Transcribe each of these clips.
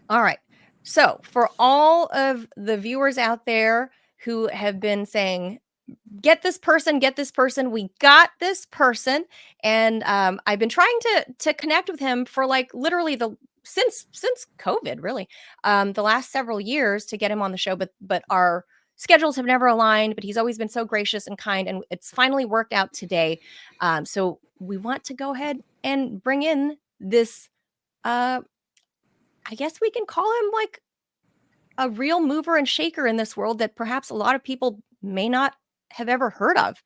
All right. So for all of the viewers out there who have been saying, get this person, we got this person. And I've been trying to connect with him for like literally the since COVID, really, the last several years to get him on the show, but our schedules have never aligned. But he's always been so gracious and kind, and it's finally worked out today. So we want to go ahead and bring in this. I guess we can call him like a real mover and shaker in this world that perhaps a lot of people may not have ever heard of.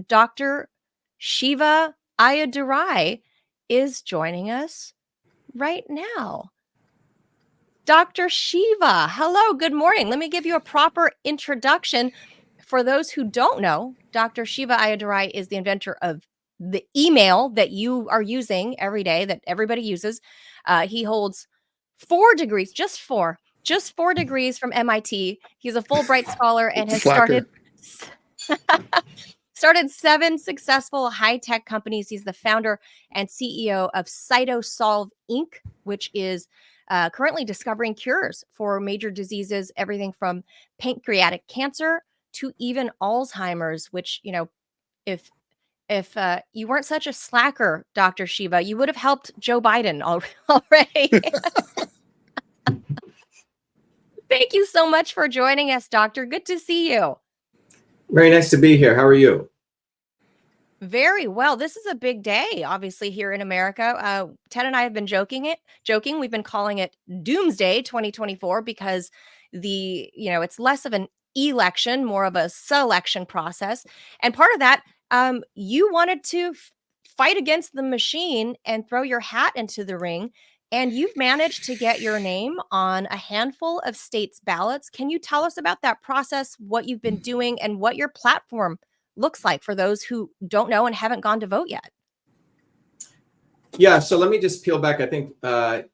Dr. Shiva Ayadurai is joining us right now. Dr. Shiva, hello, good morning. Let me give you a proper introduction. For those who don't know, Dr. Shiva Ayadurai is the inventor of the email that you are using every day, that everybody uses. He holds 4 degrees, just four degrees from MIT. He's a Fulbright scholar and has Slacker. started 7 successful high-tech companies. He's the founder and CEO of Cytosolve Inc., which is currently discovering cures for major diseases, everything from pancreatic cancer to even Alzheimer's, which, you know, if you weren't such a slacker, Dr. Shiva, you would have helped Joe Biden already. Thank you so much for joining us, Doctor. Good to see you. Very nice to be here. How are you? Very well. This is a big day, obviously, here in America. Ted and I have been joking. We've been calling it Doomsday 2024 because it's less of an election, more of a selection process. And part of that, you wanted to fight against the machine and throw your hat into the ring. And you've managed to get your name on a handful of states' ballots. Can you tell us about that process, what you've been doing, and what your platform looks like for those who don't know and haven't gone to vote yet? Yeah, so let me just peel back. I think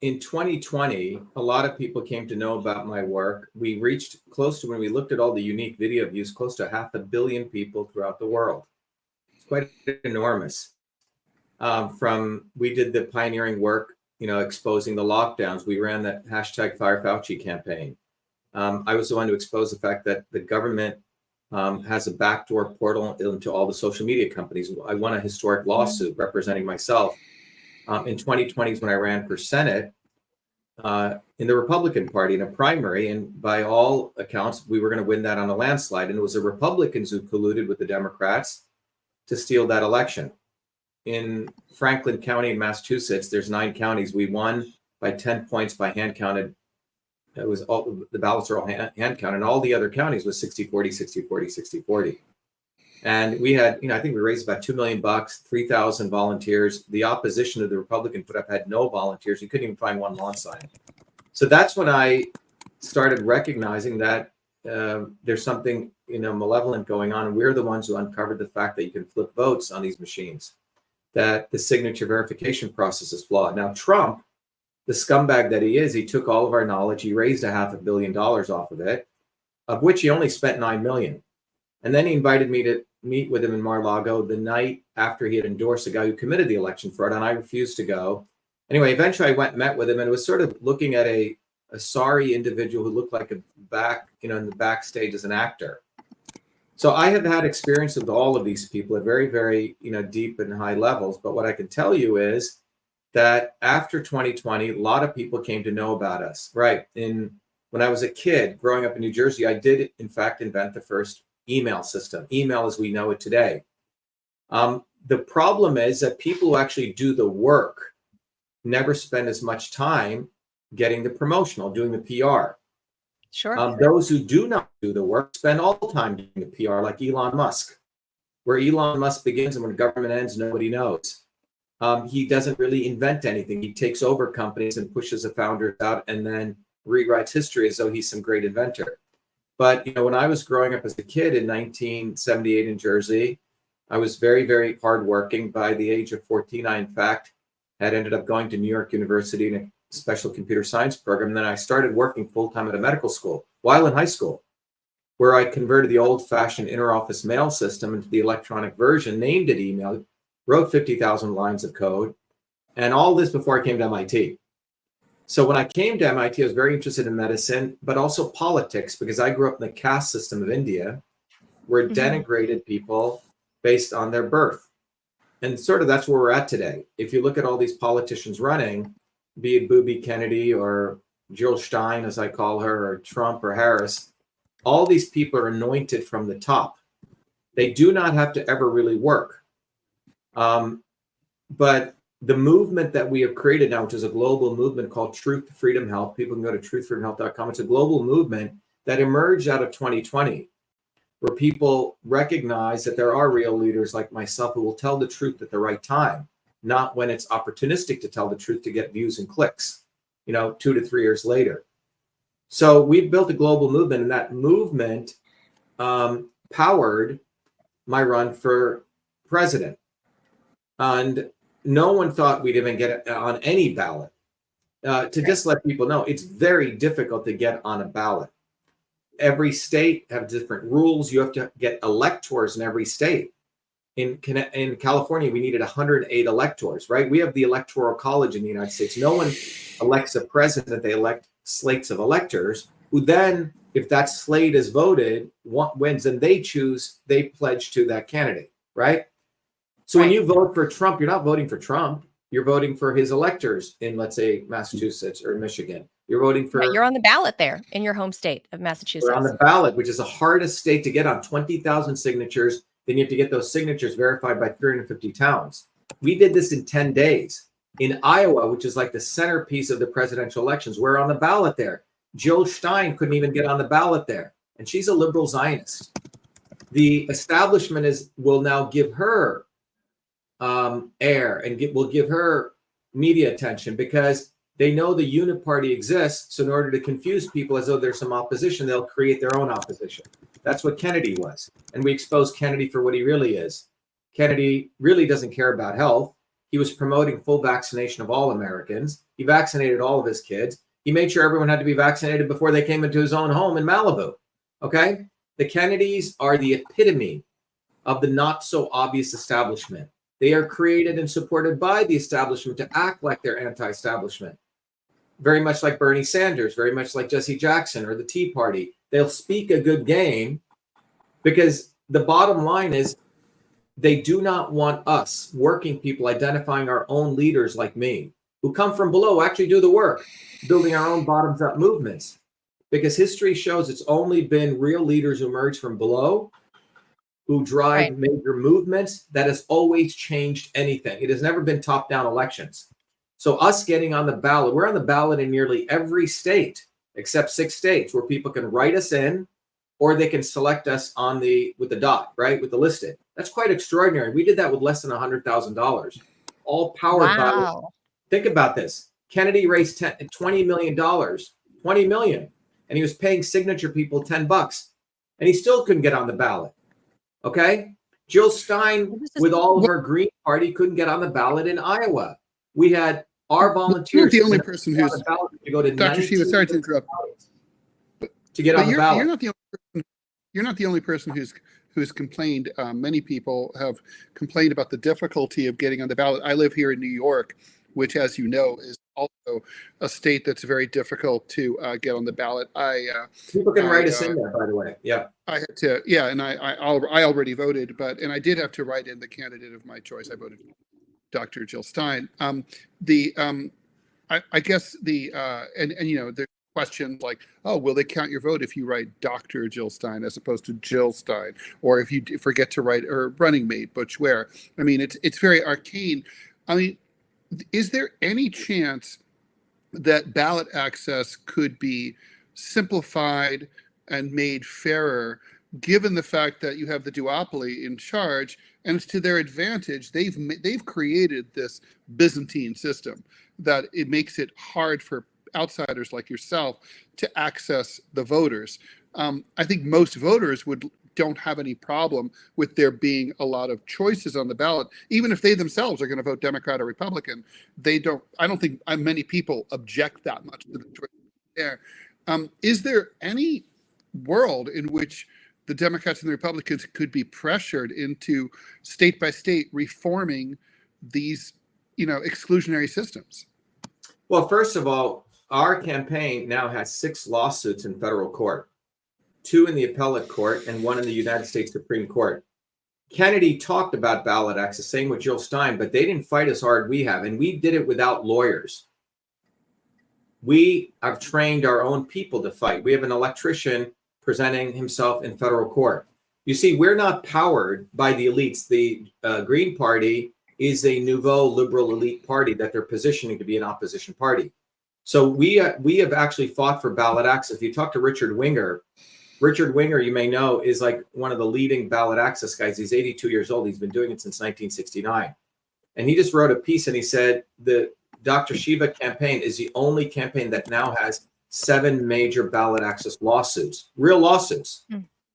in 2020, a lot of people came to know about my work. We reached close to, when we looked at all the unique video views, close to 500 million people throughout the world. It's quite enormous. We did the pioneering work, exposing the lockdowns. We ran the #FireFauci campaign. I was the one to expose the fact that the government has a backdoor portal into all the social media companies. I won a historic lawsuit representing myself in 2020 when I ran for Senate in the Republican Party in a primary. And by all accounts, we were going to win that on a landslide. And it was the Republicans who colluded with the Democrats to steal that election. In Franklin County in Massachusetts, there's 9 counties. We won by 10 points by hand counted. It was all the ballots are all hand counted, and all the other counties was 60-40, 60-40, 60-40. And we had, I think we raised about $2 million, 3,000 volunteers. The opposition to the Republican put up had no volunteers. You couldn't even find one lawn sign. So that's when I started recognizing that there's something, malevolent going on. And we're the ones who uncovered the fact that you can flip votes on these machines, that the signature verification process is flawed. Now, Trump, the scumbag that he is, he took all of our knowledge. He raised $500 million off of it, of which he only spent $9 million. And then he invited me to meet with him in Mar-a-Lago the night after he had endorsed a guy who committed the election fraud, and I refused to go. Anyway, eventually I went and met with him, and it was sort of looking at a sorry individual who looked like in the backstage as an actor. So I have had experience with all of these people at very, very, deep and high levels. But what I can tell you is that after 2020, a lot of people came to know about us. Right. When I was a kid growing up in New Jersey, I did, in fact, invent the first email system, email as we know it today. The problem is that people who actually do the work never spend as much time getting the promotional, doing the PR. Sure. Those who do not do the work spend all the time doing the PR, like Elon Musk. Where Elon Musk begins and when government ends, nobody knows. He doesn't really invent anything. He takes over companies and pushes the founders out and then rewrites history as though he's some great inventor. But, when I was growing up as a kid in 1978 in Jersey, I was very, very hardworking. By the age of 14, I, in fact, had ended up going to New York University in a special computer science program. And then I started working full-time at a medical school while in high school, where I converted the old-fashioned inter-office mail system into the electronic version, named it email, wrote 50,000 lines of code, and all this before I came to MIT. So when I came to MIT, I was very interested in medicine, but also politics, because I grew up in the caste system of India, where it denigrated people based on their birth. And sort of that's where we're at today. If you look at all these politicians running, be it Booby Kennedy or Jill Stein, as I call her, or Trump or Harris, all these people are anointed from the top. They do not have to ever really work. But the movement that we have created now, which is a global movement called Truth, Freedom, Health, people can go to truthfreedomhealth.com. It's a global movement that emerged out of 2020, where people recognize that there are real leaders like myself who will tell the truth at the right time, not when it's opportunistic to tell the truth to get views and clicks, 2 to 3 years later. So we've built a global movement, and that movement powered my run for president. And no one thought we'd even get on any ballot. Just let people know, it's very difficult to get on a ballot. Every state have different rules. You have to get electors in every state. In California, we needed 108 electors, right? We have the Electoral College in the United States. No one elects a president. They elect slates of electors who then, if that slate is voted, wins, and they pledge to that candidate, right? So when you vote for Trump, you're not voting for Trump. You're voting for his electors in, let's say, Massachusetts or Michigan. You're voting for... You're on the ballot there in your home state of Massachusetts. We're on the ballot, which is the hardest state to get on, 20,000 signatures. Then you have to get those signatures verified by 350 towns. We did this in 10 days. In Iowa, which is like the centerpiece of the presidential elections, we're on the ballot there. Jill Stein couldn't even get on the ballot there. And she's a liberal Zionist. The establishment will now give her air and will give her media attention, because they know the uniparty exists. So in order to confuse people as though there's some opposition, they'll create their own opposition. That's what Kennedy was. And we exposed Kennedy for what he really is. Kennedy really doesn't care about health. He was promoting full vaccination of all Americans. He vaccinated all of his kids. He made sure everyone had to be vaccinated before they came into his own home in Malibu. Okay? The Kennedys are the epitome of the not so obvious establishment. They are created and supported by the establishment to act like they're anti-establishment. Very much like Bernie Sanders, very much like Jesse Jackson or the Tea Party. They'll speak a good game, because the bottom line is they do not want us, working people, identifying our own leaders like me, who come from below, actually do the work, building our own bottoms-up movements. Because history shows it's only been real leaders who emerge from below, who drive major movements, that has always changed anything. It has never been top-down elections. So us getting on the ballot, we're on the ballot in nearly every state, except 6 states, where people can write us in, or they can select us with the dot, right, with the listed. That's quite extraordinary. We did that with less than $100,000, all powered by. Think about this. Kennedy raised $20 million, $20 million, and he was paying signature people $10, and he still couldn't get on the ballot. Okay, Jill Stein, with all of her Green Party, couldn't get on the ballot in Iowa. We had our volunteers. You're not the only person who's to go to Dr. Shiva. Sorry to interrupt. To get on the ballot. You're not the only person who's complained. Many people have complained about the difficulty of getting on the ballot. I live here in New York, which, as you know, is also a state that's very difficult to get on the ballot. People can write us in there, by the way. Yeah. I had to, and I already voted, and I did have to write in the candidate of my choice. I voted Dr. Jill Stein. I guess there's questions like, oh, will they count your vote if you write Dr. Jill Stein as opposed to Jill Stein, or if you forget to write her running mate Butch Ware? I mean, it's very arcane. I mean, is there any chance that ballot access could be simplified and made fairer, given the fact that you have the duopoly in charge, and it's to their advantage? They've created this Byzantine system that it makes it hard for outsiders like yourself to access the voters. I think most voters don't have any problem with there being a lot of choices on the ballot, even if they themselves are going to vote Democrat or Republican. I don't think many people object that much to the choice there. Is there any world in which the Democrats and the Republicans could be pressured into state by state reforming these, exclusionary systems? Well, first of all, our campaign now has 6 lawsuits in federal court, 2 in the appellate court and 1 in the United States Supreme Court. Kennedy talked about ballot access, same with Jill Stein, but they didn't fight as hard we have, and we did it without lawyers. We have trained our own people to fight. We have an electrician presenting himself in federal court. You see, we're not powered by the elites. The Green Party is a nouveau liberal elite party that they're positioning to be an opposition party. So we have actually fought for ballot access. If you talk to Richard Winger, you may know, is like one of the leading ballot access guys. He's 82 years old. He's been doing it since 1969. And he just wrote a piece and he said the Dr. Shiva campaign is the only campaign that now has 7 major ballot access lawsuits, real lawsuits.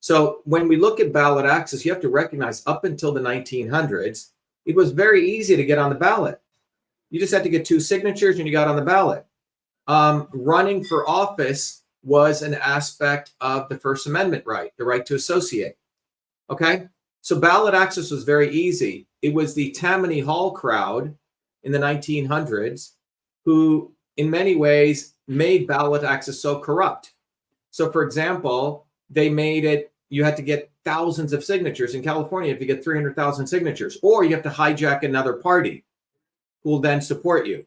So when we look at ballot access, you have to recognize up until the 1900s, it was very easy to get on the ballot. You just had to get 2 signatures and you got on the ballot. Running for office was an aspect of the First Amendment right, the right to associate. Okay, so ballot access was very easy. It was the Tammany Hall crowd in the 1900s who, in many ways, made ballot access so corrupt. So, for example, they made it, you had to get thousands of signatures. In California, you have to get 300,000 signatures, or you have to hijack another party who will then support you.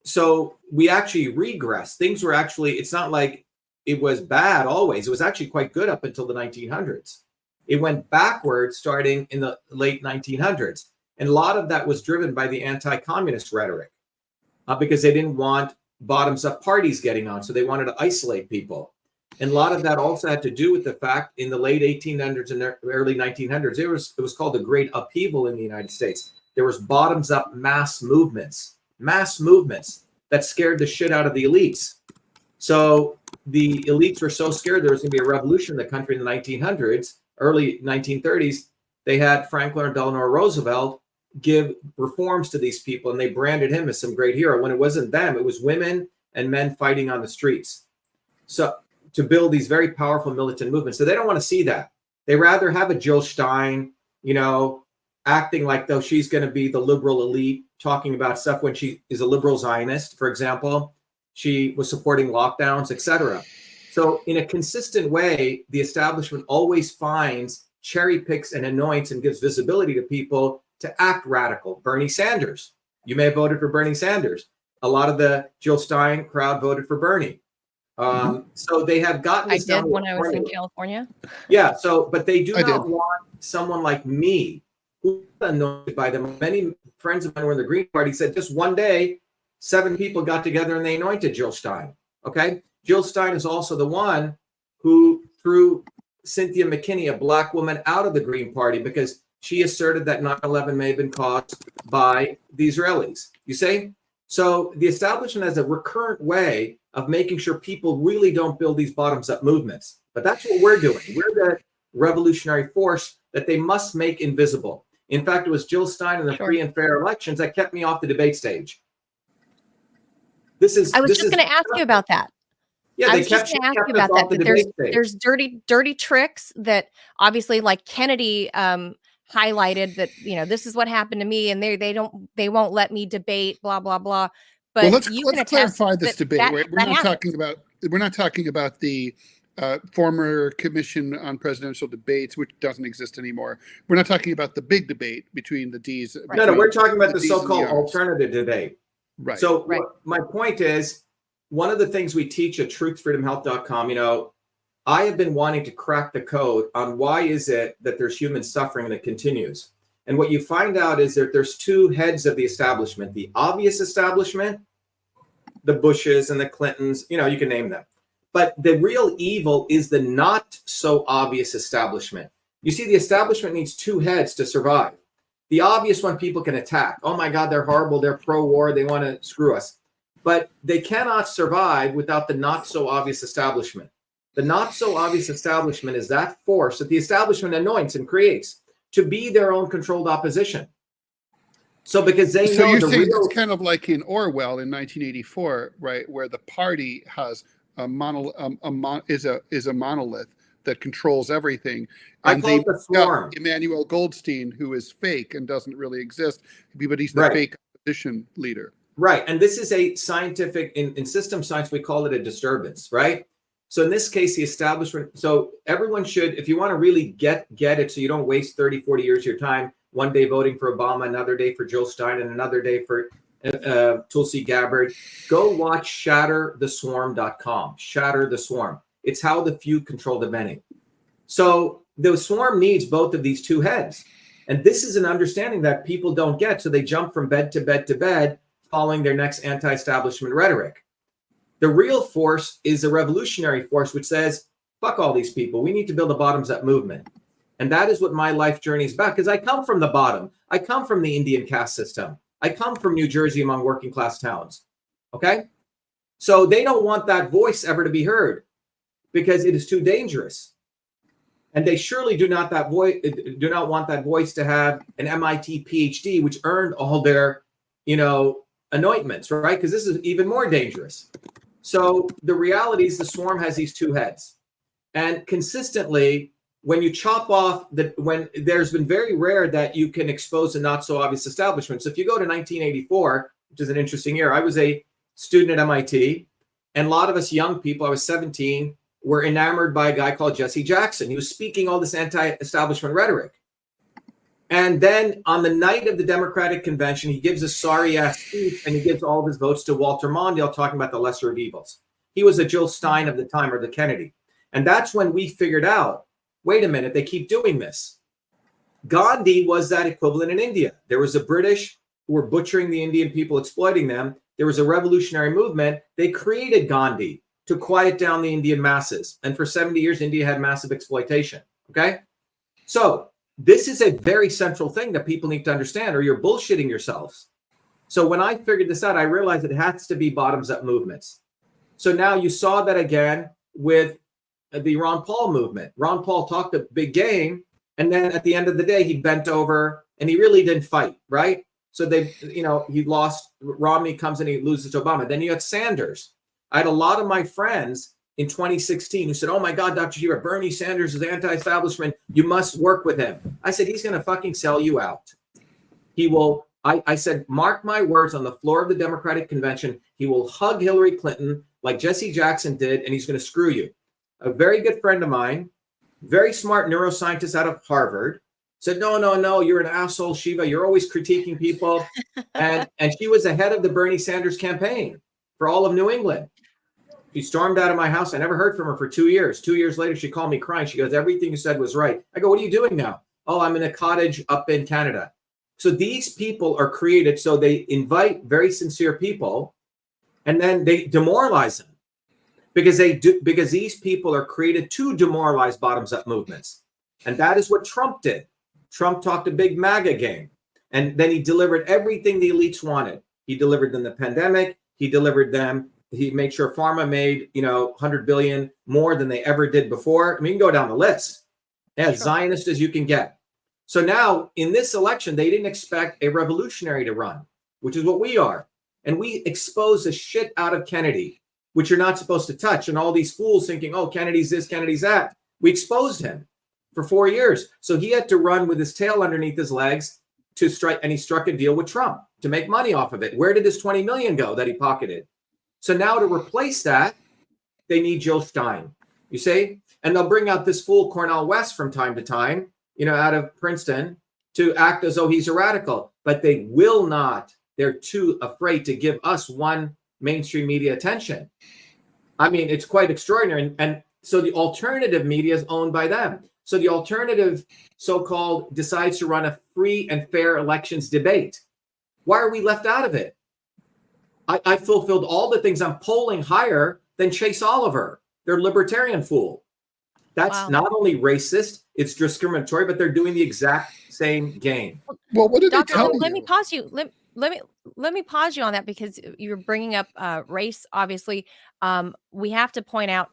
So we actually regressed. Things were actually, it's not like it was bad always. It was actually quite good up until the 1900s. It went backwards starting in the late 1900s. And a lot of that was driven by the anti-communist rhetoric because they didn't want bottoms-up parties getting on. So they wanted to isolate people. And a lot of that also had to do with the fact in the late 1800s and early 1900s, it was called the Great Upheaval in the United States. There was bottoms-up mass movements that scared the shit out of the elites. So the elites were so scared there was going to be a revolution in the country in the 1900s, early 1930s. They had Franklin Delano Roosevelt give reforms to these people, and they branded him as some great hero. When it wasn't them, it was women and men fighting on the streets. So to build these very powerful militant movements. So they don't want to see that. They rather have a Jill Stein, acting like though she's going to be the liberal elite, talking about stuff when she is a liberal Zionist, for example. She was supporting lockdowns, etc. So in a consistent way, the establishment always finds, cherry picks and anoints and gives visibility to people to act radical. Bernie Sanders. You may have voted for Bernie Sanders. A lot of the Jill Stein crowd voted for Bernie. So they have gotten I did when I was in California. Yeah. So, but they do not want someone like me who's annoyed by them. Many friends of mine were in the Green Party said just one day, 7 people got together and they anointed Jill Stein. Okay. Jill Stein is also the one who threw Cynthia McKinney, a black woman, out of the Green Party because she asserted that 9/11 may have been caused by the Israelis. You see? So the establishment has a recurrent way of making sure people really don't build these bottoms-up movements. But that's what we're doing. We're the revolutionary force that they must make invisible. In fact, it was Jill Stein in the free and fair elections that kept me off the debate stage. I was just going to ask you about that. Yeah, I was just going to ask you about that. That there's dirty tricks that obviously, like Kennedy highlighted that this is what happened to me, and they won't let me debate, blah blah blah. But let's clarify this debate. We're not talking about the former Commission on Presidential Debates, which doesn't exist anymore. We're not talking about the big debate between the D's. No, we're talking about the so-called alternative debate. Right. So my point is, one of the things we teach at truthfreedomhealth.com, I have been wanting to crack the code on why is it that there's human suffering that continues. And what you find out is that there's 2 heads of the establishment, the obvious establishment, the Bushes and the Clintons, you can name them. But the real evil is the not so obvious establishment. You see, the establishment needs 2 heads to survive. The obvious one people can attack. Oh my God, they're horrible. They're pro-war. They want to screw us. But they cannot survive without the not so obvious establishment. The not so obvious establishment is that force that the establishment anoints and creates to be their own controlled opposition. So because they know you're saying it's kind of like in Orwell in 1984, right, where the party has a monolith that controls everything. And I call it the swarm. Emmanuel Goldstein, who is fake and doesn't really exist, but he's the fake opposition leader. Right. And this is a scientific, in system science, we call it a disturbance, right? So in this case, the establishment, so everyone should, if you want to really get it, so you don't waste 30, 40 years of your time, one day voting for Obama, another day for Jill Stein, and another day for Tulsi Gabbard, go watch shattertheswarm.com. Shatter the Swarm. It's how the few control the many. So the swarm needs both of these two heads. And this is an understanding that people don't get. So they jump from bed to bed to bed, following their next anti-establishment rhetoric. The real force is a revolutionary force, which says, fuck all these people. We need to build a bottoms-up movement. And that is what my life journey is about, because I come from the bottom. I come from the Indian caste system. I come from New Jersey among working class towns. Okay? So they don't want that voice ever to be heard because it is too dangerous. And they surely do not want that voice to have an MIT PhD, which earned all their, anointments, right? Because this is even more dangerous. So the reality is the swarm has these two heads. And consistently, when you chop off when there's been very rare that you can expose a not so obvious establishment. So if you go to 1984, which is an interesting year, I was a student at MIT, and a lot of us young people, I was 17, were enamored by a guy called Jesse Jackson. He was speaking all this anti-establishment rhetoric. And then on the night of the Democratic convention, he gives a sorry-ass speech, and he gives all of his votes to Walter Mondale, talking about the lesser of evils. He was a Jill Stein of the time, or the Kennedy. And that's when we figured out, wait a minute, they keep doing this. Gandhi was that equivalent in India. There was the British who were butchering the Indian people, exploiting them. There was a revolutionary movement. They created Gandhi to quiet down the Indian masses. And for 70 years, India had massive exploitation. Okay? So this is a very central thing that people need to understand, or you're bullshitting yourselves. So when I figured this out, I realized it has to be bottoms-up movements. So now you saw that again with the Ron Paul movement. Ron Paul talked a big game, and then at the end of the day, he bent over and he really didn't fight, right? So he lost. Romney comes and he loses to Obama. Then you had Sanders. I had a lot of my friends in 2016 who said, oh my God, Dr. Shiva, Bernie Sanders is anti-establishment. You must work with him. I said, he's going to fucking sell you out. He will. I said, mark my words, on the floor of the Democratic convention, he will hug Hillary Clinton like Jesse Jackson did, and he's going to screw you. A very good friend of mine, very smart neuroscientist out of Harvard, said, no, you're an asshole, Shiva. You're always critiquing people. and she was the head of the Bernie Sanders campaign for all of New England. She stormed out of my house. I never heard from her for 2 years. 2 years later, she called me crying. She goes, everything you said was right. I go, what are you doing now? Oh, I'm in a cottage up in Canada. So these people are created. So they invite very sincere people, and then they demoralize them because these people are created to demoralize bottoms-up movements. And that is what Trump did. Trump talked a big MAGA game, and then he delivered everything the elites wanted. He delivered them the pandemic. He made sure pharma made, 100 billion more than they ever did before. I mean, you can go down the list. As Zionist as you can get. So now in this election, they didn't expect a revolutionary to run, which is what we are. And we exposed the shit out of Kennedy, which you're not supposed to touch. And all these fools thinking, oh, Kennedy's this, Kennedy's that. We exposed him for 4 years. So he had to run with his tail underneath his legs to strike. And he struck a deal with Trump to make money off of it. Where did his 20 million go that he pocketed? So now to replace that, they need Jill Stein, you see? And they'll bring out this fool Cornel West from time to time, out of Princeton, to act as though he's a radical. But they will not. They're too afraid to give us one mainstream media attention. I mean, it's quite extraordinary. And so the alternative media is owned by them. So the alternative so-called decides to run a free and fair elections debate. Why are we left out of it? I fulfilled all the things. I'm polling higher than Chase Oliver, their libertarian fool. That's not only racist, it's discriminatory, but they're doing the exact same game. Well, what did they Doctor, tell you? let me pause you. Let me pause you on that, because you're bringing up race. Obviously, we have to point out,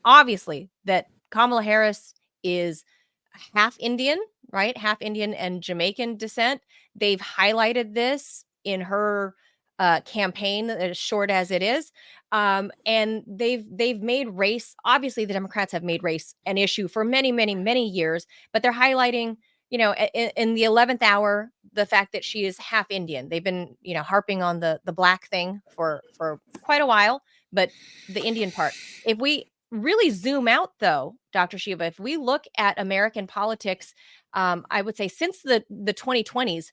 obviously, that Kamala Harris is half Indian, right? Half Indian and Jamaican descent. They've highlighted this in her campaign, as short as it is, and they've made race. Obviously, the Democrats have made race an issue for many years, but they're highlighting you know, in the 11th hour, the fact that she is half Indian. They've been, you know, harping on the black thing for quite a while, but the Indian part. If we really zoom out, though, Dr. Shiva, if we look at American politics, I would say since the 2020s,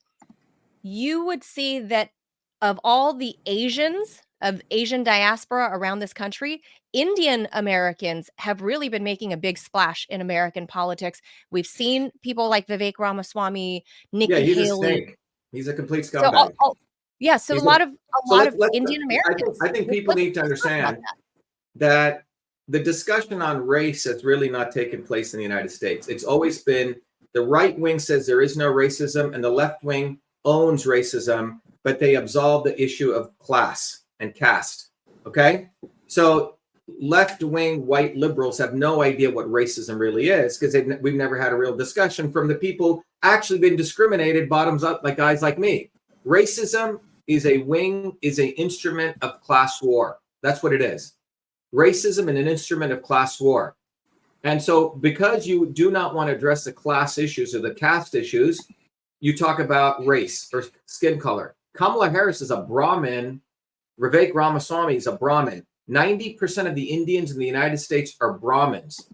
you would see that of all the Asians, of Asian diaspora around this country, Indian Americans have really been making a big splash in American politics. We've seen people like Vivek Ramaswamy, Yeah, Nikki he's a Haley. snake. He's a complete So, scumbag. yeah, so a He's lot of so Indian Americans. I think people need to Let's talk about understand that the discussion on race has really not taken place in the United States. It's always been the right wing says there is no racism, and the left wing owns racism, but they absolve the issue of class and caste. Okay? So left-wing white liberals have no idea what racism really is because we've never had a real discussion from the people actually been discriminated bottoms up like guys like me. Racism is an instrument of class war. That's what it is. Racism is an instrument of class war. And so because you do not want to address the class issues or the caste issues, you talk about race or skin color. Kamala Harris is a Brahmin. Vivek Ramaswamy is a Brahmin. 90% of the Indians in the United States are Brahmins.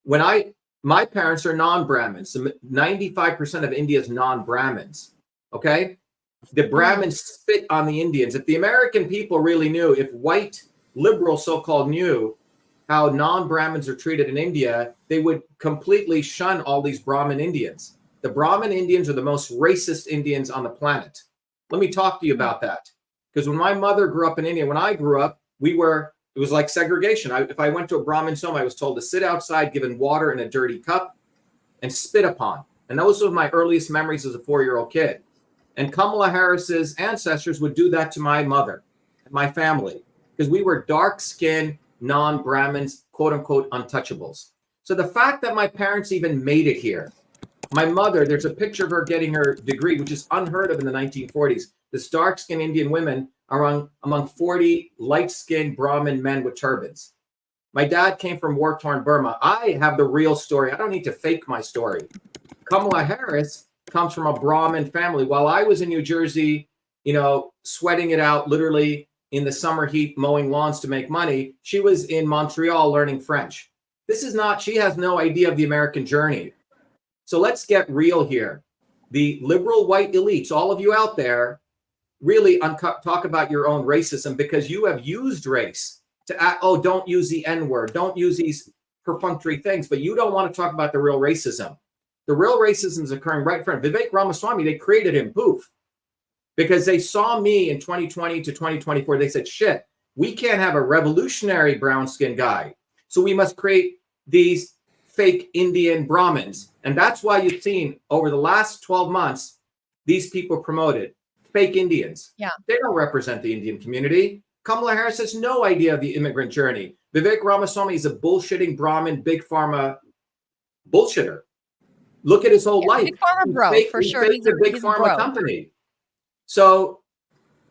My parents are non-Brahmins. So 95% of India is non-Brahmins. Okay? The Brahmins spit on the Indians. If the American people really knew, if white liberals so-called knew how non-Brahmins are treated in India, they would completely shun all these Brahmin Indians. The Brahmin Indians are the most racist Indians on the planet. Let me talk to you about that. Because when my mother grew up in India, when I grew up, it was like segregation. If I went to a Brahmin's home, I was told to sit outside, given water in a dirty cup, and spit upon. And those were my earliest memories as a 4-year-old kid. And Kamala Harris's ancestors would do that to my mother and my family because we were dark-skinned, non-Brahmins, quote-unquote, untouchables. So the fact that my parents even made it here, my mother, there's a picture of her getting her degree, which is unheard of in the 1940s. This dark-skinned Indian women are among 40 light-skinned Brahmin men with turbans. My dad came from war-torn Burma. I have the real story. I don't need to fake my story. Kamala Harris comes from a Brahmin family. While I was in New Jersey, sweating it out literally in the summer heat, mowing lawns to make money, she was in Montreal learning French. She has no idea of the American journey. So let's get real here. The liberal white elites, all of you out there, really talk about your own racism because you have used race to don't use the N-word, don't use these perfunctory things, but you don't want to talk about the real racism. The real racism is occurring right in front. Vivek Ramaswamy, they created him, poof. Because they saw me in 2020 to 2024. They said, shit, we can't have a revolutionary brown-skinned guy. So we must create these fake Indian Brahmins. And that's why you've seen over the last 12 months, these people promoted fake Indians. Yeah. They don't represent the Indian community. Kamala Harris has no idea of the immigrant journey. Vivek Ramaswamy is a bullshitting Brahmin, big pharma bullshitter. Look at his whole life. Big pharma bro, for sure. He's a big pharma company. So,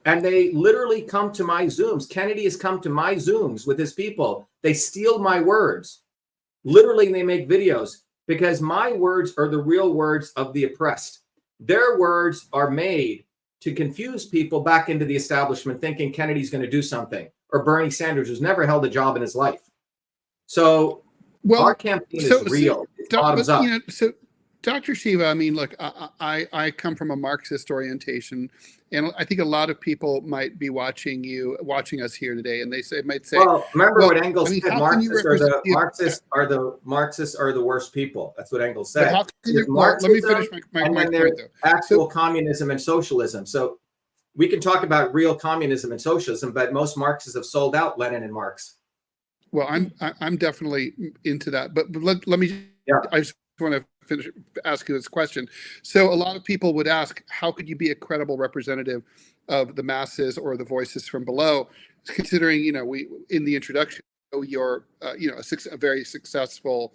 and they literally come to my Zooms. Kennedy has come to my Zooms with his people. They steal my words. Literally, they make videos because my words are the real words of the oppressed. Their words are made to confuse people back into the establishment thinking Kennedy's going to do something, or Bernie Sanders, who's never held a job in his life. So our campaign is real. Bottoms up. So Dr. Shiva, I mean, look, I come from a Marxist orientation, and I think a lot of people might be watching us here today, and might say, well, remember what Engels said, Marxists are the worst people. That's what Engels said. Let me finish my point, though. Actual communism and socialism. So we can talk about real communism and socialism, but most Marxists have sold out Lenin and Marx. Well, I'm definitely into that, but let me. Yeah. I just want to ask you this question. So a lot of people would ask, how could you be a credible representative of the masses or the voices from below, considering, we, in the introduction, you're, a very successful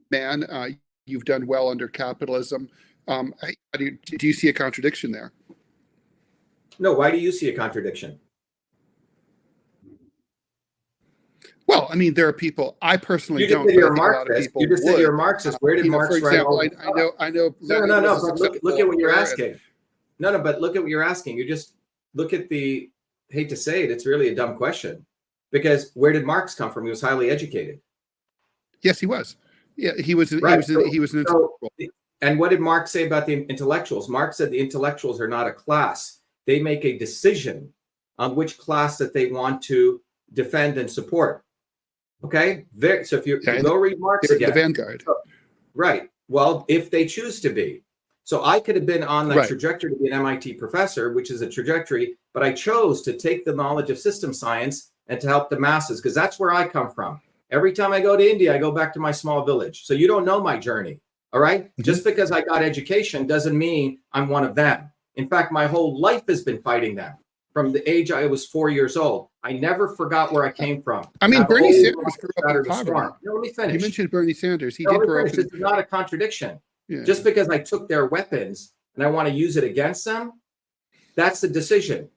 man. You've done well under capitalism. Do you see a contradiction there? No, why do you see a contradiction? Well, Well, I mean, there are people. I personally You just don't, said but you're I a think a lot of Marxist. people You just said would. you're a Marxist. Where did You know, Marx for write example, all this stuff? I know No, Lenin no, was no. a But look successful at what you're lawyer, asking. No, but look at what you're asking. You just look at the. Hate to say it, it's really a dumb question, because where did Marx come from? He was highly educated. yes, he was. Yeah, he was. Right. He was an intellectual. And what did Marx say about the intellectuals? Marx said the intellectuals are not a class. They make a decision on which class that they want to defend and support. Okay. So if you go read Marx again, the vanguard. Right. Well, if they choose to be. So I could have been on that trajectory to be an MIT professor, which is a trajectory, but I chose to take the knowledge of system science and to help the masses, because that's where I come from. Every time I go to India, I go back to my small village. So you don't know my journey. All right. Just because I got education doesn't mean I'm one of them. In fact, my whole life has been fighting them from the age I was 4 years old. I never forgot where I came from. I mean, Bernie Sanders grew up in poverty. No, let me finish. You mentioned Bernie Sanders. He No, did let me grow up finish. in. This is not a contradiction. Yeah. Just because I took their weapons and I want to use it against them, that's the decision.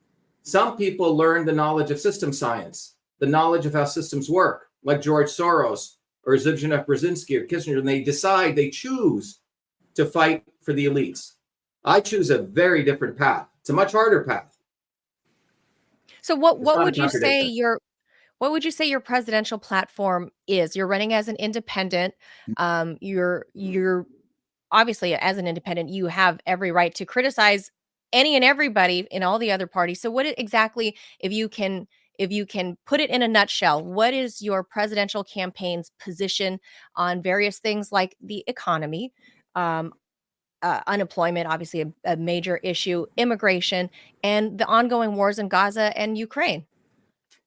Some people learn the knowledge of system science, the knowledge of how systems work, like George Soros or Zbigniew Brzezinski or Kissinger, and they choose to fight for the elites. I choose a very different path. It's a much harder path. So what would you say your presidential platform is? You're running as an independent. You're obviously, as an independent, you have every right to criticize any and everybody in all the other parties. So exactly, if you can put it in a nutshell, what is your presidential campaign's position on various things like the economy, unemployment, obviously a major issue, immigration, and the ongoing wars in Gaza and Ukraine?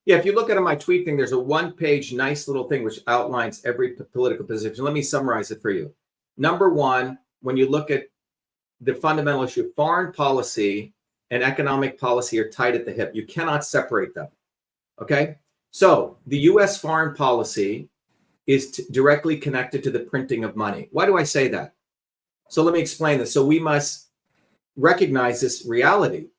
Yeah, if you look at my tweet thing, there's a one-page nice little thing which outlines every political position. Let me summarize it for you. Number one, when you look at the fundamental issue, foreign policy and economic policy are tied at the hip. You cannot separate them. Okay? So the US foreign policy is directly connected to the printing of money. Why do I say that? So let me explain this. So we must recognize this reality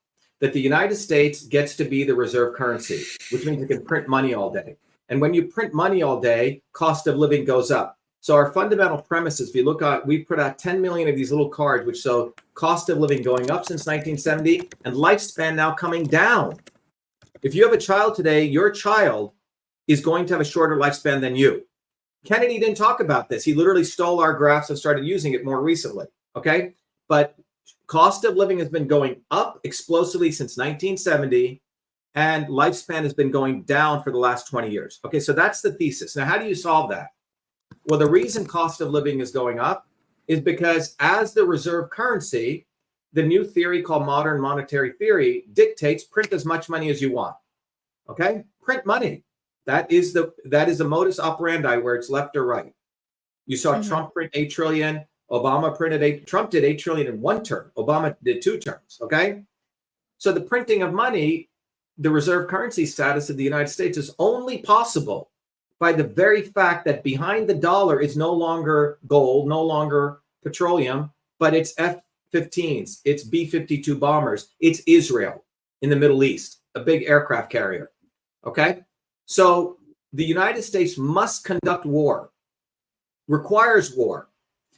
that the United States gets to be the reserve currency, which means it can print money all day. And when you print money all day, cost of living goes up. So our fundamental premise is, if you look at, we've put out 10 million of these little cards, which show cost of living going up since 1970 and lifespan now coming down. If you have a child today, your child is going to have a shorter lifespan than you. Kennedy didn't talk about this. He literally stole our graphs and started using it more recently. Okay. But cost of living has been going up explosively since 1970, and lifespan has been going down for the last 20 years. Okay. So that's the thesis. Now, how do you solve that? Well, the reason cost of living is going up is because as the reserve currency, the new theory called modern monetary theory dictates print as much money as you want. Okay? Print money. That is the modus operandi, where it's left or right. You saw Trump print 8 trillion. Trump did 8 trillion in one term. Obama did 2 terms. Okay? So the printing of money, the reserve currency status of the United States, is only possible by the very fact that behind the dollar is no longer gold, no longer petroleum, but it's F-15s, it's B-52 bombers, it's Israel in the Middle East, a big aircraft carrier. Okay? So the United States must conduct war, requires war,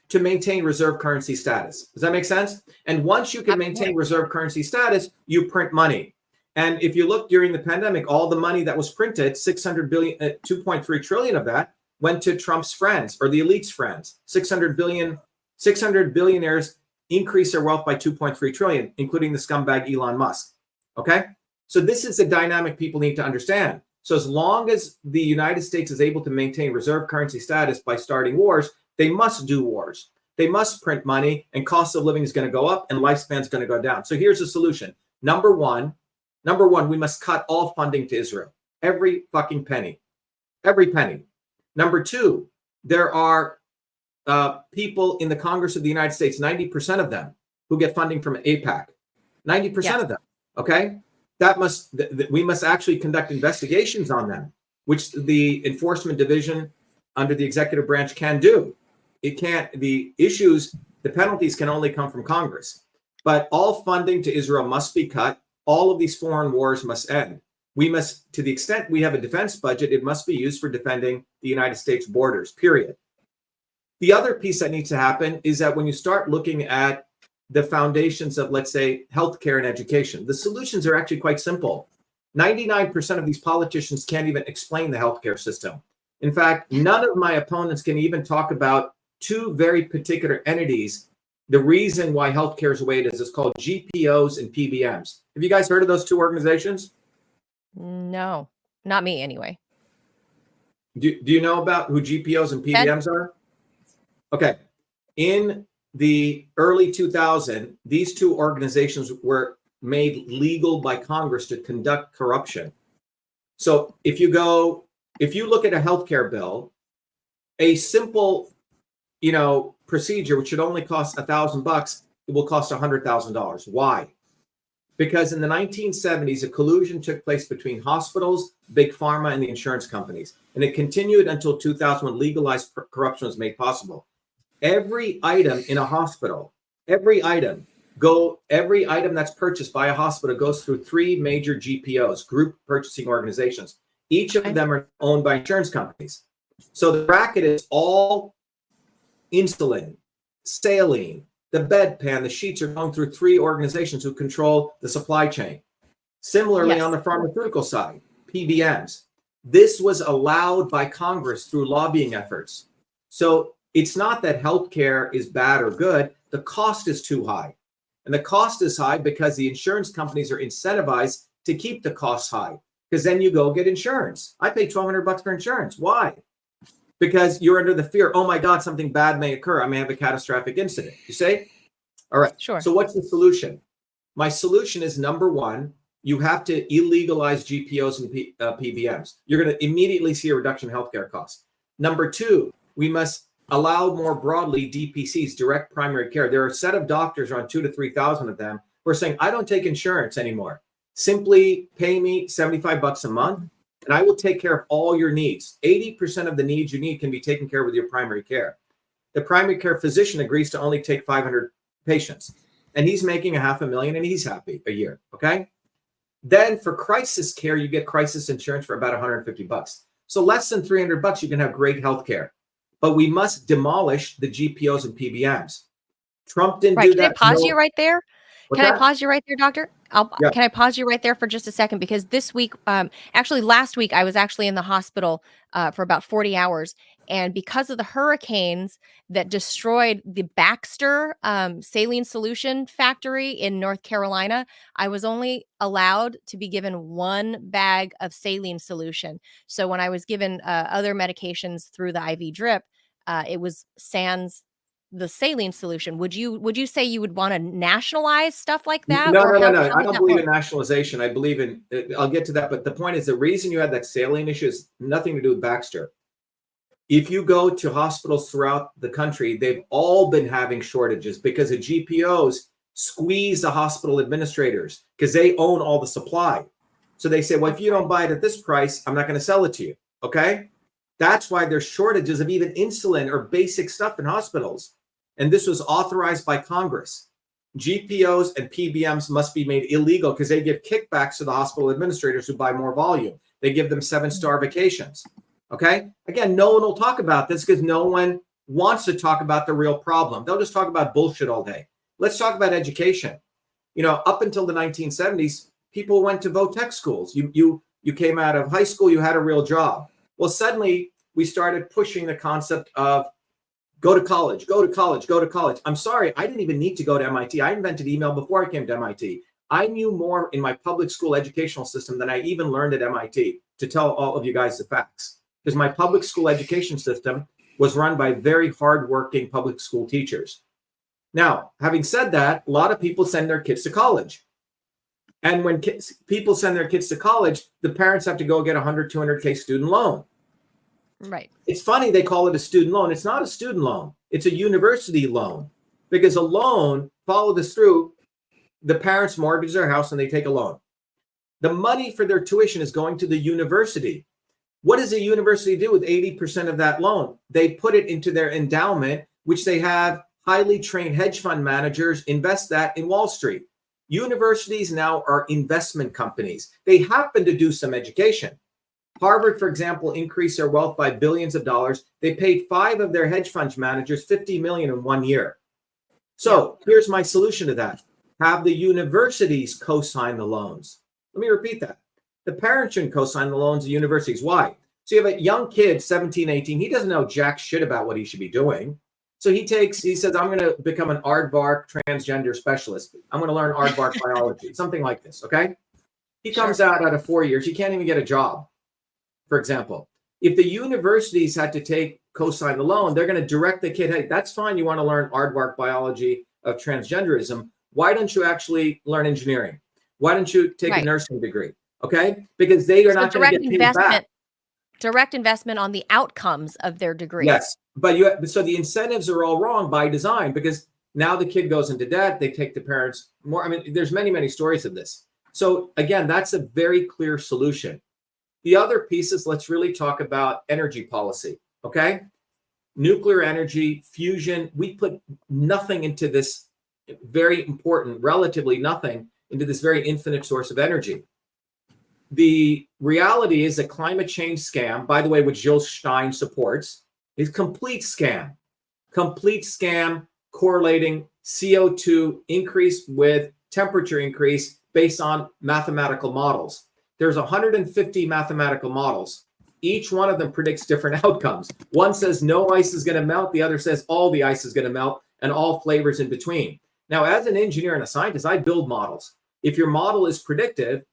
to maintain reserve currency status. Does that make sense? And once you can maintain reserve currency status, you print money. And if you look during the pandemic, all the money that was printed, 600 billion, 2.3 trillion of that went to Trump's friends or the elite's friends. 600 billionaires increased their wealth by 2.3 trillion, including the scumbag Elon Musk. Okay? So this is the dynamic people need to understand. So as long as the United States is able to maintain reserve currency status by starting wars, they must do wars. They must print money, and cost of living is going to go up and lifespan is going to go down. So here's the solution. Number one, we must cut all funding to Israel. Every fucking penny. Every penny. Number two, there are people in the Congress of the United States, 90% of them, who get funding from AIPAC. 90% of them. Okay? We must actually conduct investigations on them, which the enforcement division under the executive branch can do. The penalties can only come from Congress. But all funding to Israel must be cut. All of these foreign wars must end. we must, to the extent we have a defense budget, it must be used for defending the United States borders, period. The other piece that needs to happen is that when you start looking at the foundations of, let's say, healthcare and education, the solutions are actually quite simple. 99% of these politicians can't even explain the healthcare system. In fact, none of my opponents can even talk about two very particular entities. The reason why healthcare is the way it is called GPOs and PBMs. Have you guys heard of those two organizations? No, not me anyway. Do you know about who GPOs and PBMs are? Okay. In the early 2000s, these two organizations were made legal by Congress to conduct corruption. So if you look at a healthcare bill, a simple, procedure, which should only cost $1,000, it will cost $100,000. Why? Because in the 1970s, a collusion took place between hospitals, big pharma, and the insurance companies. And it continued until 2000 when legalized corruption was made possible. Every item in a hospital, every item that's purchased by a hospital goes through three major GPOs, group purchasing organizations. Each of them are owned by insurance companies. So the bracket is all insulin, saline, the bedpan, the sheets are going through three organizations who control the supply chain. Similarly, on the pharmaceutical side, PBMs. This was allowed by Congress through lobbying efforts. So it's not that healthcare is bad or good. The cost is too high. And the cost is high because the insurance companies are incentivized to keep the costs high, because then you go get insurance. I pay $1,200 for insurance. Why? Because you're under the fear, oh my God, something bad may occur. I may have a catastrophic incident. You say? All right. Sure. So what's the solution? My solution is, number one, you have to illegalize GPOs and PBMs. You're going to immediately see a reduction in healthcare costs. Number two, we must allow more broadly DPCs, direct primary care. There are a set of doctors, around 2,000 to 3,000 of them, who are saying, I don't take insurance anymore. Simply pay me $75 a month, and I will take care of all your needs. 80% of the needs you need can be taken care of with your primary care. The primary care physician agrees to only take 500 patients, and he's making $500,000 and he's happy a year. Okay. Then for crisis care, you get crisis insurance for about $150. So less than $300, you can have great health care. But we must demolish the GPOs and PBMs. Trump didn't do that. Can I pause you right there? I pause you right there, Doctor? Yeah. Can I pause you right there for just a second? Because this week, actually last week, I was actually in the hospital for about 40 hours. And because of the hurricanes that destroyed the Baxter saline solution factory in North Carolina, I was only allowed to be given one bag of saline solution. So when I was given other medications through the IV drip, it was sans the saline solution. Would you say you would want to nationalize stuff like that? No. I don't believe in nationalization. I believe in, I'll get to that. But the point is, the reason you had that saline issue is nothing to do with Baxter. If you go to hospitals throughout the country, they've all been having shortages because the GPOs squeeze the hospital administrators because they own all the supply. So they say, well, if you don't buy it at this price, I'm not going to sell it to you. Okay. That's why there's shortages of even insulin or basic stuff in hospitals. And this was authorized by Congress. GPOs and PBMs must be made illegal because they give kickbacks to the hospital administrators who buy more volume. They give them 7-star vacations. Okay. Again, no one will talk about this because no one wants to talk about the real problem. They'll just talk about bullshit all day. Let's talk about education. Up until the 1970s, people went to vo-tech schools. You came out of high school, you had a real job. Well, suddenly we started pushing the concept of go to college, go to college, go to college. I'm sorry, I didn't even need to go to MIT. I invented email before I came to MIT. I knew more in my public school educational system than I even learned at MIT, to tell all of you guys the facts. Because my public school education system was run by very hardworking public school teachers. Now, having said that, a lot of people send their kids to college. And when people send their kids to college, the parents have to go get a 100, 200K student loan. Right. It's funny they call it a student loan. It's not a student loan. It's a university loan, because a loan, follow this through, the parents mortgage their house and they take a loan. The money for their tuition is going to the university. What does a university do with 80% of that loan? They put it into their endowment, which they have highly trained hedge fund managers invest that in Wall Street. Universities now are investment companies. They happen to do some education. Harvard, for example, increased their wealth by billions of dollars. They paid 5 of their hedge fund managers $50 million in 1 year. So here's my solution to that. Have the universities co-sign the loans. Let me repeat that. The parents shouldn't co-sign the loans of universities. Why? So you have a young kid, 17, 18. He doesn't know jack shit about what he should be doing. So he says, I'm going to become an aardvark transgender specialist. I'm going to learn aardvark biology, something like this, okay? He comes out of 4 years. He can't even get a job, for example. If the universities had to co-sign the loan, they're going to direct the kid, hey, that's fine. You want to learn aardvark biology of transgenderism. Why don't you actually learn engineering? Why don't you take a nursing degree? Okay? Because they are not going to get paid back. Direct investment on the outcomes of their degree. Yes, but so the incentives are all wrong by design, because now the kid goes into debt. They take the parents more. I mean, there's many, many stories of this. So again, that's a very clear solution. The other piece is, let's really talk about energy policy. Okay, nuclear energy, fusion. We put nothing into this very important, relatively nothing into this very infinite source of energy. The reality is a climate change scam, by the way, which Jill Stein supports, is complete scam correlating CO2 increase with temperature increase based on mathematical models. There's 150 mathematical models. Each one of them predicts different outcomes. One says no ice is going to melt. The other says all the ice is going to melt, and all flavors in between. Now, as an engineer and a scientist, I build models. If your model is predictive,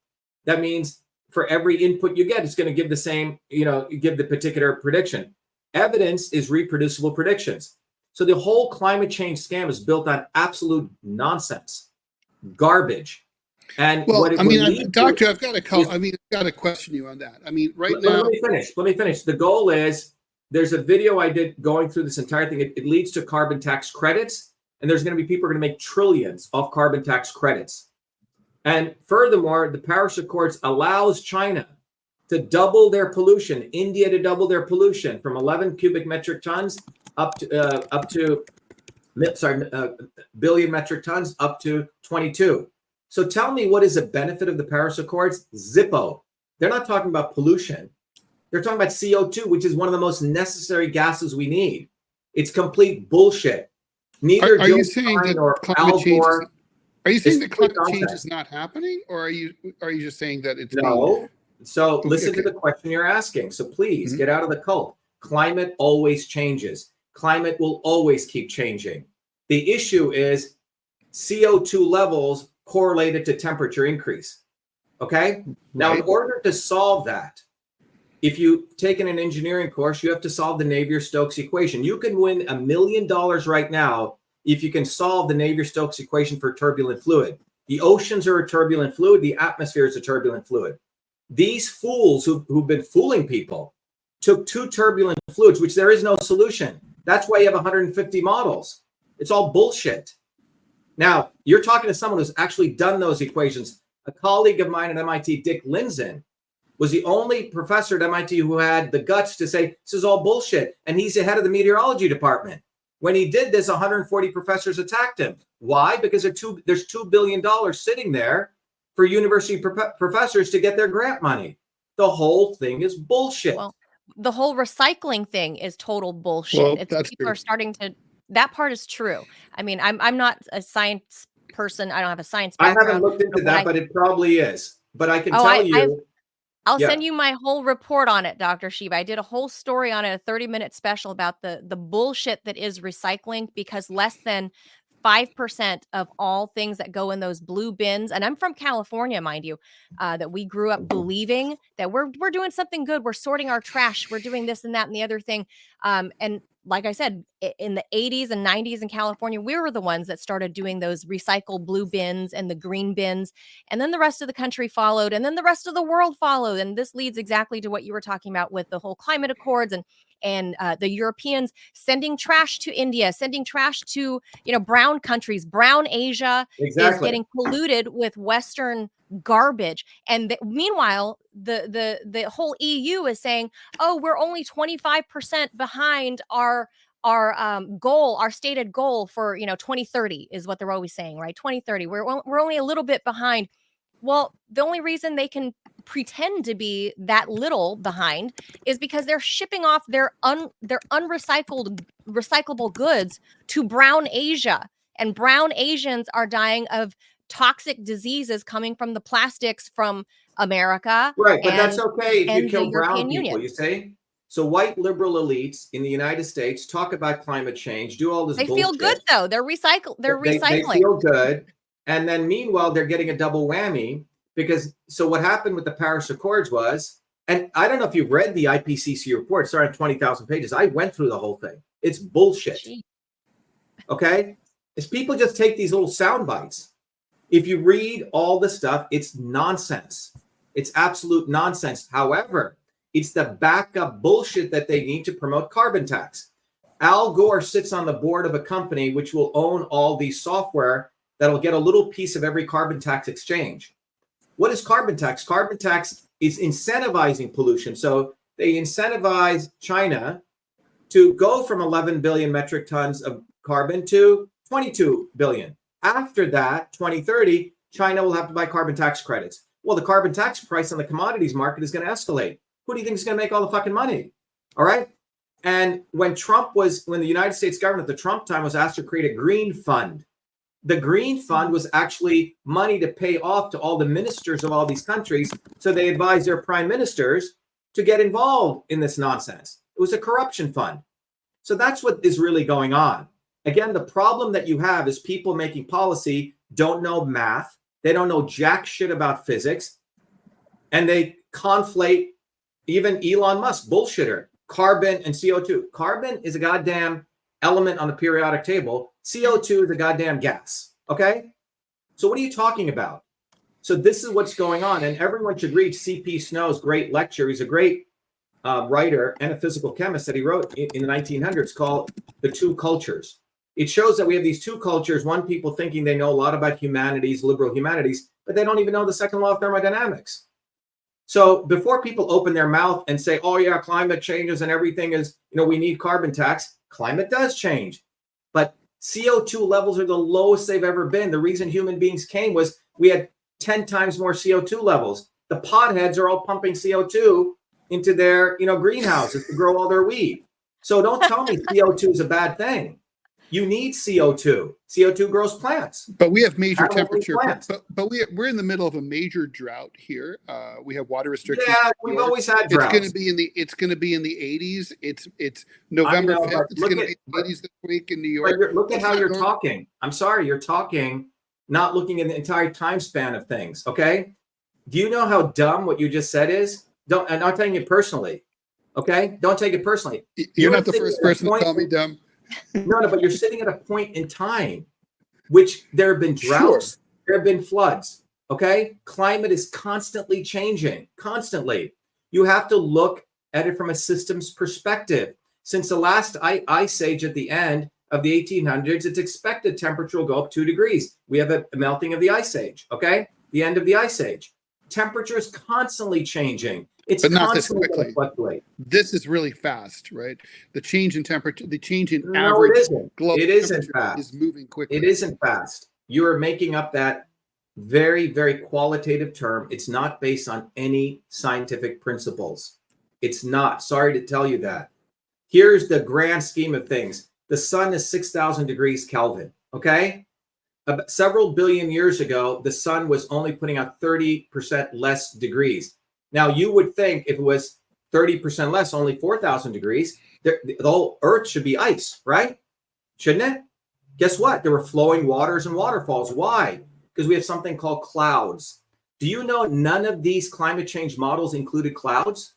that means for every input you get, it's going to give the same, give the particular prediction. Evidence is reproducible predictions. So the whole climate change scam is built on absolute nonsense, garbage. And Doctor, I've got to question you on that. I mean, now. Let me finish. The goal is, there's a video I did going through this entire thing. It leads to carbon tax credits, and there's going to be people who are going to make trillions off carbon tax credits. And furthermore, the Paris Accords allows China to double their pollution, India to double their pollution from 11 cubic metric tons up to billion metric tons up to 22. So tell me, what is the benefit of the Paris Accords? Zippo. They're not talking about pollution. They're talking about CO2, which is one of the most necessary gases we need. It's complete bullshit. Neither are you saying that climate change? Are you saying that climate change is not happening, or are you just saying that it's no? So listen to the question you're asking. So please get out of the cult. Climate always changes. Climate will always keep changing. The issue is CO2 levels correlated to temperature increase. Okay. Now, in order to solve that, if you've taken an engineering course, you have to solve the Navier-Stokes equation. You can win $1 million right now if you can solve the Navier-Stokes equation for turbulent fluid. The oceans are a turbulent fluid. The atmosphere is a turbulent fluid. These fools who've been fooling people took 2 turbulent fluids, which there is no solution. That's why you have 150 models. It's all bullshit. Now, you're talking to someone who's actually done those equations. A colleague of mine at MIT, Dick Lindzen, was the only professor at MIT who had the guts to say, this is all bullshit. And he's the head of the meteorology department. When he did this, 140 professors attacked him. Why? Because there's $2 billion sitting there for university professors to get their grant money. The whole thing is bullshit. Well, the whole recycling thing is total bullshit. Well, People are starting to, that part is true. I mean, I'm not a science person. I don't have a science background. I haven't looked into that, but it probably is. But I can tell you. I'll send you my whole report on it, Dr. Shiva. I did a whole story on it, a 30-minute special about the bullshit that is recycling, because less than 5% of all things that go in those blue bins, and I'm from California, mind you, that we grew up believing that we're doing something good. We're sorting our trash. We're doing this and that and the other thing. And like I said, in the 80s and 90s in California, we were the ones that started doing those recycle blue bins and the green bins. And then the rest of the country followed, and then the rest of the world followed. And this leads exactly to what you were talking about with the whole climate accords and the Europeans sending trash to India, sending trash to, brown countries. Brown Asia is getting polluted with Western garbage. And meanwhile, the whole EU is saying, oh, we're only 25% behind our goal, our stated goal for 2030 is what they're always saying, right? 2030. We're only a little bit behind. Well, the only reason they can pretend to be that little behind is because they're shipping off their recyclable goods to brown Asia, and brown Asians are dying of toxic diseases coming from the plastics from America, Right, but that's okay if you and the kill brown European people, Union. you say? So white liberal elites in the United States talk about climate change, do all this They bullshit. feel good though. They're They recycling. feel good. And then meanwhile, they're getting a double whammy because so what happened with the Paris Accords was, and I don't know if you've read the IPCC report, it's around 20,000 pages. I went through the whole thing. It's bullshit. Gee. Okay? Is people just take these little sound bites. If you read all the stuff, it's nonsense. It's absolute nonsense. However, it's the backup bullshit that they need to promote carbon tax. Al Gore sits on the board of a company which will own all the software that'll get a little piece of every carbon tax exchange. What is carbon tax? Carbon tax is incentivizing pollution. So they incentivize China to go from 11 billion metric tons of carbon to 22 billion. After that, 2030, China will have to buy carbon tax credits. Well, the carbon tax price on the commodities market is going to escalate. Who do you think is going to make all the fucking money? All right. And when the United States government at the Trump time was asked to create a green fund, the green fund was actually money to pay off to all the ministers of all these countries. So they advised their prime ministers to get involved in this nonsense. It was a corruption fund. So that's what is really going on. Again, the problem that you have is people making policy don't know math. They don't know jack shit about physics. And they conflate even Elon Musk, bullshitter, carbon and CO2. Carbon is a goddamn element on the periodic table. CO2 is a goddamn gas. Okay? So what are you talking about? So this is what's going on. And everyone should read C.P. Snow's great lecture. He's a great writer and a physical chemist that he wrote in the 1900s called The Two Cultures. It shows that we have these two cultures, one people thinking they know a lot about humanities, liberal humanities, but they don't even know the second law of thermodynamics. So before people open their mouth and say, oh yeah, climate changes and everything is, we need carbon tax, climate does change. But CO2 levels are the lowest they've ever been. The reason human beings came was we had 10 times more CO2 levels. The potheads are all pumping CO2 into their, greenhouses to grow all their weed. So don't tell me CO2 is a bad thing. You need CO2. CO2 grows plants. But we have major temperature. But we're in the middle of a major drought here. We have water restrictions. Yeah, we've always had droughts. It's going to be in the 80s. It's November 5th. It's going to be in the 80s this week in New York. Look at how you're talking. I'm sorry, you're talking, not looking at the entire time span of things. Okay. Do you know how dumb what you just said is? I'm not taking it personally. Okay. Don't take it personally. You're not the first person to call me dumb. No, but you're sitting at a point in time which there have been droughts, there have been floods. Okay. Climate is constantly changing, constantly. You have to look at it from a systems perspective. Since the last ice age at the end of the 1800s, it's expected temperature will go up 2 degrees. We have a melting of the ice age. Okay. The end of the ice age. Temperature is constantly changing. It's but not this quickly. Fluctuate. This is really fast, right? The change in temperature, the change in No, average it isn't. global It isn't temperature fast. is moving quickly. It isn't fast. You are making up that very, very qualitative term. It's not based on any scientific principles. It's not. Sorry to tell you that. Here's the grand scheme of things. The sun is 6,000 degrees Kelvin, okay? Several billion years ago, the sun was only putting out 30% less degrees. Now, you would think if it was 30% less, only 4,000 degrees, the whole Earth should be ice, right? Shouldn't it? Guess what? There were flowing waters and waterfalls. Why? Because we have something called clouds. Do you know none of these climate change models included clouds?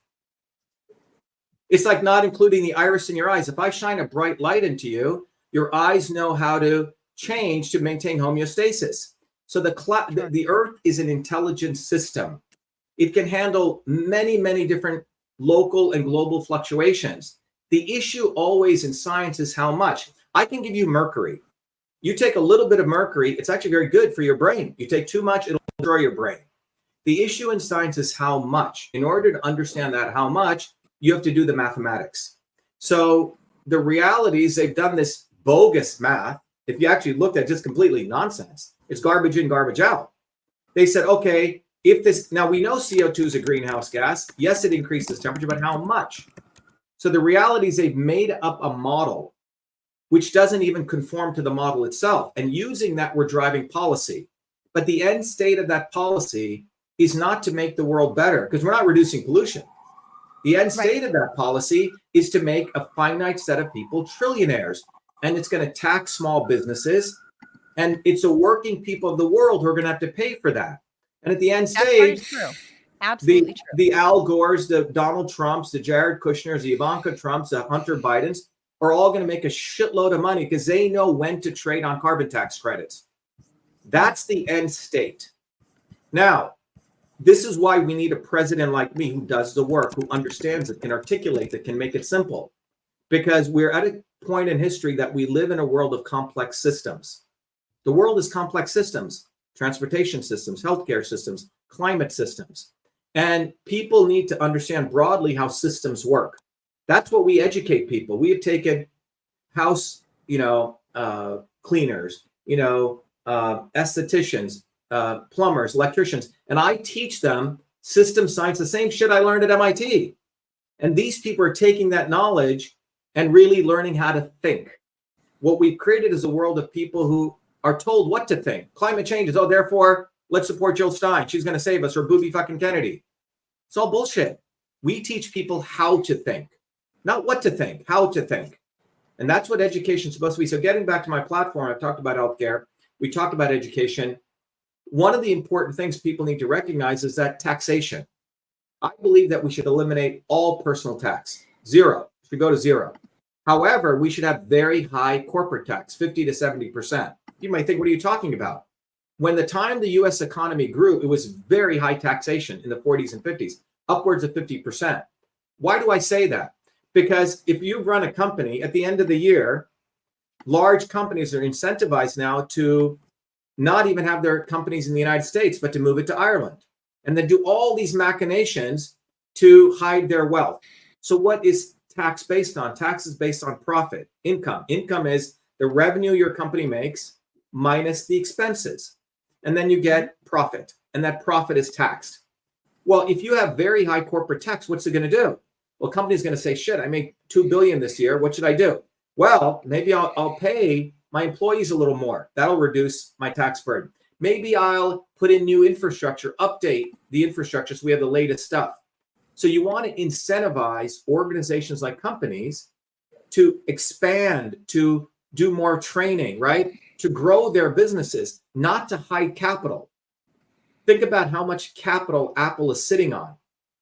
It's like not including the iris in your eyes. If I shine a bright light into you, your eyes know how to change to maintain homeostasis. So the Earth is an intelligent system. It can handle many, many different local and global fluctuations. The issue always in science is how much. I can give you mercury. You take a little bit of mercury, it's actually very good for your brain. You take too much, it'll destroy your brain. The issue in science is how much. In order to understand that how much, you have to do the mathematics. So the reality is they've done this bogus math. If you actually looked at just completely nonsense, it's garbage in, garbage out. They said, okay, if this, now we know CO2 is a greenhouse gas. Yes, it increases temperature, but how much? So the reality is they've made up a model which doesn't even conform to the model itself. And using that, we're driving policy. But the end state of that policy is not to make the world better, because we're not reducing pollution. The end state of that policy is to make a finite set of people trillionaires. And it's going to tax small businesses. And it's the working people of the world who are going to have to pay for that. And at the end stage, true. Absolutely true. The Al Gores, the Donald Trumps, the Jared Kushners, the Ivanka Trumps, the Hunter Bidens are all going to make a shitload of money because they know when to trade on carbon tax credits. That's the end state. Now, this is why we need a president like me who does the work, who understands it, can articulate it, can make it simple. Because we're at a point in history that we live in a world of complex systems. The world is complex systems, transportation systems, healthcare systems, climate systems. And people need to understand broadly how systems work. That's what we educate people. We have taken house, cleaners, estheticians, plumbers, electricians, and I teach them system science, the same shit I learned at MIT. And these people are taking that knowledge and really learning how to think. What we've created is a world of people who are told what to think. Climate change is, therefore, let's support Jill Stein. She's going to save us, or Booby fucking Kennedy. It's all bullshit. We teach people how to think, not what to think, how to think. And that's what education is supposed to be. So getting back to my platform, I've talked about healthcare. We talked about education. One of the important things people need to recognize is that taxation. I believe that we should eliminate all personal tax. Zero. It should go to zero. However, we should have very high corporate tax, 50 to 70%. You might think, what are you talking about? When the time the US economy grew, it was very high taxation in the 40s and 50s, upwards of 50%. Why do I say that? Because if you run a company at the end of the year, large companies are incentivized now to not even have their companies in the United States, but to move it to Ireland and then do all these machinations to hide their wealth. So what is tax based on? Tax is based on profit, income. Income is the revenue your company makes minus the expenses. And then you get profit, and that profit is taxed. Well, if you have very high corporate tax, what's it going to do? Well, company's going to say, shit, I make $2 billion this year. What should I do? Well, maybe I'll pay my employees a little more. That'll reduce my tax burden. Maybe I'll put in new infrastructure, update the infrastructure so we have the latest stuff. So you want to incentivize organizations like companies to expand, to do more training, right? To grow their businesses, not to hide capital. Think about how much capital Apple is sitting on,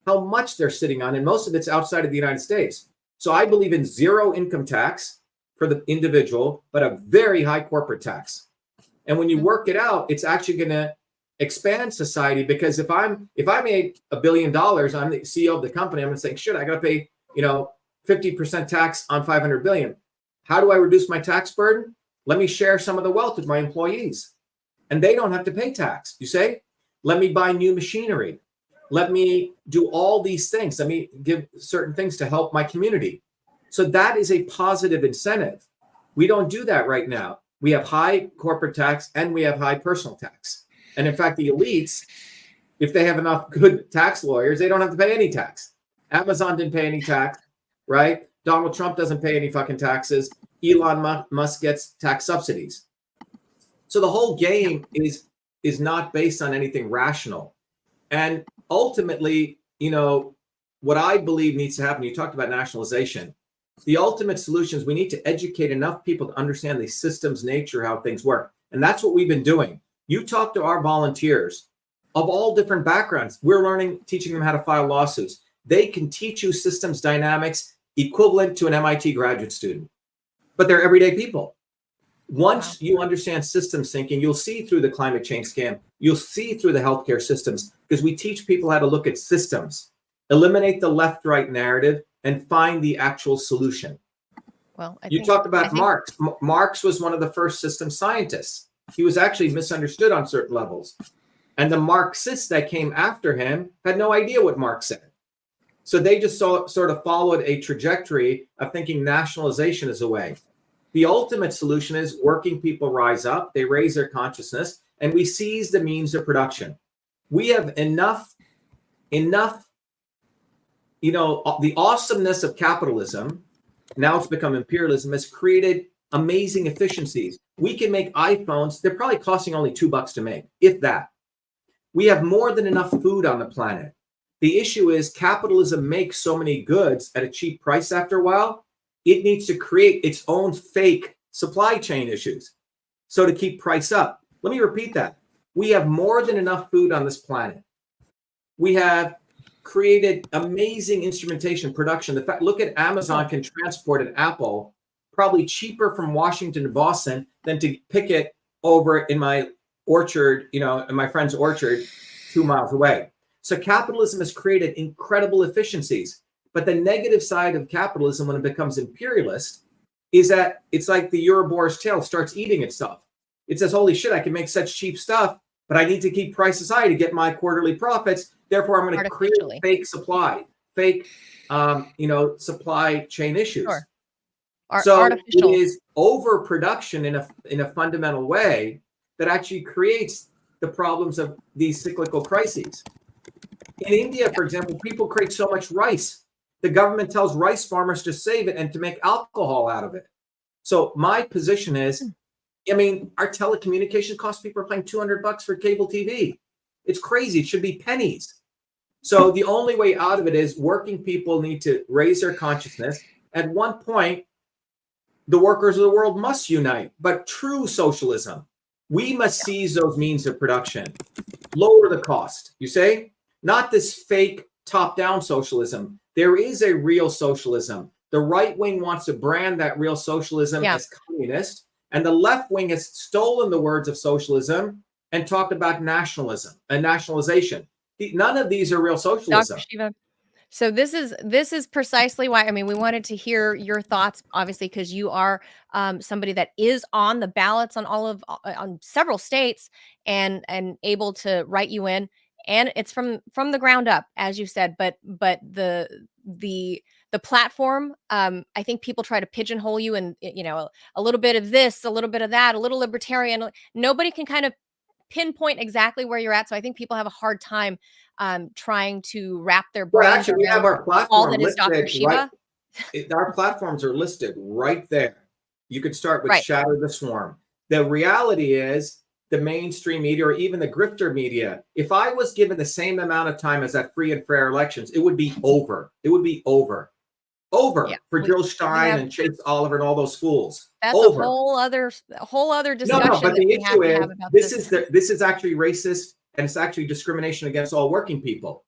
how much they're sitting on, and most of it's outside of the United States. So I believe in zero income tax for the individual, but a very high corporate tax. And when you work it out, it's actually going to expand society, because if I made $1 billion, I'm the CEO of the company, I'm going to say, shit, I got to pay, 50% tax on 500 billion. How do I reduce my tax burden? Let me share some of the wealth with my employees, and they don't have to pay tax. You say, let me buy new machinery. Let me do all these things. Let me give certain things to help my community. So that is a positive incentive. We don't do that right now. We have high corporate tax and we have high personal tax. And in fact, the elites, if they have enough good tax lawyers, they don't have to pay any tax. Amazon didn't pay any tax, right? Donald Trump doesn't pay any fucking taxes. Elon Musk gets tax subsidies. So the whole game is not based on anything rational. And ultimately, what I believe needs to happen, you talked about nationalization. The ultimate solution is we need to educate enough people to understand the system's nature, how things work. And that's what we've been doing. You talk to our volunteers of all different backgrounds. We're teaching them how to file lawsuits. They can teach you systems dynamics equivalent to an MIT graduate student, but they're everyday people. Once you understand systems thinking, you'll see through the climate change scam. You'll see through the healthcare systems, because we teach people how to look at systems, eliminate the left-right narrative, and find the actual solution. Well, you talked about Marx. Marx was one of the first system scientists. He was actually misunderstood on certain levels. And the Marxists that came after him had no idea what Marx said. So they just sort of followed a trajectory of thinking nationalization is a way. The ultimate solution is working people rise up, they raise their consciousness, and we seize the means of production. We have enough, you know, the awesomeness of capitalism, now it's become imperialism, has created amazing efficiencies. We can make iPhones, they're probably costing only $2 to make, if that. We have more than enough food on the planet. The issue is capitalism makes so many goods at a cheap price after a while, it needs to create its own fake supply chain issues. So to keep price up, let me repeat that. We have more than enough food on this planet. We have created amazing instrumentation production. The fact, look at Amazon can transport an apple probably cheaper from Washington to Boston than to pick it over in my orchard, you know, in my friend's orchard 2 miles away. So capitalism has created incredible efficiencies. But the negative side of capitalism when it becomes imperialist is that it's like the Ouroboros tail starts eating itself. It says, holy shit, I can make such cheap stuff, but I need to keep prices high to get my quarterly profits. Therefore, I'm going to create fake supply, fake, you know, supply chain issues. Sure. So it is overproduction in a fundamental way that actually creates the problems of these cyclical crises. In India, for example, people create so much rice. The government tells rice farmers to save it and to make alcohol out of it. So my position is, I mean, our telecommunication costs, people are paying $200 for cable TV. It's crazy. It should be pennies. So the only way out of it is working people need to raise their consciousness. At one point, the workers of the world must unite, but true socialism, we must seize those means of production, lower the cost, you say? Not this fake top-down socialism. There is a real socialism. The right wing wants to brand that real socialism as communist, and the left wing has stolen the words of socialism and talked about nationalism and nationalization. None of these are real socialism. Dr. Shiva, so this is precisely why, I mean, we wanted to hear your thoughts, obviously, because you are somebody that is on the ballots on on several states and able to write you in, and it's from the ground up, as you said. But the platform, I think people try to pigeonhole you, and you know, a little bit of this, a little bit of that, a little libertarian. Nobody can kind of pinpoint exactly where you're at. So I think people have a hard time trying to wrap their brains well, actually, we have our platform all that is Dr. Shiva. Our platforms are listed right there. You could start with Shatter the Swarm. The reality is the mainstream media or even the grifter media, if I was given the same amount of time as that free and fair elections, it would be over. It would be over for Jill Stein and Chase Oliver and all those fools. That's a whole other discussion. No, but the issue is this is actually racist, and it's actually discrimination against all working people.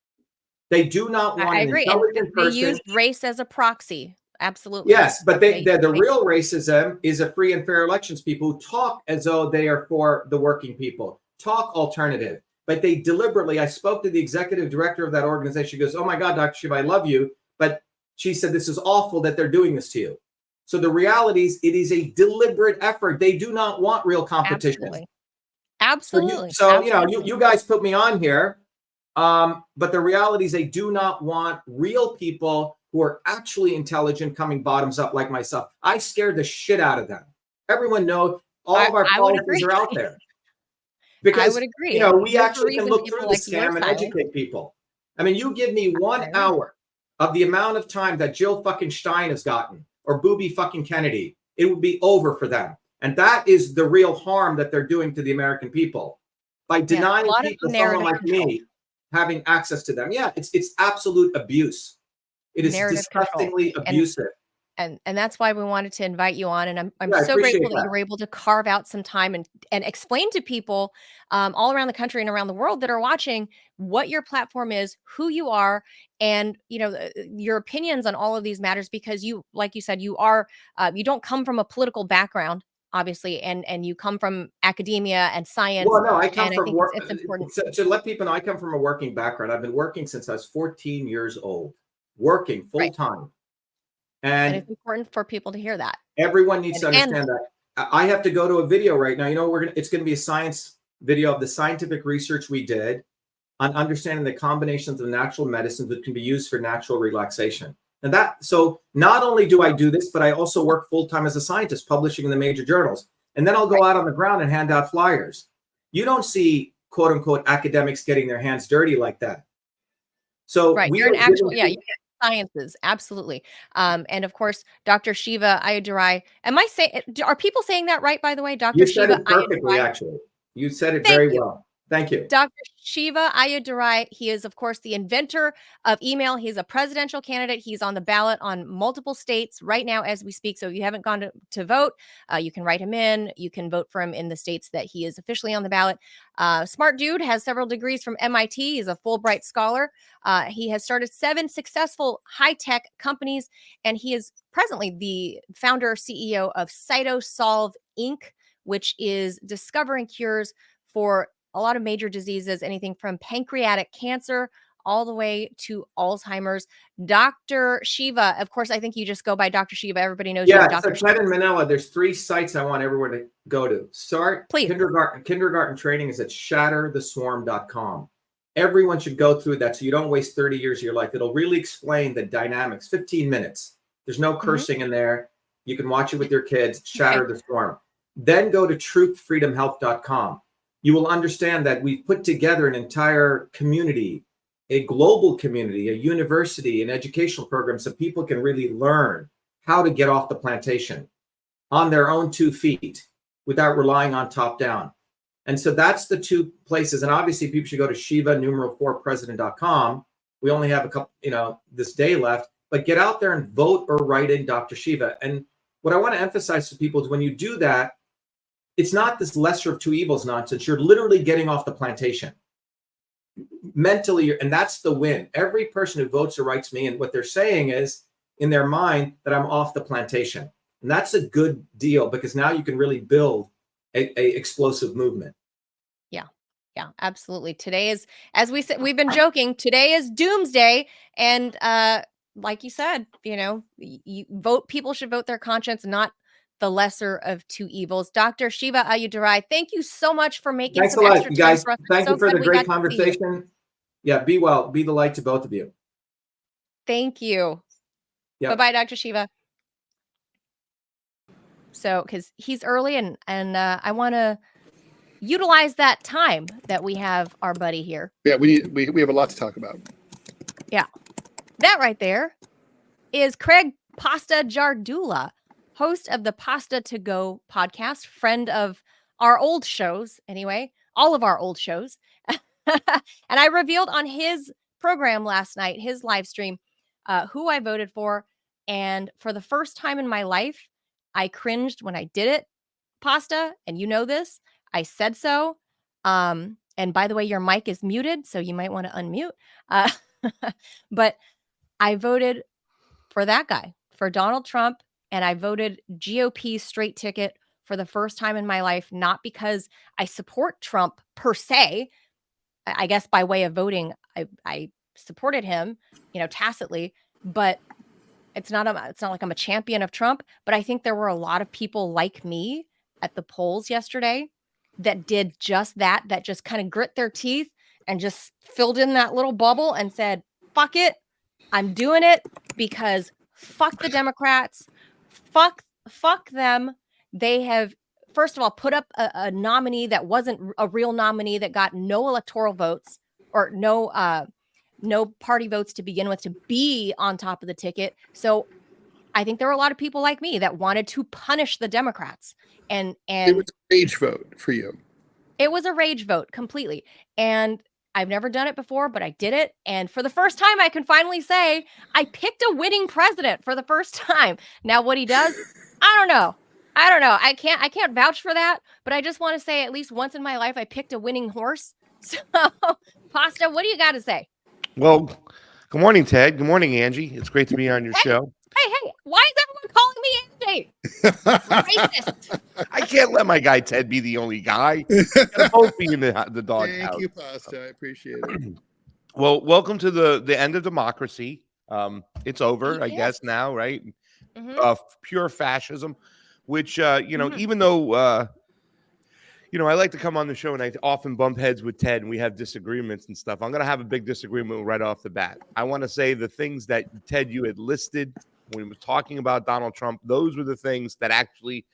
They do not want an intelligent person. They use race as a proxy. Absolutely. Yes, but the real racism is a free and fair elections people who talk as though they are for the working people, talk alternative, but they deliberately, I spoke to the executive director of that organization. She goes, oh my God, Dr. Shiva, I love you. But she said, this is awful that they're doing this to you. So the reality is it is a deliberate effort. They do not want real competition. Absolutely. So you know, you guys put me on here, but the reality is they do not want real people who are actually intelligent coming bottoms up like myself. I scared the shit out of them. Everyone knows all of our policies are out there. Because, I would agree. You know, we actually can look through the scam and educate people. I mean, you give me 1 hour of the amount of time that Jill fucking Stein has gotten or Booby fucking Kennedy, it would be over for them. And that is the real harm that they're doing to the American people by denying people, someone like me, having access to them. Yeah, it's absolute abuse. It is disgustingly abusive. And that's why we wanted to invite you on. And I'm so grateful that you were able to carve out some time and explain to people all around the country and around the world that are watching what your platform is, who you are, and you know your opinions on all of these matters. Because you, like you said, you are you don't come from a political background, obviously, and you come from academia and science. Well, no, I come from work. It's important to let people know I come from a working background. I've been working since I was 14 years old, working full time. And it's important for people to hear that. Everyone needs to understand that. I have to go to a video right now. You know, it's going to be a science video of the scientific research we did on understanding the combinations of natural medicines that can be used for natural relaxation. And so not only do I do this, but I also work full-time as a scientist, publishing in the major journals. And then I'll go out on the ground and hand out flyers. You don't see, quote unquote, academics getting their hands dirty like that. So you're an actual, you get sciences, absolutely. And of course, Dr. Shiva Ayyadurai. Am I saying? Are people saying that right? By the way, Dr. You Shiva said it perfectly. Actually, you said it very well. Thank you. Dr. Shiva Ayyadurai, he is, of course, the inventor of email. He's a presidential candidate. He's on the ballot on multiple states right now as we speak. So if you haven't gone to vote, you can write him in. You can vote for him in the states that he is officially on the ballot. Smart dude, has several degrees from MIT. He's a Fulbright scholar. He has started 7 successful high-tech companies, and he is presently the founder CEO of Cytosolve Inc., which is discovering cures for a lot of major diseases, anything from pancreatic cancer all the way to Alzheimer's. Dr. Shiva, of course, I think you just go by Dr. Shiva. Everybody knows you as Dr. Shiva. Yeah, in Manila, there's 3 sites I want everyone to go to. Please. Kindergarten training is at shattertheswarm.com. Everyone should go through that so you don't waste 30 years of your life. It'll really explain the dynamics, 15 minutes. There's no cursing in there. You can watch it with your kids, Shatter the Swarm. Then go to truthfreedomhealth.com. You will understand that we've put together an entire community, a global community, a university, an educational program, so people can really learn how to get off the plantation on their own 2 feet without relying on top down. And so that's the 2 places. And obviously people should go to Shiva4president.com. We only have a couple, this day left, but get out there and vote or write in Dr. Shiva. And what I want to emphasize to people is when you do that, it's not this lesser of 2 evils nonsense. You're literally getting off the plantation mentally, and that's the win. Every person who votes or writes me, and what they're saying is in their mind that I'm off the plantation. And that's a good deal because now you can really build a explosive movement. Yeah, absolutely. Today is, as we said, we've been joking, today is doomsday. And like you said, you vote, people should vote their conscience, not the lesser of 2 evils. Dr. Shiva Ayyadurai, thank you so much for making some extra time guys. for us. Thank you for the great conversation. Yeah, be well. Be the light to both of you. Thank you. Yep. Bye-bye, Dr. Shiva. So, because he's early and I want to utilize that time that we have our buddy here. Yeah, we have a lot to talk about. Yeah. That right there is Craig Pasta Jardula, host of the Pasta to Go podcast, friend of our old shows, anyway, all of our old shows. And I revealed on his program last night, his live stream, who I voted for. And for the first time in my life, I cringed when I did it, Pasta. And you know this. I said so. And by the way, your mic is muted, so you might want to unmute. But I voted for that guy, for Donald Trump. And I voted GOP straight ticket for the first time in my life, not because I support Trump per se. I guess by way of voting, I supported him, tacitly, but it's not like I'm a champion of Trump. But I think there were a lot of people like me at the polls yesterday that did just that just kind of grit their teeth and just filled in that little bubble and said, fuck it. I'm doing it because fuck the Democrats. Fuck them. They have, first of all, put up a nominee that wasn't a real nominee, that got no electoral votes or no party votes to begin with, to be on top of the ticket. So I think there were a lot of people like me that wanted to punish the Democrats. And it was a rage vote for you. It was a rage vote completely. And I've never done it before, but I did it. And for the first time, I can finally say I picked a winning president for the first time. Now, what he does, I don't know. I can't vouch for that, but I just want to say at least once in my life, I picked a winning horse. So, Pasta, what do you got to say? Well, good morning, Ted. Good morning, Angie. It's great to be on your show. Hey, why is everyone calling me Angie? Racist. I can't let my guy Ted be the only guy. Gotta both be in the doghouse. Thank you, Pasta. I appreciate it. Well, welcome to the end of democracy. It's over, I guess, now, right? Mm-hmm. Pure fascism, which, even though, I like to come on the show and I often bump heads with Ted and we have disagreements and stuff. I'm going to have a big disagreement right off the bat. I want to say the things that, Ted, you had listed when we were talking about Donald Trump, those were the things that actually,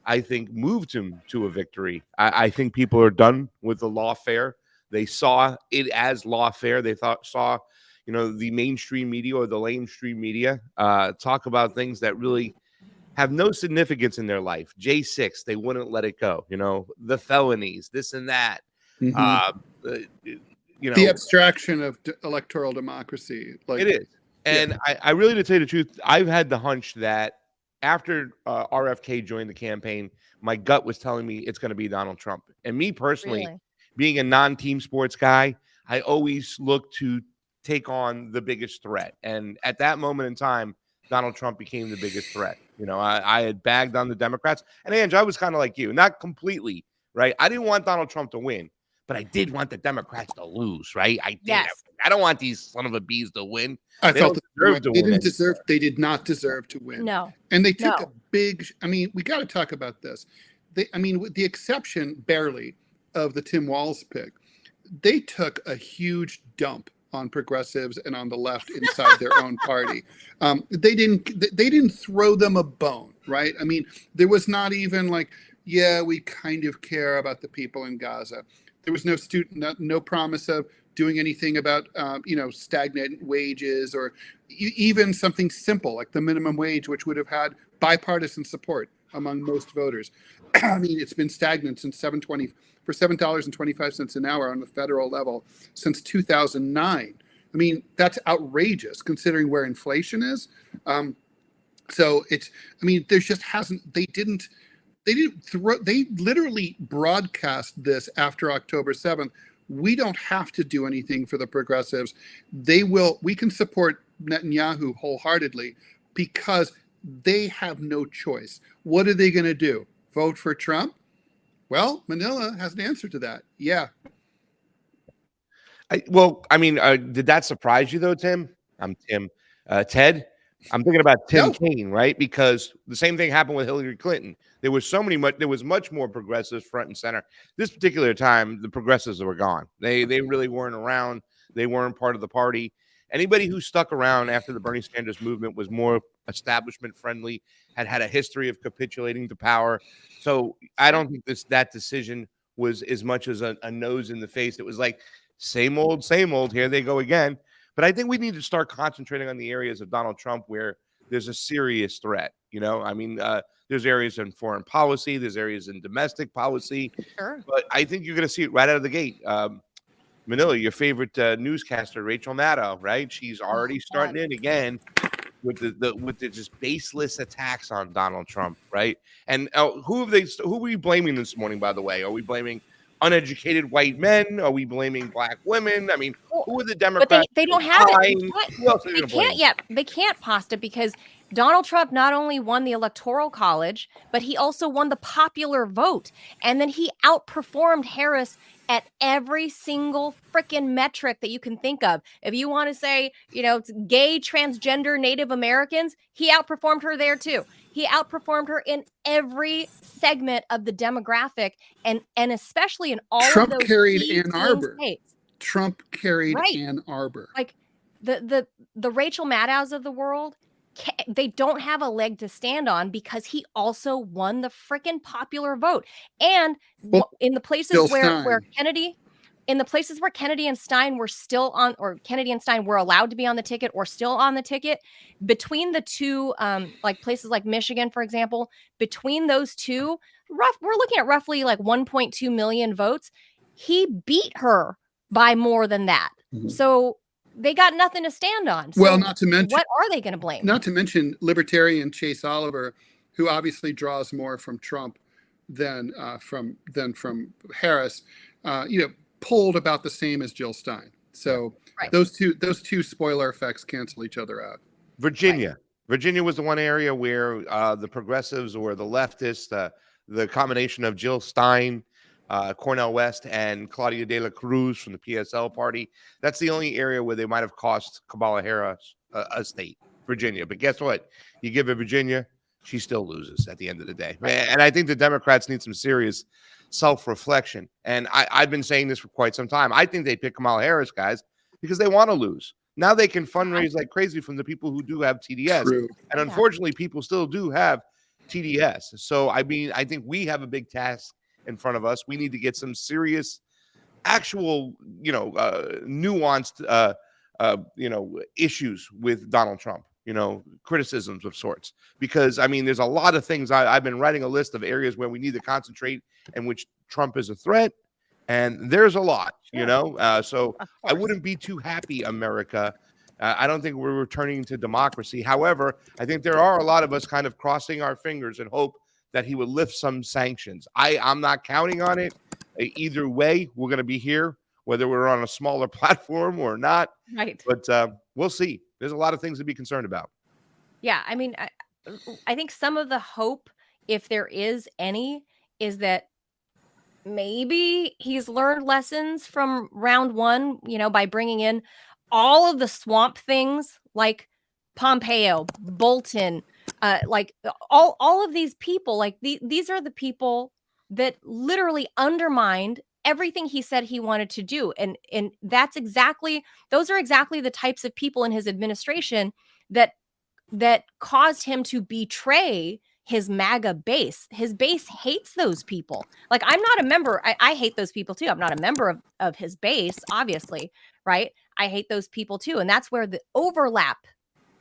I think, moved him to a victory. I think people are done with the lawfare. They saw it as lawfare. They saw, the mainstream media or the lamestream media talk about things that really have no significance in their life. J6, they wouldn't let it go. The felonies, this and that. Mhm. The abstraction of electoral democracy. It is. And I really, to tell you the truth, I've had the hunch that after RFK joined the campaign, my gut was telling me it's going to be Donald Trump. And me personally, Really? being a non-team sports guy, I always look to take on the biggest threat. And at that moment in time, Donald Trump became the biggest threat. I had bagged on the Democrats. And Ange, I was kind of like you, not completely, right? I didn't want Donald Trump to win, but I did want the Democrats to lose, right? I did. Yes. I don't want these son of a bees to win. I They felt don't the deserve to they win didn't it. deserve. They did not deserve to win. No. And they took No. a big. I mean, we got to talk about this. With the exception barely of the Tim Walz pick, they took a huge dump on progressives and on the left inside their own party. They didn't throw them a bone, right? I mean, there was not even like, yeah, we kind of care about the people in Gaza. There was no promise of doing anything about stagnant wages or even something simple like the minimum wage, which would have had bipartisan support among most voters. I mean, it's been stagnant since $7.25 an hour on the federal level since 2009. I mean, that's outrageous considering where inflation is. So it's, I mean, there's just hasn't, they literally broadcast this after October 7th. We don't have to do anything for the progressives. We can support Netanyahu wholeheartedly because they have no choice. What are they going to do? Vote for Trump? Well, Manila has an answer to that. Yeah. Did that surprise you though, Tim? I'm Tim. Ted, I'm thinking about Tim No. Kaine, right? Because the same thing happened with Hillary Clinton. There was much more progressives front and center. This particular time, the progressives were gone. They really weren't around. They weren't part of the party. Anybody who stuck around after the Bernie Sanders movement was more establishment friendly, had a history of capitulating to power. So I don't think that decision was as much as a nose in the face. It was like same old, here they go again. But I think we need to start concentrating on the areas of Donald Trump where there's a serious threat. There's areas in foreign policy, there's areas in domestic policy. Sure. But I think you're going to see it right out of the gate. Manila, your favorite newscaster, Rachel Maddow, right? She's already starting in again with the just baseless attacks on Donald Trump, right? And who are we blaming this morning? By the way, are we blaming uneducated white men? Are we blaming black women? I mean, who are the Democrats? But they don't have it. Who else are they can't yet. They can't, Pasta, because Donald Trump not only won the Electoral College, but he also won the popular vote. And then he outperformed Harris at every single freaking metric that you can think of. If you want to say, it's gay, transgender, Native Americans, he outperformed her there too. He outperformed her in every segment of the demographic, and especially in all Trump of those carried key Ann Arbor. states. Trump carried Right. Ann Arbor. Like the Rachel Maddows of the world, they don't have a leg to stand on because he also won the freaking popular vote. And in the places where Kennedy and Stein were still on, or Kennedy and Stein were allowed to be on the ticket or still on the ticket, between the two, like places like Michigan, for example, between those two, we're looking at roughly like 1.2 million votes. He beat her by more than that. Mm-hmm. So they got nothing to stand on. So well, not to mention, what are they going to blame? Not to mention libertarian Chase Oliver, who obviously draws more from Trump than from Harris. Polled about the same as Jill Stein. So right. those two spoiler effects cancel each other out. Virginia. Right. Virginia was the one area where the progressives or the leftists, the combination of Jill Stein, Cornel West, and Claudia de la Cruz from the PSL party, that's the only area where they might have cost Kamala Harris a state, Virginia. But guess what? You give her Virginia, she still loses at the end of the day. And I think the Democrats need some serious self-reflection. And I've been saying this for quite some time. I think they pick Kamala Harris, guys, because they want to lose. Now they can fundraise like crazy from the people who do have TDS. True. And unfortunately, people still do have TDS. So, I mean, I think we have a big task in front of us. We need to get some serious, actual, nuanced, issues with Donald Trump, criticisms of sorts. Because, I mean, there's a lot of things. I've been writing a list of areas where we need to concentrate in which Trump is a threat. And there's a lot, so I wouldn't be too happy, America. I don't think we're returning to democracy. However, I think there are a lot of us kind of crossing our fingers and hope that he would lift some sanctions. I'm not counting on it. Either way, we're going to be here, whether we're on a smaller platform or not. Right. But we'll see. There's a lot of things to be concerned about. Yeah. I mean, I think some of the hope, if there is any, is that maybe he's learned lessons from round one, by bringing in all of the swamp things like Pompeo, Bolton, like all of these people, like these are the people that literally undermined everything he said he wanted to do. And those are exactly the types of people in his administration that caused him to betray his MAGA base. His base hates those people. Like, I'm not a member. I hate those people too. I'm not a member of his base, obviously, right? I hate those people too. And that's where the overlap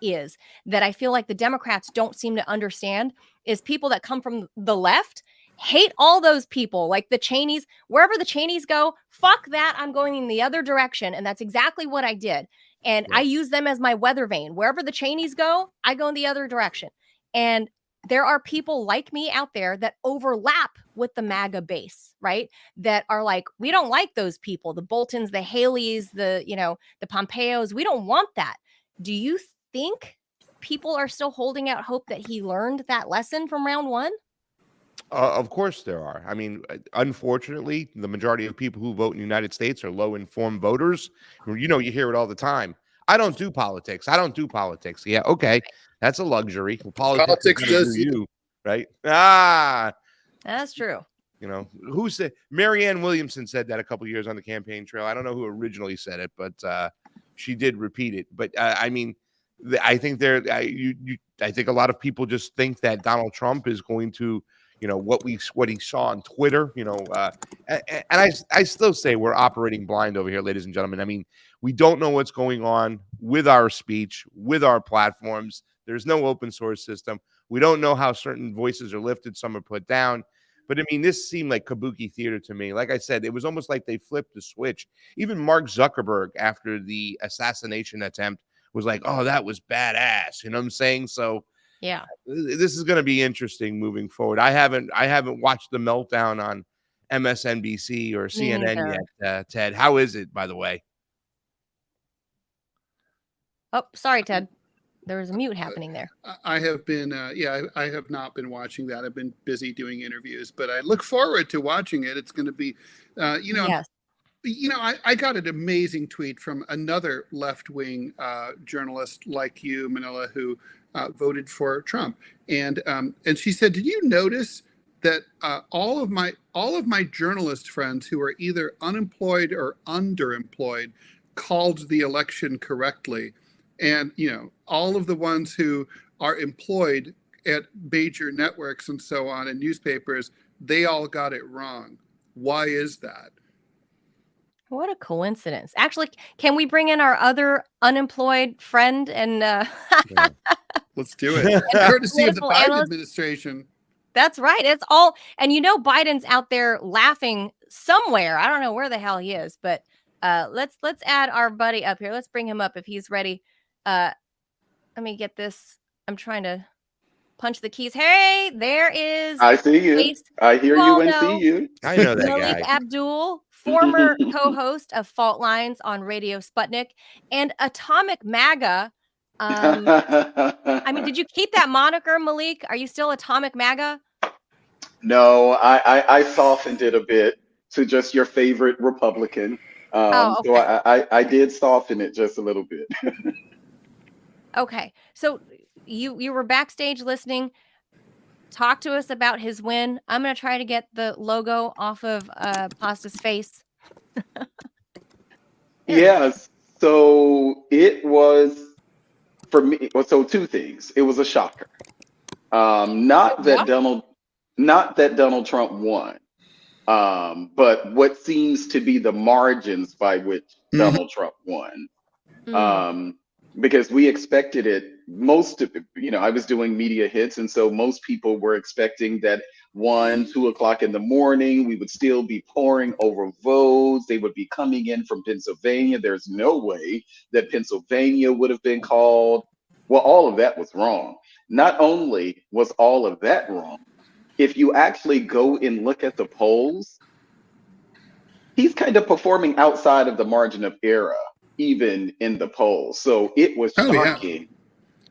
is, that I feel like the Democrats don't seem to understand, is people that come from the left hate all those people, like the Cheneys. Wherever the Cheneys go, fuck that, I'm going in the other direction. And that's exactly what I did. And I use them as my weather vane. Wherever the Cheneys go, I go in the other direction. And there are people like me out there that overlap with the MAGA base, right? That are like, we don't like those people, the Boltons, the Haleys, the Pompeos. We don't want that. Do you think people are still holding out hope that he learned that lesson from round one? Of course there are. I mean, unfortunately, the majority of people who vote in the United States are low-informed voters. You hear it all the time. I don't do politics. I don't do politics. Yeah, okay. That's a luxury. Well, politics does you, right? That's true. Who said? Marianne Williamson said that a couple of years on the campaign trail. I don't know who originally said it, but she did repeat it. But I mean, I think I think a lot of people just think that Donald Trump is going to, what he saw on Twitter, and I still say we're operating blind over here, ladies and gentlemen. I mean, we don't know what's going on with our speech, with our platforms. There's no open source system. We don't know how certain voices are lifted, some are put down. But I mean, this seemed like kabuki theater to me. Like I said, it was almost like they flipped the switch. Even Mark Zuckerberg, after the assassination attempt, was like, "Oh, that was badass." You know what I'm saying? So yeah, this is going to be interesting moving forward. I haven't watched the meltdown on MSNBC or CNN yet. Ted, how is it, by the way? Oh, sorry, Ted. There was a mute happening there. I have been, I have not been watching that. I've been busy doing interviews, but I look forward to watching it. It's going to be, Yes. I got an amazing tweet from another left-wing journalist like you, Manila, who voted for Trump, and she said, "Did you notice that all of my journalist friends who are either unemployed or underemployed called the election correctly, and all of the ones who are employed at major networks and so on and newspapers, they all got it wrong. Why is that?" What a coincidence. Actually, can we bring in our other unemployed friend and Let's do it. Courtesy of the Biden administration. That's right. It's all, and Biden's out there laughing somewhere. I don't know where the hell he is, but let's add our buddy up here. Let's bring him up if he's ready. Let me get this. I'm trying to punch the keys. Hey, there is. I see you. I hear you and see you. I know that Malik guy. Abdul, former co-host of Fault Lines on Radio Sputnik and Atomic MAGA. I mean, did you keep that moniker, Malik? Are you still Atomic MAGA? No, I softened it a bit to just your favorite Republican. Okay. So I did soften it just a little bit. Okay. So you were backstage listening. talk to us about his win. I'm going to try to get the logo off of Pasta's face. Yeah, so it was for me. Well, so two things. It was a shocker. Not What? that Donald Trump won, but what seems to be the margins by which Mhm. Donald Trump won. Mm. Because we expected it. I was doing media hits, and so most people were expecting that 1, 2 o'clock in the morning, we would still be pouring over votes. They would be coming in from Pennsylvania. There's no way that Pennsylvania would have been called. Well, all of that was wrong. Not only was all of that wrong, if you actually go and look at the polls, he's kind of performing outside of the margin of error, even in the polls. So it was Oh, yeah. shocking.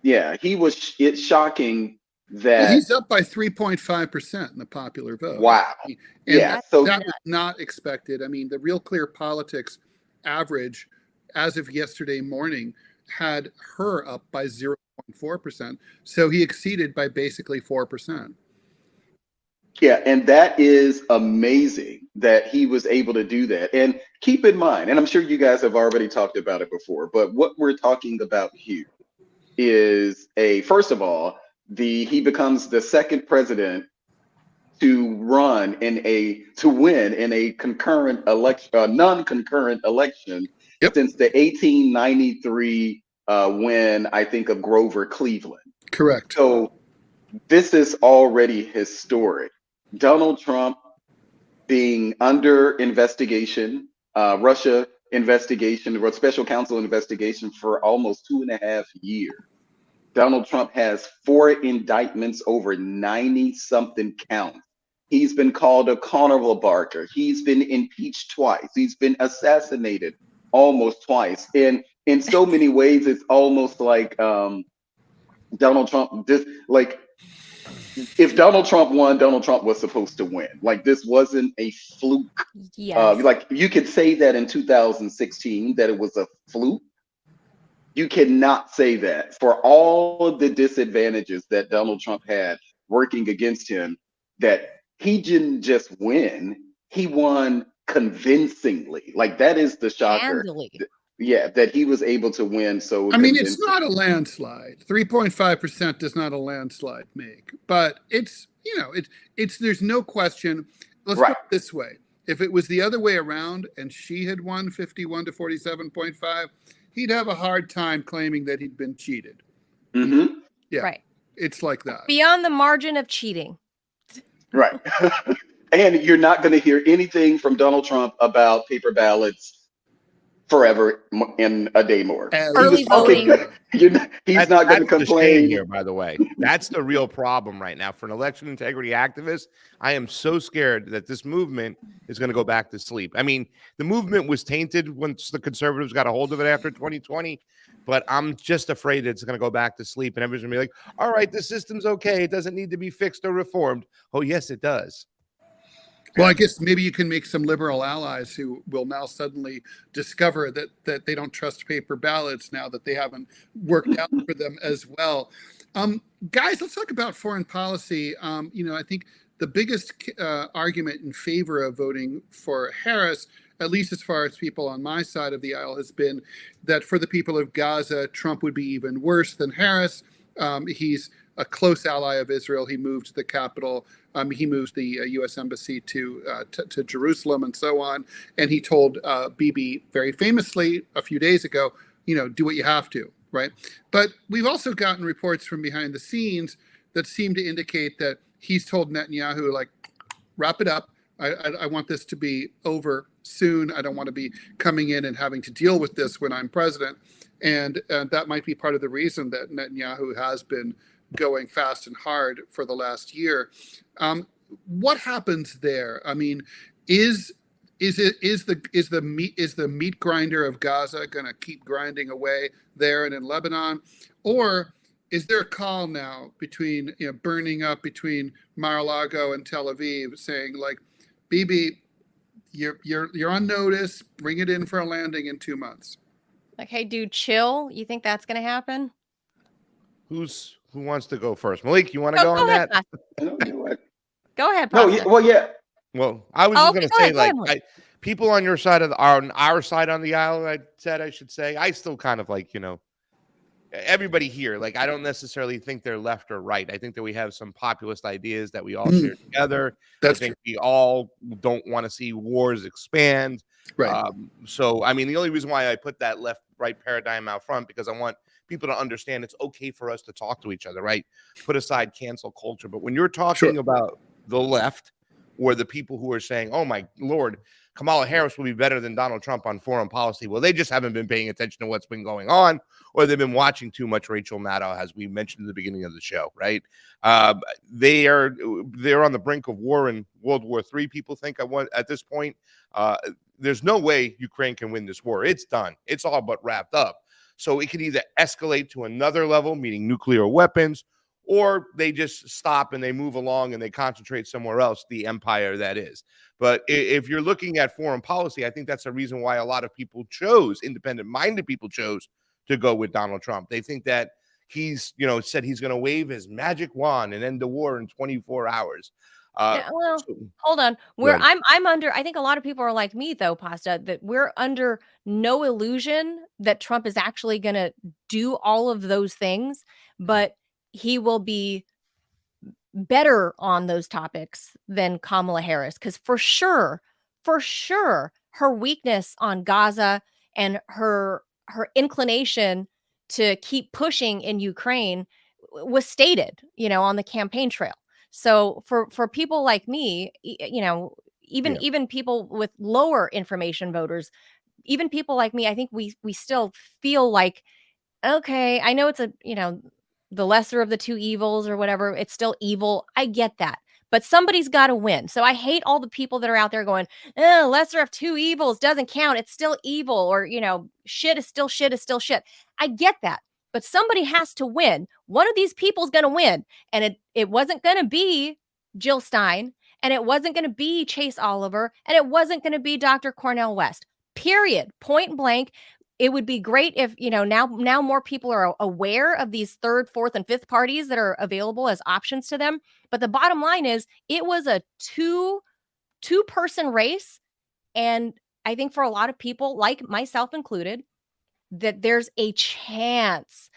Yeah, it's shocking Well, that, he's up by 3.5% in the popular vote. wow. And Yeah. That's So, that was not expected. I mean, the Real Clear Politics average as of yesterday morning had her up by 0.4%. So he exceeded by basically 4%. yeah, and that is amazing that he was able to do that. And keep in mind, and I'm sure you guys have already talked about it before, but what we're talking about here is first of all, he becomes the second president to win in a concurrent election, non-concurrent election Yep. since the 1893 win, I think, of Grover Cleveland. Correct. So this is already historic. Donald Trump being under investigation, Russia investigation, or special counsel investigation for almost 2.5 years. Donald Trump has 4 indictments over 90 something counts. He's been called a carnival barker. He's been impeached twice. He's been assassinated almost twice. And in so many ways, it's almost like Donald Trump, if Donald Trump won, Donald Trump was supposed to win. Like, this wasn't a fluke. yes. Like, you could say that in 2016, that it was a fluke. You cannot say that for all of the disadvantages that Donald Trump had working against him, that he didn't just win, he won convincingly. Like, that is the shocker. Handily. Yeah, that he was able to win so I mean, it's convincingly. not a landslide. 3.5% does not a landslide make, but it's there's no question. Let's put Right. it this way. If it was the other way around and she had won 51 to 47.5, he'd have a hard time claiming that he'd been cheated. Mm-hmm. Yeah. Right. It's like that. Beyond the margin of cheating. Right. And you're not going to hear anything from Donald Trump about paper ballots forever in a day more. Early voting. He's not going to That's the shame complain. here, by the way. That's the real problem right now for an election integrity activist. I am so scared that this movement is going to go back to sleep. I mean, the movement was tainted once the conservatives got a hold of it after 2020, but I'm just afraid it's going to go back to sleep and everybody's going to be like, all right, the system's okay. It doesn't need to be fixed or reformed. Oh, yes, it does. Well, I guess maybe you can make some liberal allies who will now suddenly discover that they don't trust paper ballots now that they haven't worked out for them as well. Guys, let's talk about foreign policy. I think the biggest argument in favor of voting for Harris, at least as far as people on my side of the aisle, has been that for the people of Gaza, Trump would be even worse than Harris. He's a close ally of Israel. He moved the capital. He moved the U.S. embassy to Jerusalem and so on. And he told Bibi very famously a few days ago, do what you have to, right? But we've also gotten reports from behind the scenes that seem to indicate that he's told Netanyahu, like, wrap it up. I want this to be over soon. I don't want to be coming in and having to deal with this when I'm president. And that might be part of the reason that Netanyahu has been going fast and hard for the last year. What happens there? I mean, is the meat grinder of Gaza going to keep grinding away there and in Lebanon, or is there a call now between burning up between Mar-a-Lago and Tel Aviv, saying like, Bibi, you're on notice, bring it in for a landing in 2 months? Like, hey, dude, chill. You think that's going to happen? Who's Who wants to go first? Malik, you want to Go, go go on ahead, that? Pasta. You know what? Go ahead, No, Pasta. well, yeah. Well, I was Oh, just okay, going to go say, ahead, go ahead, like, Malik. people on your side of on our side on the aisle, I should say, I still kind of like, everybody here, like, I don't necessarily think they're left or right. I think that we have some populist ideas that we all Mm, share together. I that's think true. we all don't want to see wars expand. Right. So, I mean, the only reason why I put that left-right paradigm out front, because I want people to understand it's okay for us to talk to each other, right? Put aside cancel culture. But when you're talking Sure. about the left or the people who are saying, oh my Lord, Kamala Harris will be better than Donald Trump on foreign policy. Well, they just haven't been paying attention to what's been going on, or they've been watching too much Rachel Maddow, as we mentioned at the beginning of the show, right? They're on the brink of war in World War III. People think at this point, there's no way Ukraine can win this war. It's done. It's all but wrapped up. So it can either escalate to another level, meaning nuclear weapons, or they just stop and they move along and they concentrate somewhere else, the empire that is. But if you're looking at foreign policy, I think that's the reason why a lot of people independent-minded people chose to go with Donald Trump. They think that he's, said he's going to wave his magic wand and end the war in 24 hours. Yeah, well, So, hold on. Good. I'm under, I think a lot of people are like me though, Pasta, that we're under no illusion that Trump is actually going to do all of those things, but he will be better on those topics than Kamala Harris. Because for sure, her weakness on Gaza and her inclination to keep pushing in Ukraine was stated, on the campaign trail. So for people like me, Yeah. even people with lower information voters, even people like me, I think we still feel like, okay, I know it's the lesser of the two evils or whatever. It's still evil. I get that. But somebody's got to win. So I hate all the people that are out there going, lesser of two evils doesn't count. It's still evil. Or, shit is still shit is still shit. I get that. But somebody has to win. One of these people's going to win. And it wasn't going to be Jill Stein. And it wasn't going to be Chase Oliver. And it wasn't going to be Dr. Cornel West. Period. Point blank. It would be great if, now more people are aware of these third, fourth, and fifth parties that are available as options to them. But the bottom line is it was a two-person race. And I think for a lot of people, like myself included, that there's a chance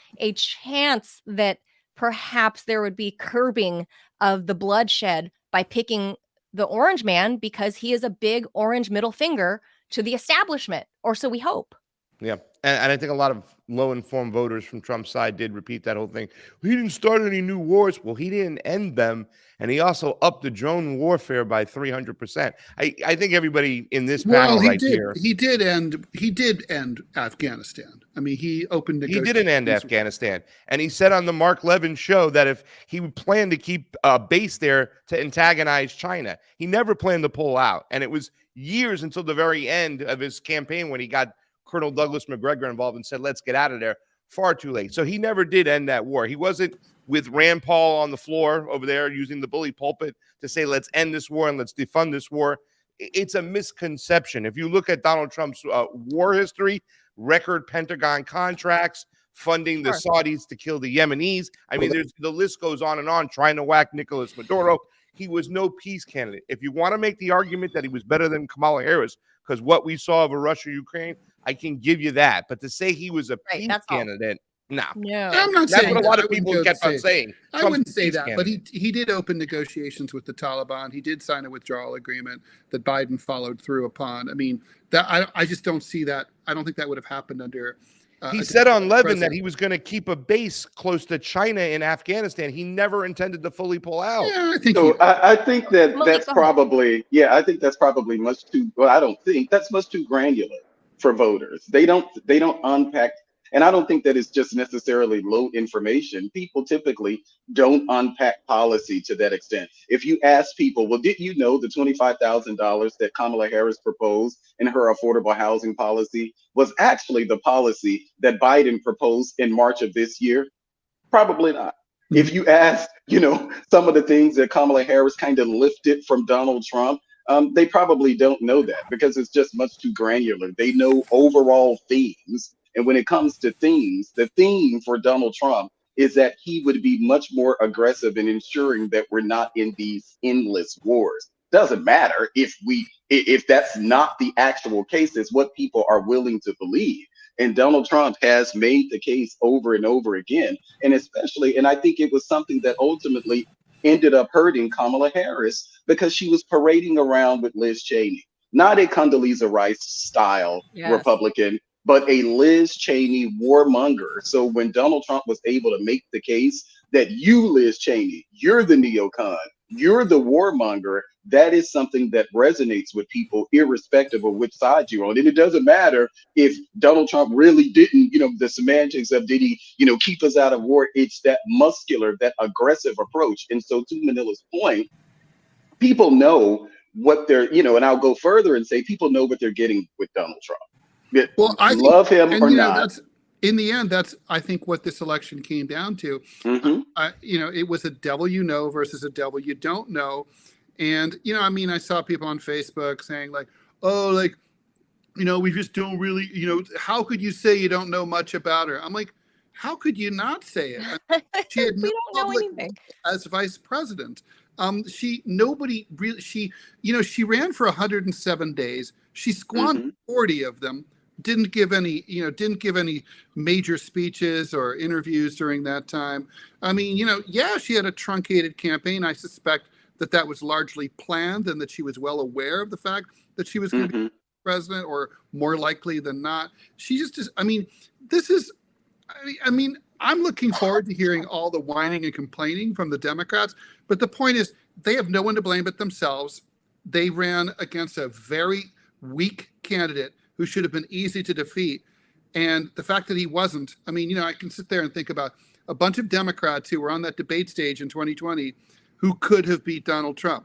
that perhaps there would be curbing of the bloodshed by picking the orange man because he is a big orange middle finger to the establishment, or so we hope. Yeah. And I think a lot of low-informed voters from Trump's side did repeat that whole thing. He didn't start any new wars. Well, he didn't end them. And he also upped the drone warfare by 300%. I think everybody in this panel here. He did end Afghanistan. I mean, he opened negotiations. He didn't end Afghanistan. And he said on the Mark Levin show that if he would plan to keep a base there to antagonize China, he never planned to pull out. And it was years until the very end of his campaign when he got Colonel Douglas McGregor involved and said, let's get out of there. Far too late. So he never did end that war. He wasn't with Rand Paul on the floor over there using the bully pulpit to say, let's end this war and let's defund this war. It's a misconception. If you look at Donald Trump's war history, record Pentagon contracts, funding the Saudis to kill the Yemenis. I mean, the list goes on and on, trying to whack Nicolas Maduro. He was no peace candidate. If you want to make the argument that he was better than Kamala Harris, because what we saw of a Russia-Ukraine, I can give you that. But to say he was a peace candidate, no. I'm not That's saying what a lot of I wouldn't people go kept say on it. saying. I wouldn't say that, but he did open negotiations with the Taliban. He did sign a withdrawal agreement that Biden followed through upon. I mean, that I just don't see that. I don't think that would have happened under. He said on Levin that he was going to keep a base close to China in Afghanistan. He never intended to fully pull out. Yeah, I think. So I think that's probably, I think that's probably much too. Well, I don't think that's much too granular for voters. They don't unpack. And I don't think that it's just necessarily low information. People typically don't unpack policy to that extent. If you ask people, well, did you know the $25,000 that Kamala Harris proposed in her affordable housing policy was actually the policy that Biden proposed in March of this year? Probably not. If you ask, some of the things that Kamala Harris kind of lifted from Donald Trump, they probably don't know that because it's just much too granular. They know overall themes. And when it comes to themes, the theme for Donald Trump is that he would be much more aggressive in ensuring that we're not in these endless wars. Doesn't matter if that's not the actual case, it's what people are willing to believe. And Donald Trump has made the case over and over again. And especially, and I think it was something that ultimately ended up hurting Kamala Harris because she was parading around with Liz Cheney, not a Condoleezza Rice style Republican, but a Liz Cheney warmonger. So when Donald Trump was able to make the case that you, Liz Cheney, you're the neocon, you're the warmonger, that is something that resonates with people irrespective of which side you're on. And it doesn't matter if Donald Trump really didn't, the semantics of did he, keep us out of war. It's that muscular, that aggressive approach. And so to Manila's point, people know what they're, and I'll go further and say people know what they're getting with Donald Trump. Well, I love him or not. That's in the end, that's I think what this election came down to. It was a devil you know versus a devil you don't know. And, I saw people on Facebook saying like, oh, like, we just don't really, how could you say you don't know much about her? I'm like, how could you not say it? She had no public as vice president. She ran for 107 days. She squandered 40 of them. Didn't give any major speeches or interviews during that time. She had a truncated campaign. I suspect that was largely planned and that she was well aware of the fact that she was going to be president, or more likely than not. She just is. I'm looking forward to hearing all the whining and complaining from the Democrats. But the point is, they have no one to blame but themselves. They ran against a very weak candidate who should have been easy to defeat. And the fact that he wasn't, I can sit there and think about a bunch of Democrats who were on that debate stage in 2020 who could have beat Donald Trump.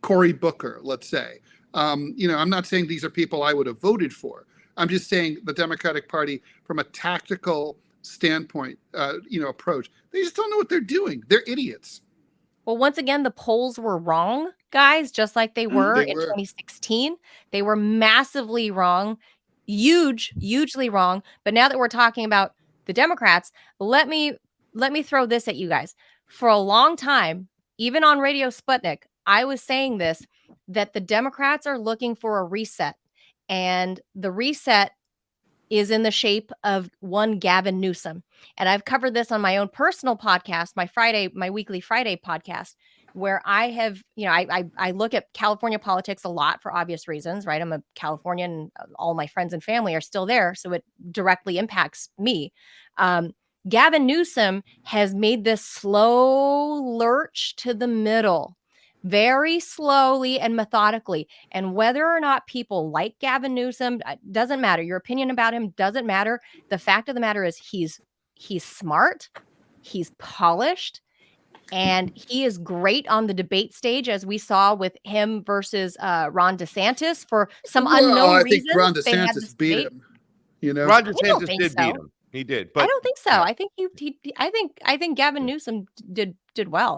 Cory Booker, let's say. I'm not saying these are people I would have voted for. I'm just saying the Democratic Party, from a tactical standpoint, approach, they just don't know what they're doing. They're idiots. Well, once again, the polls were wrong, guys, just like they were in 2016. They were massively wrong, hugely wrong. But now that we're talking about the Democrats, let me throw this at you guys. For a long time, even on Radio Sputnik, I was saying this, that the Democrats are looking for a reset. And the reset is in the shape of one Gavin Newsom. And I've covered this on my own personal podcast, my weekly Friday podcast, where I have, I look at California politics a lot for obvious reasons, right? I'm a Californian and all my friends and family are still there. So it directly impacts me. Gavin Newsom has made this slow lurch to the middle, very slowly and methodically. And whether or not people like Gavin Newsom, doesn't matter. Your opinion about him doesn't matter. The fact of the matter is he's smart, he's polished, and he is great on the debate stage, as we saw with him versus Ron DeSantis for some unknown reason. I think Ron DeSantis beat him. Ron DeSantis did beat him. He did, but I don't think so. I think I think Gavin Newsom did well.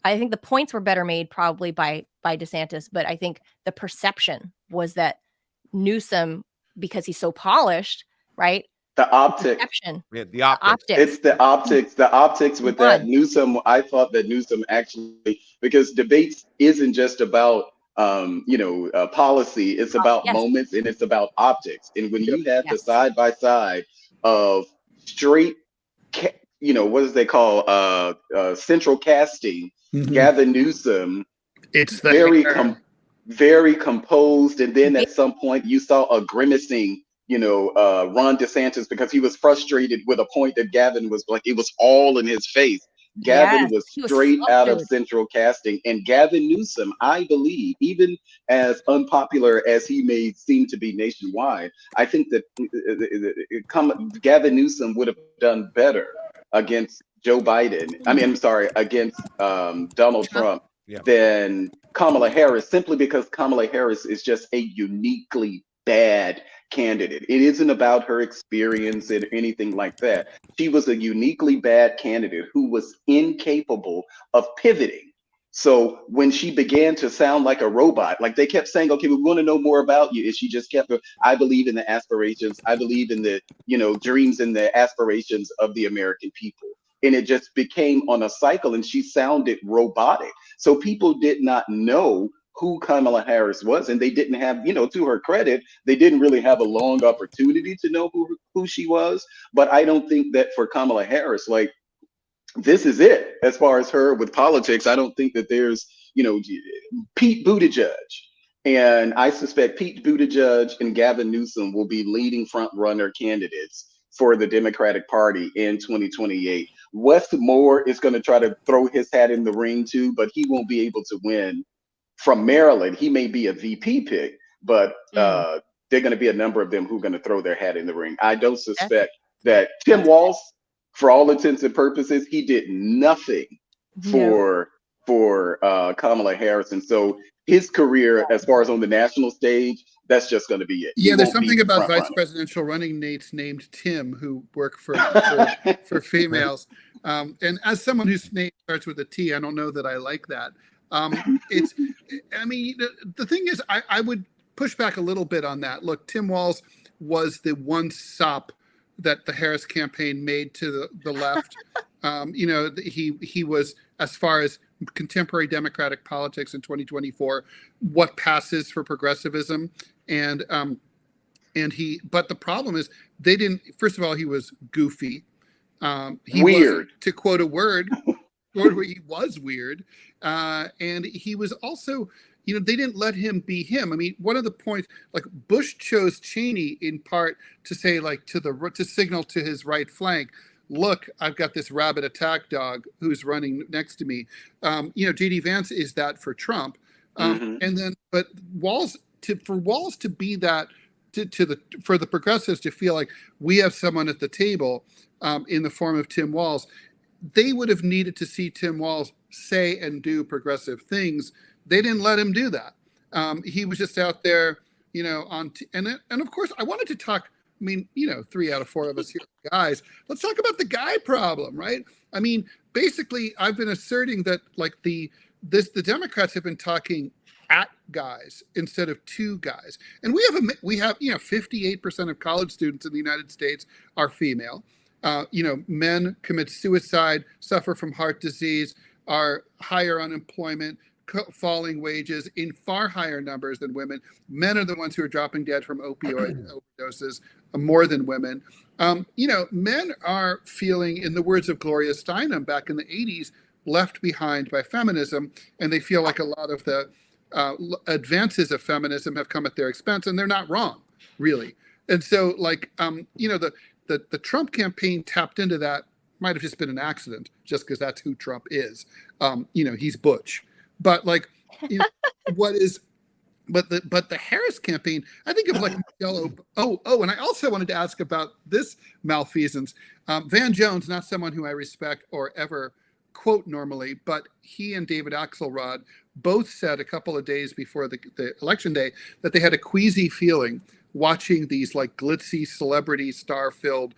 I think the points were better made probably by DeSantis, but I think the perception was that Newsom, because he's so polished, right? The optics. The optics. It's the optics. The optics with that Newsom. I thought that Newsom actually, because debates isn't just about policy. It's about moments, and it's about optics. And when you have the side by side of straight, what does they call central casting, Gavin Newsom, it's very composed, and then at some point you saw a grimacing, Ron DeSantis, because he was frustrated with a point that Gavin was like, it was all in his face. Gavin was straight out of central casting, and Gavin Newsom, I believe, even as unpopular as he may seem to be nationwide, I think that Gavin Newsom would have done better against Joe Biden. Against Donald Trump than Kamala Harris, simply because Kamala Harris is just a uniquely bad candidate. It isn't about her experience or anything like that. She was a uniquely bad candidate who was incapable of pivoting. So when she began to sound like a robot, like they kept saying, okay, we want to know more about you. And she just kept, I believe in the aspirations. I believe in the, dreams and the aspirations of the American people. And it just became on a cycle, and she sounded robotic. So people did not know who Kamala Harris was, and they didn't have, to her credit, they didn't really have a long opportunity to know who she was. But I don't think that for Kamala Harris, like, this is it as far as her with politics. I don't think that there's, Pete Buttigieg. And I suspect Pete Buttigieg and Gavin Newsom will be leading front runner candidates for the Democratic Party in 2028. Wes Moore is going to try to throw his hat in the ring too, but he won't be able to win from Maryland. He may be a VP pick, but there are going to be a number of them who are going to throw their hat in the ring. I don't suspect that Tim Walz, for all intents and purposes, he did nothing for Kamala Harris. And so his career, as far as on the national stage, that's just going to be it. Yeah, there's something about vice presidential running mates named Tim who work for females. And as someone whose name starts with a T, I don't know that I like that. The thing is, I would push back a little bit on that. Look, Tim Walz was the one sop that the Harris campaign made to the left. He was, as far as contemporary Democratic politics in 2024, what passes for progressivism. But the problem is they didn't, first of all, he was goofy. He weird. To quote a word, he was weird. And he was also, they didn't let him be him. I mean, one of the points, like Bush chose Cheney in part to say, like, to signal to his right flank, look, I've got this rabid attack dog who's running next to me. J.D. Vance is that for Trump. But for Walz to be that, for the progressives to feel like we have someone at the table in the form of Tim Walz, they would have needed to see Tim Walz say and do progressive things. They didn't let him do that. He was just out there, and of course, I wanted to talk. I mean, 3 out of 4 of us here are guys. Let's talk about the guy problem, right? I mean, basically, I've been asserting that, like, the Democrats have been talking at guys instead of to guys, and we have 58% of college students in the United States are female. Men commit suicide, suffer from heart disease, are higher unemployment, falling wages in far higher numbers than women. Men are the ones who are dropping dead from opioid overdoses more than women. Men are feeling, in the words of Gloria Steinem back in the 80s, left behind by feminism, and they feel like a lot of the advances of feminism have come at their expense, and they're not wrong, really. And so, like, the Trump campaign tapped into that. Might have just been an accident, just because that's who Trump is. He's butch. But, like, but the Harris campaign, I think of, like, Michelle. And I also wanted to ask about this malfeasance. Van Jones, not someone who I respect or ever quote normally, but he and David Axelrod both said a couple of days before the election day that they had a queasy feeling watching these, like, glitzy celebrity star-filled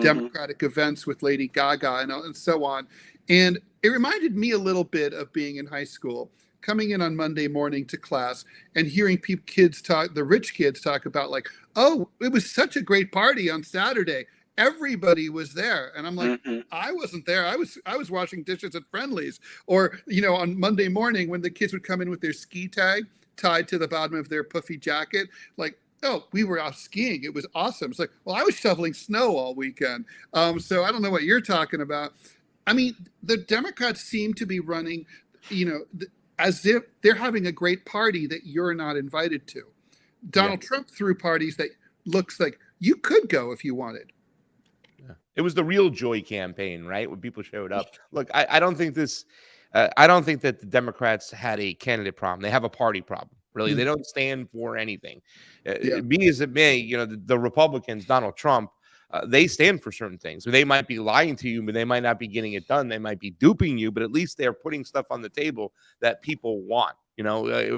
Democratic events with Lady Gaga and so on. And it reminded me a little bit of being in high school, coming in on Monday morning to class and hearing the rich kids talk about, like, oh, it was such a great party on Saturday. Everybody was there. And I'm like, I wasn't there. I was washing dishes at Friendly's. Or, on Monday morning when the kids would come in with their ski tag tied to the bottom of their puffy jacket, like, oh, we were out skiing. It was awesome. It's like, well, I was shoveling snow all weekend. So I don't know what you're talking about. I mean, the Democrats seem to be running, as if they're having a great party that you're not invited to. Donald Trump threw parties that looks like you could go if you wanted. It was the real joy campaign, right? When people showed up. Look, I don't think I don't think that the Democrats had a candidate problem. They have a party problem. Really, they don't stand for anything. Be as it may, the Republicans, Donald Trump, they stand for certain things. They might be lying to you, but they might not be getting it done. They might be duping you, but at least they're putting stuff on the table that people want.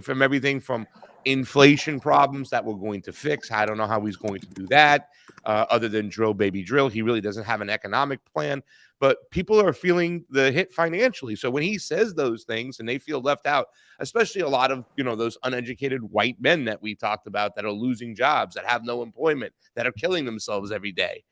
From everything from inflation problems that we're going to fix. I don't know how he's going to do that other than drill, baby, drill. He really doesn't have an economic plan. But people are feeling the hit financially. So when he says those things and they feel left out, especially a lot of, those uneducated white men that we talked about that are losing jobs, that have no employment, that are killing themselves every day.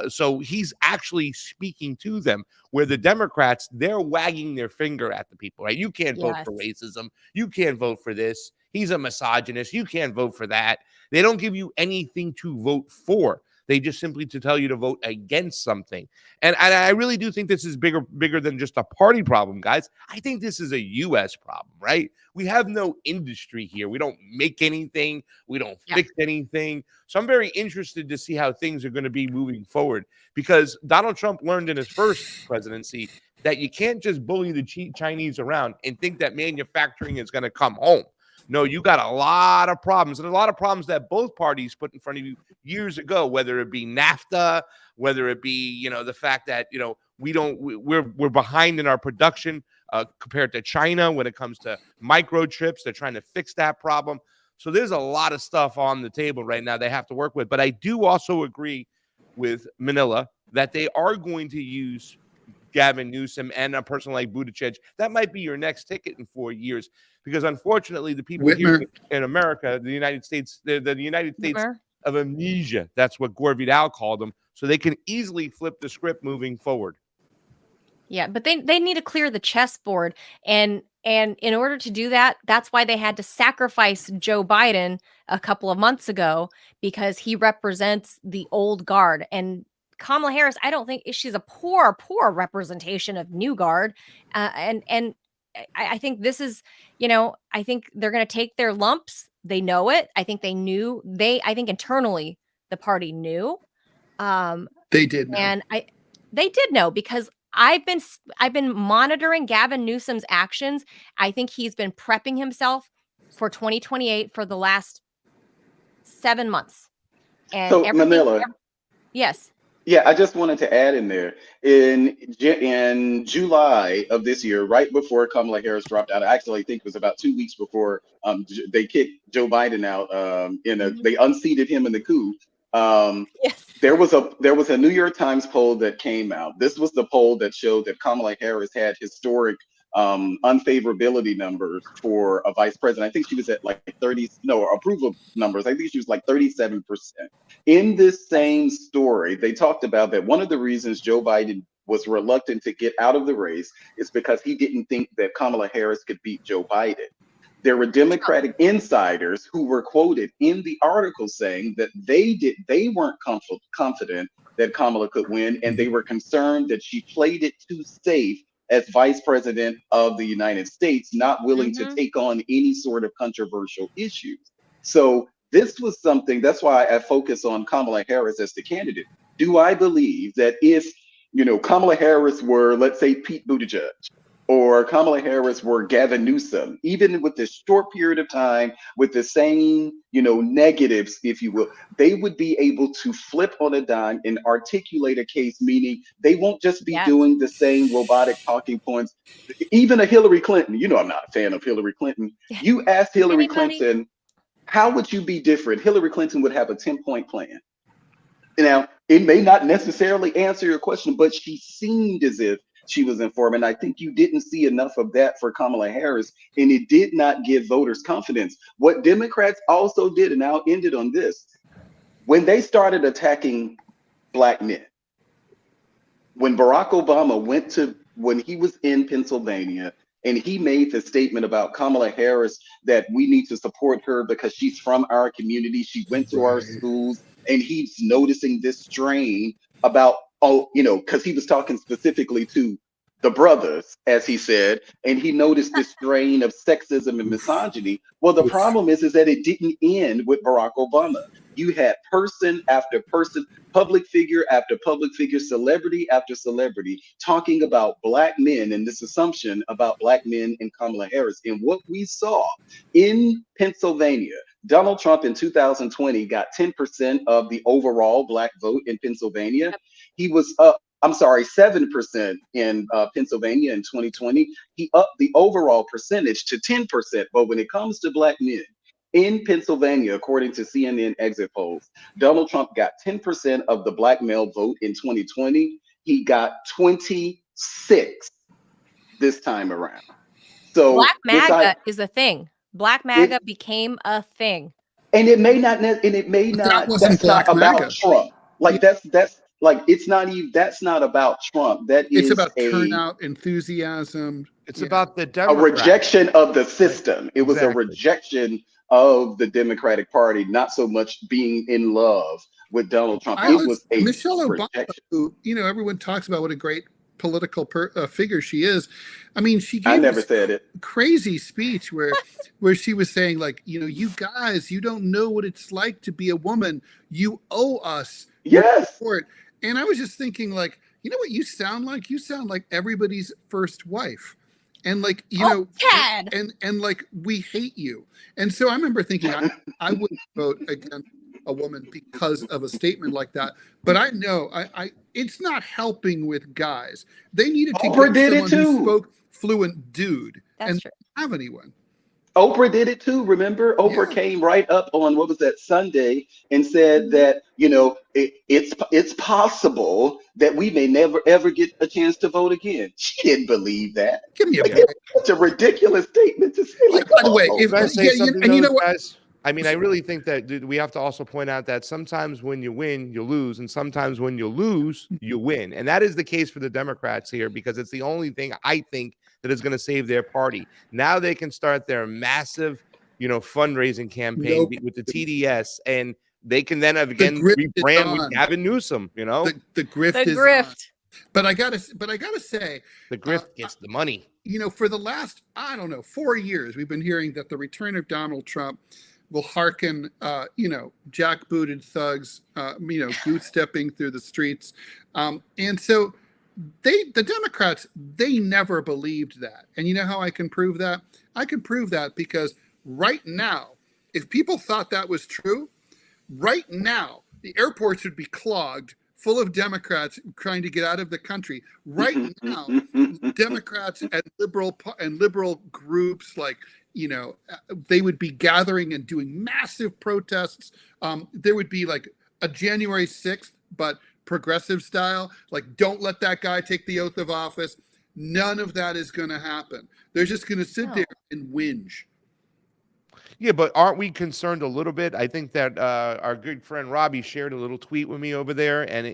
So he's actually speaking to them, where the Democrats, they're wagging their finger at the people, right? You can't vote for racism. You can't vote for this. He's a misogynist. You can't vote for that. They don't give you anything to vote for. They just simply to tell you to vote against something. And I really do think this is bigger than just a party problem, guys. I think this is a U.S. problem, right? We have no industry here. We don't make anything. We don't fix anything. So I'm very interested to see how things are going to be moving forward, because Donald Trump learned in his first presidency that you can't just bully the Chinese around and think that manufacturing is going to come home. No, you got a lot of problems, and a lot of problems that both parties put in front of you years ago, whether it be NAFTA, whether it be, the fact that, we're behind in our production compared to China when it comes to microchips. They're trying to fix that problem. So there's a lot of stuff on the table right now they have to work with. But I do also agree with Manila that they are going to use Gavin Newsom and a person like Buttigieg. That might be your next ticket in 4 years, because unfortunately the people here in America, the United States, the United States of amnesia, that's what Gore Vidal called them, so they can easily flip the script moving forward. Yeah, but they need to clear the chessboard, and in order to do that, that's why they had to sacrifice Joe Biden a couple of months ago, because he represents the old guard. And Kamala Harris, I don't think she's a poor representation of new guard. And I think this is, I think they're going to take their lumps. They know it. I think they knew. I think internally the party knew. They did know. And they did know, because I've been monitoring Gavin Newsom's actions. I think he's been prepping himself for 2028 for the last 7 months. And so Manila, yes. Yeah, I just wanted to add in there, in July of this year, right before Kamala Harris dropped out, I actually think it was about 2 weeks before they kicked Joe Biden out. They unseated him in the coup. Yes. There was a New York Times poll that came out. This was the poll that showed that Kamala Harris had historic unfavorability numbers for a vice president. I think she was at like approval numbers. I think she was like 37%. In this same story, they talked about that one of the reasons Joe Biden was reluctant to get out of the race is because he didn't think that Kamala Harris could beat Joe Biden. There were Democratic insiders who were quoted in the article saying that they weren't confident that Kamala could win, and they were concerned that she played it too safe as vice president of the United States, not willing to take on any sort of controversial issues. So this was something, that's why I focus on Kamala Harris as the candidate. Do I believe that if, Kamala Harris were, let's say, Pete Buttigieg, or Kamala Harris were Gavin Newsom, even with this short period of time, with the same, negatives, if you will, they would be able to flip on a dime and articulate a case, meaning they won't just be doing the same robotic talking points. Even a Hillary Clinton, I'm not a fan of Hillary Clinton. You asked Hillary Clinton, how would you be different? Hillary Clinton would have a 10-point plan. Now, it may not necessarily answer your question, but she seemed as if she was informed. And I think you didn't see enough of that for Kamala Harris, and it did not give voters confidence. What Democrats also did, and I'll end it on this, when they started attacking Black men, when Barack Obama when he was in Pennsylvania, and he made the statement about Kamala Harris that we need to support her because she's from our community, she went to our schools, and he's noticing this strain about, because he was talking specifically to the brothers, as he said, and he noticed this strain of sexism and misogyny. Well, the problem is that it didn't end with Barack Obama. You had person after person, public figure after public figure, celebrity after celebrity, talking about Black men and this assumption about Black men and Kamala Harris. And what we saw in Pennsylvania, Donald Trump in 2020 got 10% of the overall Black vote in Pennsylvania. He was up, 7% in Pennsylvania in 2020. He upped the overall percentage to 10%. But when it comes to Black men, in Pennsylvania, according to CNN exit polls, Donald Trump got 10% of the black male vote in 2020. He got 26 this time around. So Black MAGA is a thing. Black MAGA became a thing. and it may not, and it may But not. that wasn't That's not Black about MAGA. Trump. Like that's like it's not even. That's not about Trump. That It's is about turnout, enthusiasm. It's Yeah. about the a Democrats. rejection of the system. It was a Exactly. rejection of the Democratic Party, not so much being in love with Donald Trump. It was a Michelle Obama, rejection. who, you know, everyone talks about what a great political figure she is. I mean, she I gave never this said it. crazy speech where she was saying, like, you know, you guys, you don't know what it's like to be a woman. You owe us your Yes. support. And I was just thinking, like, you know what you sound like? You sound like everybody's first wife. And like, you know, Tad. and like, we hate you. And so I remember thinking I wouldn't vote against a woman because of a statement like that. But I know I it's not helping with guys. They needed to Oprah get did it someone who too. spoke fluent dude. That's and true. they don't have anyone. Oprah did it too. Remember, Oprah Yeah. came right up on what was that Sunday and said that, you know, it's possible that we may never ever get a chance to vote again. She didn't believe that. Give me a Like, break. it's such a ridiculous statement to say. Like, By the way, oh, if Can I say yeah, something and you though, know what? guys? I mean, I really think that we have to also point out that sometimes when you win, you lose, and sometimes when you lose, you win. And that is the case for the Democrats here because it's the only thing I think that is going to save their party. Now they can start their massive, you know, fundraising campaign Nope. with the TDS, and they can then again grift is rebrand with on. Gavin Newsom. You know, The grift The is on. grift. But I gotta say, the grift gets the money. you know, for the last, I don't know, 4 years, we've been hearing that the return of Donald Trump will hearken, you know, jackbooted thugs, you know, goose stepping through the streets. And so the Democrats, they never believed that. And you know how I can prove that? I can prove that because right now, if people thought that was true, right now, the airports would be clogged full of Democrats trying to get out of the country. Right now, Democrats and liberal groups, like, you know, they would be gathering and doing massive protests. There would be like a January 6th, but progressive style, like, don't let that guy take the oath of office. None of that is going to happen. They're just going to sit there and whinge. Yeah, but aren't we concerned a little bit? I think that our good friend Robbie shared a little tweet with me over there, and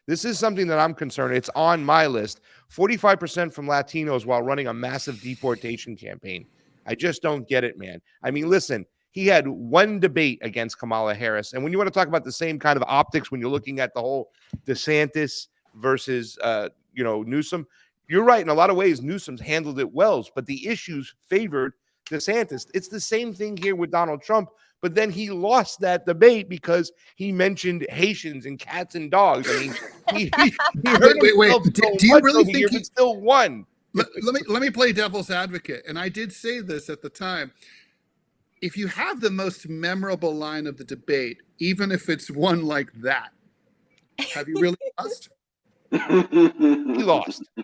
this is something that I'm concerned. It's on my list. 45% from Latinos while running a massive deportation campaign. I just don't get it, man. I mean, listen, he had one debate against Kamala Harris, and when you want to talk about the same kind of optics, when you're looking at the whole DeSantis versus you know, Newsom, you're right. In a lot of ways, Newsom's handled it well, but the issues favored DeSantis. It's the same thing here with Donald Trump, but then he lost that debate because he mentioned Haitians and cats and dogs. I mean, he hurt himself so do you much really over here, think but still won? let me play devil's advocate, and I did say this at the time. If you have the most memorable line of the debate, even if it's one like that, have you really lost?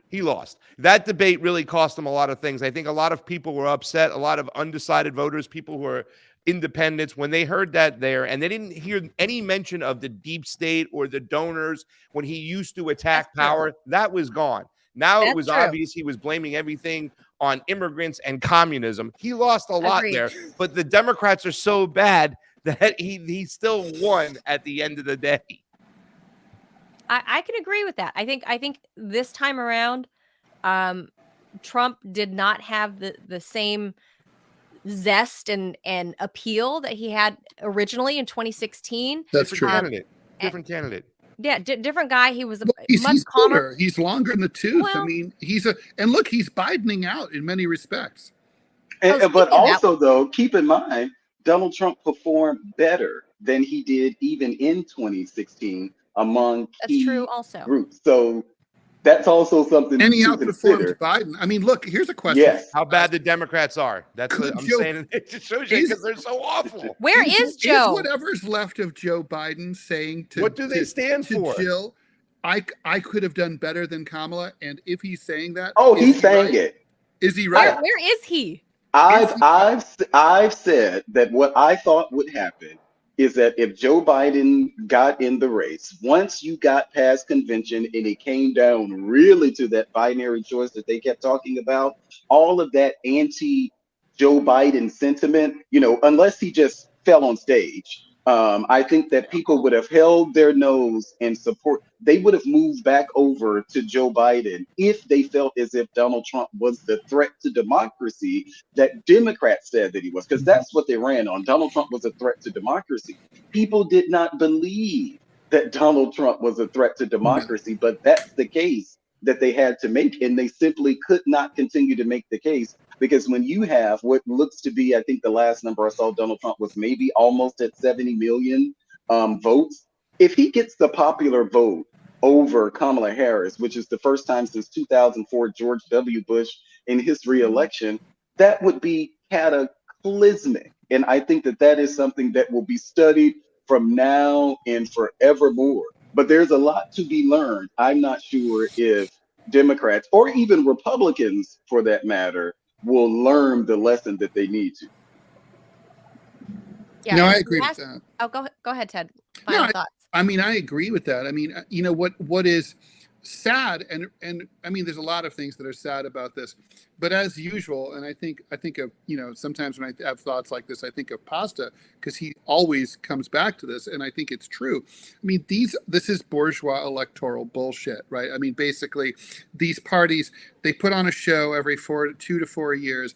He lost. That debate really cost him a lot of things. I think a lot of people were upset, a lot of undecided voters, people who are independents, when they heard that there, and they didn't hear any mention of the deep state or the donors when he used to attack power. That was gone. Now it was obvious he was blaming everything on immigrants and communism. He lost a lot there, but the Democrats are so bad that he still won at the end of the day. I can agree with that. I think this time around, Trump did not have the same zest and appeal that he had originally in 2016. That's true. Different candidate. Yeah, different guy. He was he's calmer. Older. He's longer in the tooth. Well, I mean, and look, he's Bidening out in many respects. But also, though, keep in mind, Donald Trump performed better than he did even in 2016 among key groups. So that's also something and he to outperformed consider. Biden. I mean, look, here's a question. Yes. How bad the Democrats are. That's what I'm saying. It just shows you because they're so awful. Where is Joe? Is whatever's left of Joe Biden saying to what do they stand for? Jill, I could have done better than Kamala. And if he's saying that, he's saying it. Is he right? Where is he? I've said that what I thought would happen is that if Joe Biden got in the race, once you got past convention and it came down really to that binary choice that they kept talking about, all of that anti Joe Biden sentiment, unless he just fell on stage, I think that people would have held their nose and support. They would have moved back over to Joe Biden if they felt as if Donald Trump was the threat to democracy that Democrats said that he was, because that's what they ran on. Donald Trump was a threat to democracy. People did not believe that Donald Trump was a threat to democracy, but that's the case that they had to make, and they simply could not continue to make the case, because when you have what looks to be, I think the last number I saw, Donald Trump was maybe almost at 70 million votes. If he gets the popular vote over Kamala Harris, which is the first time since 2004 George W. Bush in his reelection, that would be cataclysmic. And I think that that is something that will be studied from now and forevermore. But there's a lot to be learned. I'm not sure if Democrats or even Republicans, for that matter, will learn the lesson that they need to. Yeah, No, I agree with that. Oh, go ahead, Ted. Final thoughts. I mean, I agree with that. I mean, what is sad, and I mean, there's a lot of things that are sad about this, but as usual, and I think of, sometimes when I have thoughts like this, I think of Pasta, because he always comes back to this, and I think it's true. I mean, this is bourgeois electoral bullshit, right? I mean, basically, these parties, they put on a show every 2 to 4 years,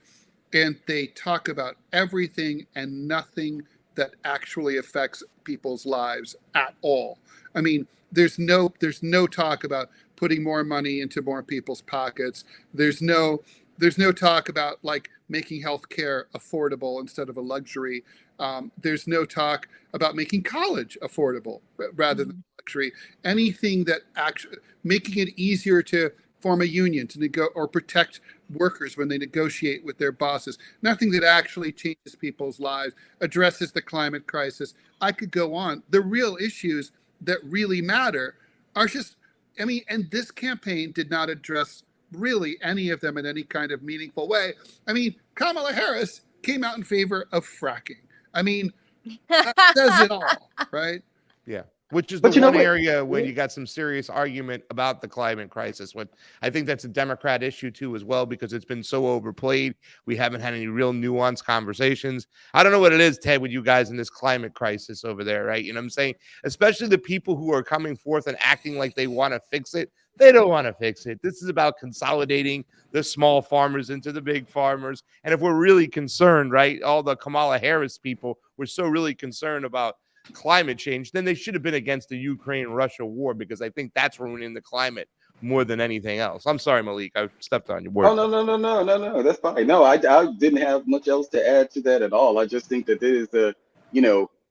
and they talk about everything and nothing that actually affects people's lives at all. I mean, there's no talk about putting more money into more people's pockets. There's no talk about like making healthcare affordable instead of a luxury. There's no talk about making college affordable rather than luxury. Anything that actually making it easier to form a union to or protect workers when they negotiate with their bosses. Nothing that actually changes people's lives, addresses the climate crisis. I could go on. The real issues that really matter are just, I mean, and this campaign did not address really any of them in any kind of meaningful way. I mean, Kamala Harris came out in favor of fracking. I mean, that says it all, right? Yeah. Which is the one area when you got some serious argument about the climate crisis. When I think that's a Democrat issue too, as well, because it's been so overplayed. We haven't had any real nuanced conversations. I don't know what it is, Ted, with you guys in this climate crisis over there, right? You know what I'm saying? Especially the people who are coming forth and acting like they want to fix it. They don't want to fix it. This is about consolidating the small farmers into the big farmers. And if we're really concerned, right, all the Kamala Harris people were so really concerned about climate change, then they should have been against the Ukraine-Russia war, because I think that's ruining the climate more than anything else. I'm sorry, Malik, I stepped on your word. Oh, no, that's fine. No, I didn't have much else to add to that at all. I just think that there is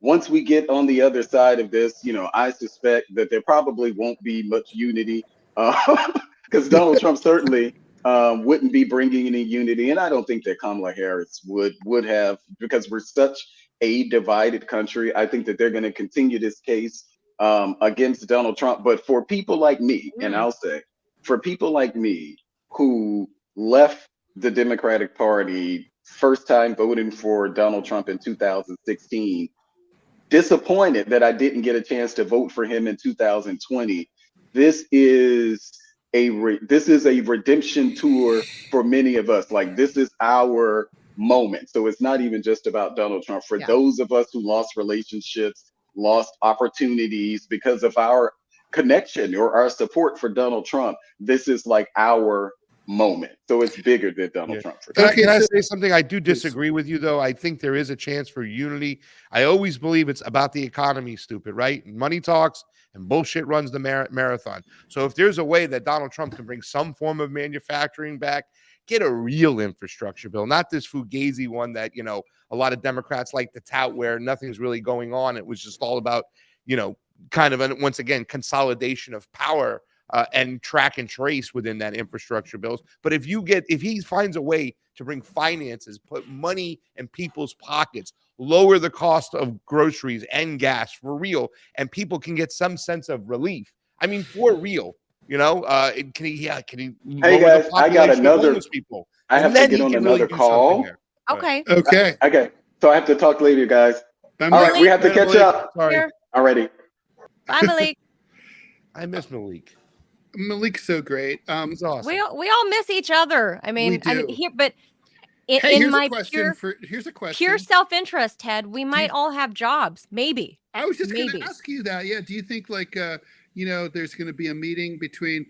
once we get on the other side of this, I suspect that there probably won't be much unity, because Donald Trump certainly wouldn't be bringing any unity, and I don't think that Kamala Harris would have, because we're such a divided country. I think that they're going to continue this case against Donald Trump. But for people like me, and I'll say, for people like me who left the Democratic Party first time voting for Donald Trump in 2016, disappointed that I didn't get a chance to vote for him in 2020, this is a redemption tour for many of us. Like, this is our moment. So it's not even just about Donald Trump. For those of us who lost relationships, lost opportunities because of our connection or our support for Donald Trump, this is like our moment. So it's bigger than Donald Trump. Can I say something? I do disagree with you, though. I think there is a chance for unity. I always believe it's about the economy, stupid, right? Money talks and bullshit runs the marathon. So if there's a way that Donald Trump can bring some form of manufacturing back, get a real infrastructure bill, not this fugazi one that, a lot of Democrats like to tout, where nothing's really going on. It was just all about, kind of, once again, consolidation of power and track and trace within that infrastructure bills. But if he finds a way to bring finances, put money in people's pockets, lower the cost of groceries and gas for real, and people can get some sense of relief. I mean, for real. Can he Hey guys, I got another. people? I have to get on another call. Okay. Okay. Okay. So I have to talk later, guys. Bye, All right, we Malik. have to catch up. Sorry, Here. Alrighty. Bye, Malik. I miss Malik. Malik's so great. He's awesome. We all miss each other. I mean, do. here, but in, Hey, in here's a my question here's a question. pure self-interest, Ted, we might all have jobs. Maybe. I was just going Maybe. to ask you that. Yeah. Do you think like there's going to be a meeting between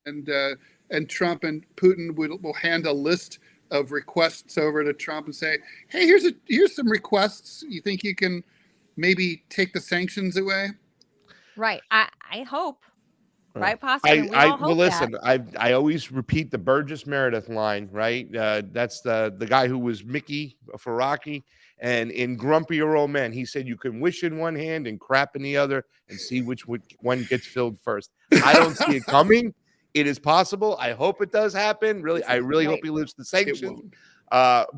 Putin and Trump, and Putin will hand a list of requests over to Trump and say, "Hey, here's some requests. You think you can maybe take the sanctions away?" Right. I hope. Right, possibly. We I all well, hope listen. that. I always repeat the Burgess Meredith line, right? That's the guy who was Mickey for Rocky, and in Grumpier Old Men, he said, "You can wish in one hand and crap in the other, and see which one gets filled first." I don't see it coming. It is possible. I hope it does happen. Really, I really hope he lives the It sanctions. won't.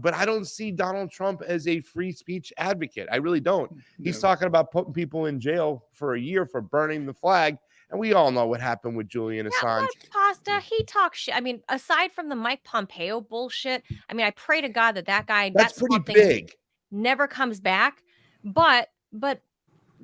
But I don't see Donald Trump as a free speech advocate. I really don't. He's No. talking about putting people in jail for a year for burning the flag. And we all know what happened with Julian Yeah, Assange. Mike Pasta, he talks shit. I mean, aside from the Mike Pompeo bullshit, I mean, I pray to God that guy, That's that pretty Swamp Thing big. never comes back. But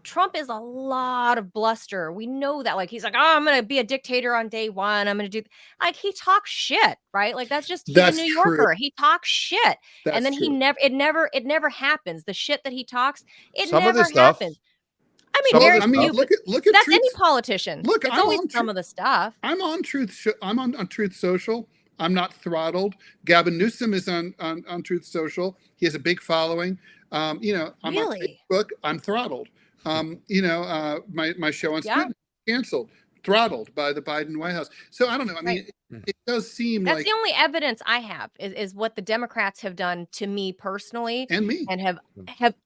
Trump is a lot of bluster. We know that. Like, he's like, "Oh, I'm going to be a dictator on day one. I'm going to do," like, he talks shit, right? Like, he's a New Yorker. He talks shit. That's And then true. it never happens. The shit that he talks, it Some of never this stuff. happens. I mean, Some of very this I mean, few, stuff. but look at that's Truth. any politician. Look, it's I'm always on some of the stuff. I'm on Truth. I'm on Truth Social. I'm not throttled. Gavin Newsom is on Truth Social. He has a big following. I'm Really? on Facebook. I'm throttled. My show on Yeah. Sputnik canceled, throttled by the Biden White House. So I don't know. I mean, it does seem That's like, the only evidence I have is what the Democrats have done to me personally, and me, and have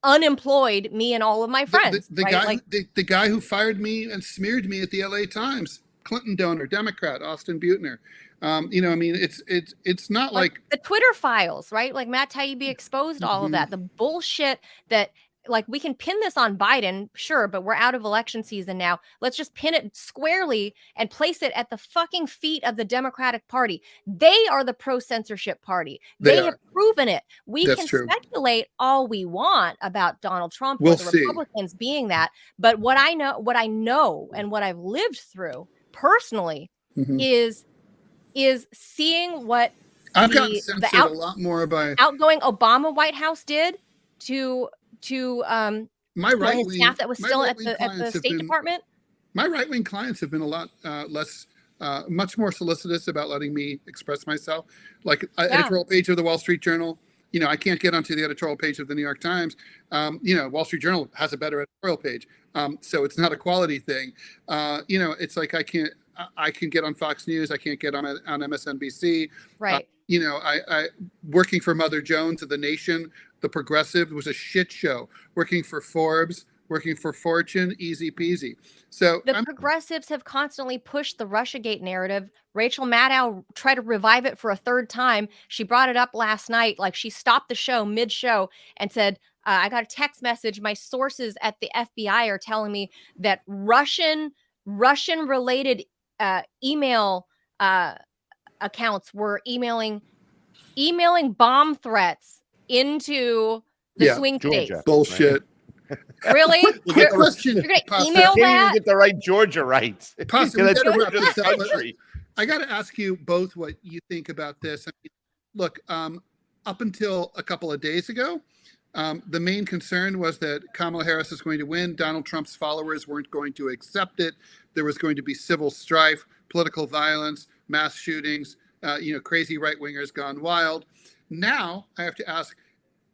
unemployed me and all of my friends. the right? guy, Like, the guy who fired me and smeared me at the LA Times, Clinton donor, Democrat, Austin Butner. I mean, it's not like the Twitter files, right? Like Matt Taibbi exposed all of that. The bullshit that, like, we can pin this on Biden, sure, but we're out of election season now. Let's just pin it squarely and place it at the fucking feet of the Democratic Party. They are the pro-censorship party. They have proven it. We That's can true. speculate all we want about Donald Trump We'll or the see. Republicans being that, but what I know and what I've lived through personally is seeing what I've gotten the censored a lot more by outgoing Obama White House did to my right his wing staff that was still at the clients. State Department. My right wing clients have been a lot less, much more solicitous about letting me express myself. Like editorial page of the Wall Street Journal. I can't get onto the editorial page of the New York Times. Wall Street Journal has a better editorial page, so it's not a quality thing. It's like I can get on Fox News. I can't get on MSNBC. Right. I working for Mother Jones of The Nation, The Progressive was a shit show. Working for Forbes, working for Fortune, easy peasy. So the progressives have constantly pushed the Russiagate narrative. Rachel Maddow tried to revive it for a third time. She brought it up last night. Like, she stopped the show mid-show and said, I got a text message. My sources at the FBI are telling me that Russian related email accounts were emailing bomb threats into the swing Georgia. states. Bullshit. Really? Quick question. You're gonna Pasta. email Can't that? even get the right Georgia right. Pasta, we That's gotta wrap Georgia's this up, but country. I got to ask you both what you think about this. I mean, look, up until a couple of days ago, the main concern was that Kamala Harris is going to win. Donald Trump's followers weren't going to accept it. There was going to be civil strife, political violence, mass shootings, crazy right-wingers gone wild. Now I have to ask,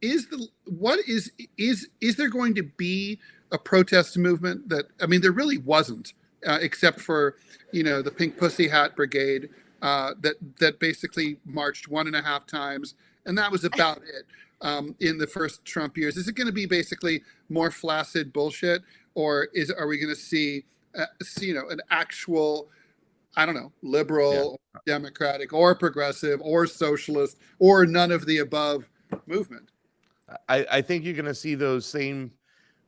is there going to be a protest movement there really wasn't, except for, the Pink Pussy Hat Brigade, that basically marched 1.5 times. And that was about it. In the first Trump years. Is it going to be basically more flaccid bullshit, or are we going to see, an actual, I don't know, liberal, or democratic, or progressive, or socialist, or none of the above movement? I think you're going to see those same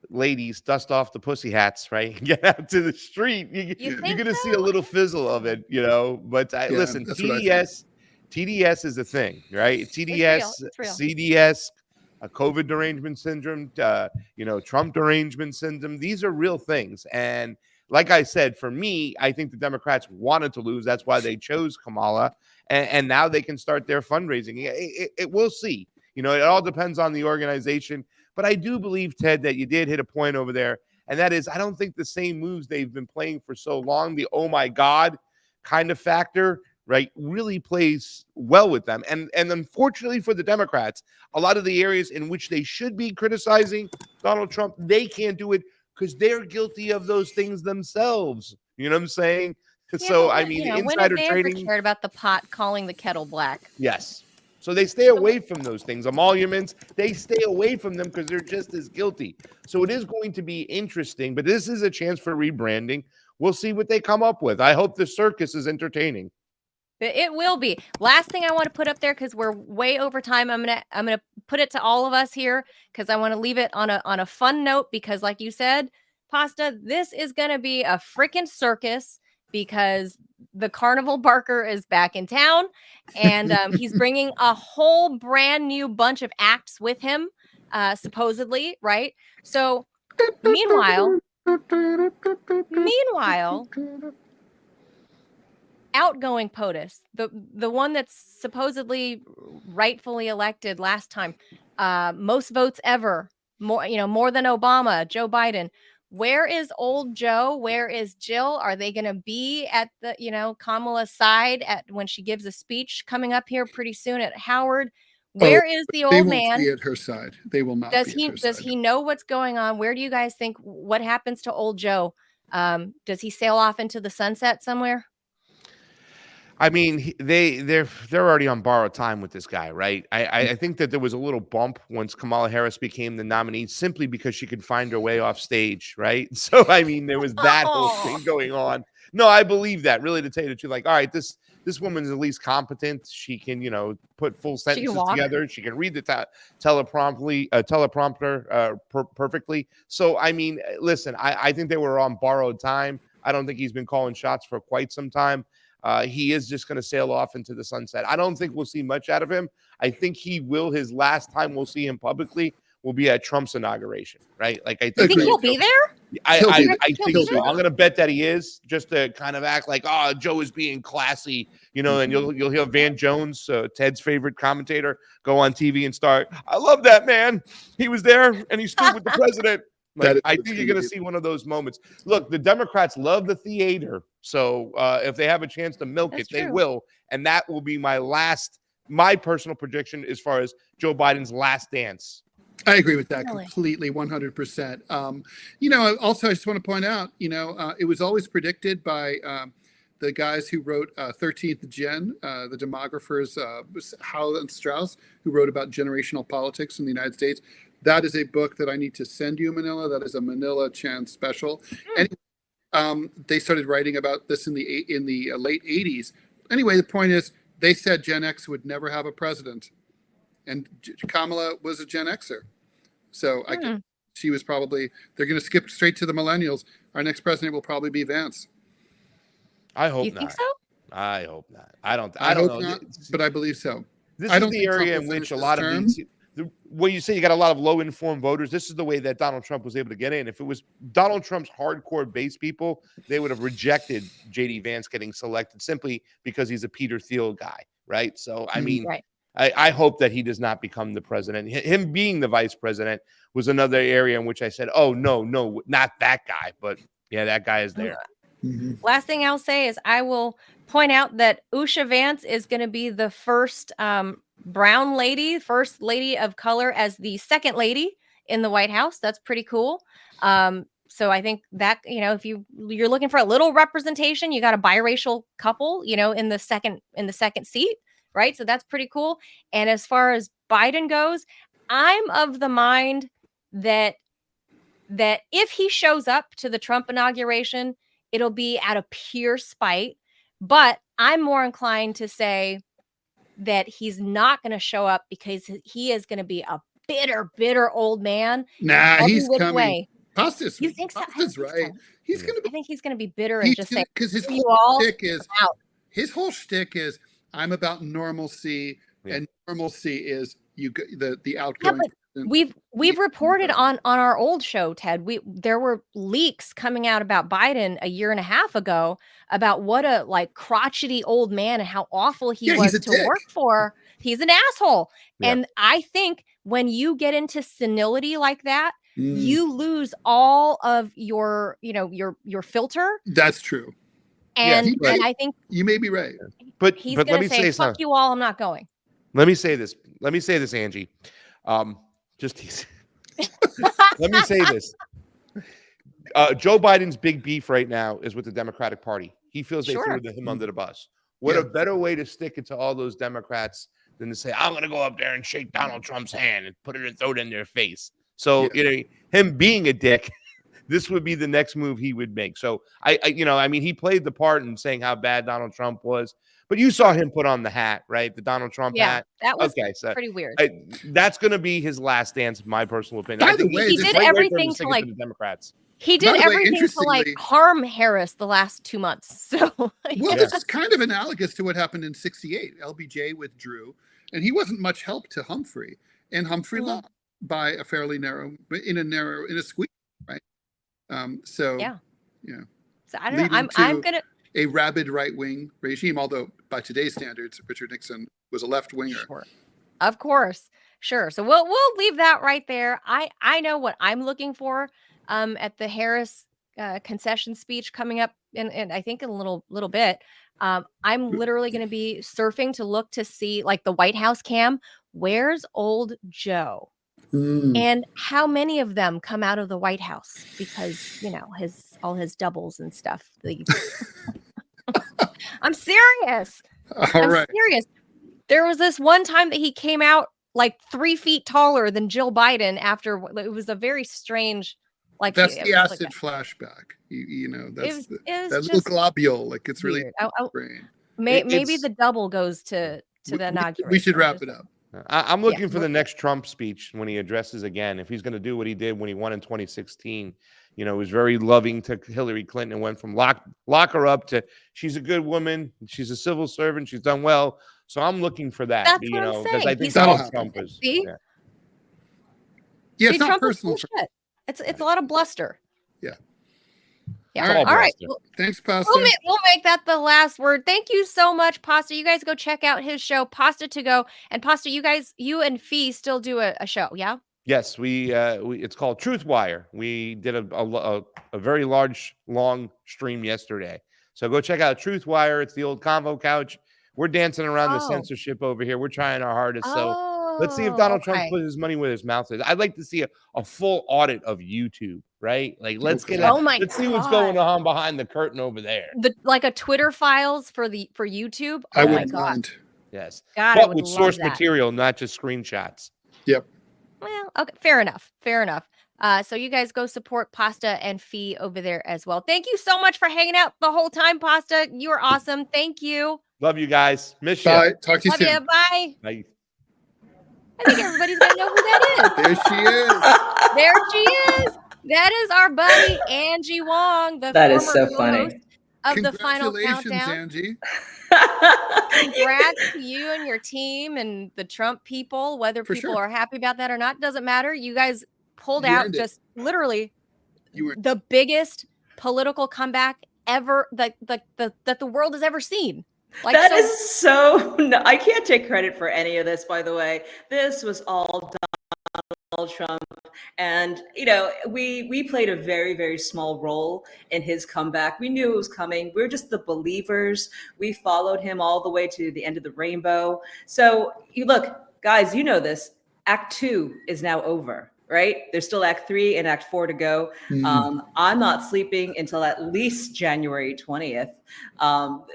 ladies dust off the pussy hats, right? Get out to the street. You're going to see a little fizzle of it, But listen, that's what I think. TDS TDS is a thing, right? TDS, It's real. CDS, a COVID derangement syndrome, Trump derangement syndrome. These are real things. And like I said, for me, I think the Democrats wanted to lose. That's why they chose Kamala. And now they can start their fundraising. We'll see. It all depends on the organization. But I do believe, Ted, that you did hit a point over there. And that is, I don't think the same moves they've been playing for so long, the oh my God kind of factor, right, really plays well with them. And unfortunately for the Democrats, a lot of the areas in which they should be criticizing Donald Trump, they can't do it because they're guilty of those things themselves. You know what I'm saying? Yeah, so, I mean, when insider have they ever trading. cared about the pot calling the kettle black? Yes. So they stay away from those things. Emoluments, they stay away from them because they're just as guilty. So it is going to be interesting, but this is a chance for rebranding. We'll see what they come up with. I hope the circus is entertaining. It will be. Last thing I want to put up there, because we're way over time. I'm gonna put it to all of us here because I want to leave it on a fun note. Because, like you said, Pasta, this is gonna be a freaking circus because the Carnival Barker is back in town, and he's bringing a whole brand new bunch of acts with him, supposedly, right? So, meanwhile. Outgoing POTUS, the one that's supposedly rightfully elected last time, most votes ever, more than Obama, Joe Biden. Where is old Joe? Where is Jill? Are they going to be at the, Kamala's side when she gives a speech coming up here pretty soon at Howard? Where is the old they won't man? be at her side. They will not. Does be at her does side. he know what's going on? Where do you guys think what happens to old Joe? Does he sail off into the sunset somewhere? I mean, they're already on borrowed time with this guy, right? I think that there was a little bump once Kamala Harris became the nominee simply because she could find her way off stage, right? So, I mean, there was that whole thing going on. No, I believe that, really, to tell you the truth. Like, all right, this woman's at least competent. She can, put full sentences together. She can read the teleprompter perfectly. So, I mean, listen, I think they were on borrowed time. I don't think he's been calling shots for quite some time. He is just going to sail off into the sunset. I don't think we'll see much out of him. I think he will. His last time we'll see him publicly will be at Trump's inauguration, right? Like, I think he'll be there. I think so. I'm going to bet that he is, just to kind of act like, oh, Joe is being classy, and you'll hear Van Jones, Ted's favorite commentator, go on TV and start, I love that man. He was there and he stood with the president. Like, I think you're going to see one of those moments. Look, the Democrats love the theater. So if they have a chance to milk it, they will. And that will be my personal prediction as far as Joe Biden's last dance. I agree with that completely, 100%. Also, I just want to point out, it was always predicted by the guys who wrote 13th Gen, the demographers, Howell and Strauss, who wrote about generational politics in the United States. That is a book that I need to send you, Manila. That is a Manila Chan special. And they started writing about this in the late 80s. Anyway, the point is, they said Gen X would never have a president. And Kamala was a Gen Xer. So she was probably, they're going to skip straight to the millennials. Our next president will probably be Vance. I hope not. You think so? I hope not. I don't know. Not, but I believe so. This is the area in which a lot of these, when you say you got a lot of low informed voters, this is the way that Donald Trump was able to get in. If it was Donald Trump's hardcore base people, they would have rejected JD Vance getting selected simply because he's a Peter Thiel guy, right? So, I mean, I hope that he does not become the president. Him being the vice president was another area in which I said, oh, no, not that guy. But yeah, that guy is there. Last thing I'll say is I will point out that Usha Vance is going to be the first brown lady, first lady of color as the second lady in the White House. That's pretty cool. So I think that, if you're looking for a little representation, you got a biracial couple, in the second seat, right? So that's pretty cool. And as far as Biden goes, I'm of the mind that if he shows up to the Trump inauguration, it'll be out of pure spite. But I'm more inclined to say that he's not going to show up because he is going to be a bitter old man. Nah, he's coming. Pasta's, you think so? Pasta's right. He's going to. I think he's going to be bitter and just say, because his whole shtick is I'm about normalcy, and normalcy is the Yeah, outgoing. but we've reported on our old show, Ted. There were leaks coming out about Biden a year and a half ago about what a like crotchety old man and how awful he Yeah, he's was a to dick. work for. He's an asshole. Yeah. And I think when you get into senility like that, Mm, you lose all of your, your filter. that's true. Yeah, And Right. I think You may be right. but he's let gonna me say, say fuck something. you all, I'm not going. Let me say this. Let me say this, Angie. Just let me say this. Joe Biden's big beef right now is with the Democratic Party. He feels they Sure. threw him under the bus. What Yeah. a better way to stick it to all those Democrats than to say, I'm going to go up there and shake Donald Trump's hand and put it and throw it in their face. So, him being a dick, this would be the next move he would make. So I mean, he played the part in saying how bad Donald Trump was, but you saw him put on the hat, right? The Donald Trump Yeah, hat. that was Okay, so pretty weird. that's going to be his last dance, in my personal opinion. By I think the way, he this- did right for him everything to stick it like the Democrats. he By did the way, everything to like interestingly- harm Harris the last 2 months. So Well, Yeah. this is kind of analogous to what happened in '68. LBJ withdrew, and he wasn't much help to Humphrey, and Humphrey Mhm. lost by a fairly narrow, in a squeak, right? So Yeah. yeah, So I don't know. leading I'm to gonna a rabid right-wing regime. Although by today's standards, Richard Nixon was a left-winger. Sure. Of course. Sure. So we'll leave that right there. I know what I'm looking for at the Harris concession speech coming up in I think in a little bit. I'm literally going to be surfing to look to see like the White House cam. Where's old Joe? Hmm. And how many of them come out of the White House because, all his doubles and stuff. I'm serious. All I'm right. serious. There was this one time that he came out like 3 feet taller than Jill Biden after it was a very strange, like That's it the was acid flashback. it That's was that little just globule. Like it's really weird. brain. Maybe It's- the double goes to the inauguration. We should wrap it up. I'm looking for Yeah. the next Trump speech when he addresses again. If he's going to do what he did when he won in 2016, he was very loving to Hillary Clinton and went from lock her up to she's a good woman, she's a civil servant, she's done well. So I'm looking for that. That's what I'm Because saying. I think He's Donald all- Trump is. See? Yeah. Yeah, See, it's not Trump is personal. bullshit. It's a lot of bluster. Yeah. Yeah. All right. All right. Bluster. Thanks, Pasta. We'll make that the last word. Thank you so much, Pasta. You guys go check out his show, Pasta to Go. And Pasta, you and Fee still do a show, yeah? Yes, we it's called Truth Wire. We did a very long stream yesterday. So go check out Truth Wire. It's the old convo couch. We're dancing around the Oh. censorship over here. We're trying our hardest. So let's see if Oh, Donald Trump okay. put his money where his mouth is. I'd like to see a full audit of YouTube, right? Like let's Okay. get a, Oh my let's see what's God. going on behind the curtain over there. Like a Twitter files for YouTube. I Oh my wouldn't God. mind. Yes. God, I But would with love source that. material, not just screenshots. Yep. Well, okay, fair enough. So you guys go support Pasta and Fee over there as well. Thank you so much for hanging out the whole time, Pasta. You are awesome. Thank you. Love you guys. Miss you. Bye. Talk to you Love soon. you. Bye. Bye. I think everybody's gonna know who that There she is. is. There she is. That is our buddy Angie Wong, the That is former so co-host funny. of the Final Congratulations, Countdown. Angie. Congrats to you and your team and the Trump people. Whether For people sure. are happy about that or not doesn't matter. You guys pulled You out earned it. just literally You were the biggest political comeback ever that the world has ever seen. Like That so, is so. No, I can't take credit for any of this, by the way. This was all Donald Trump. And, we played a very, very small role in his comeback. We knew it was coming. We're just the believers. We followed him all the way to the end of the rainbow. So you look, guys, you know this. Act 2 is now over, right? There's still Act 3 and Act 4 to go. I'm not sleeping until at least January 20th.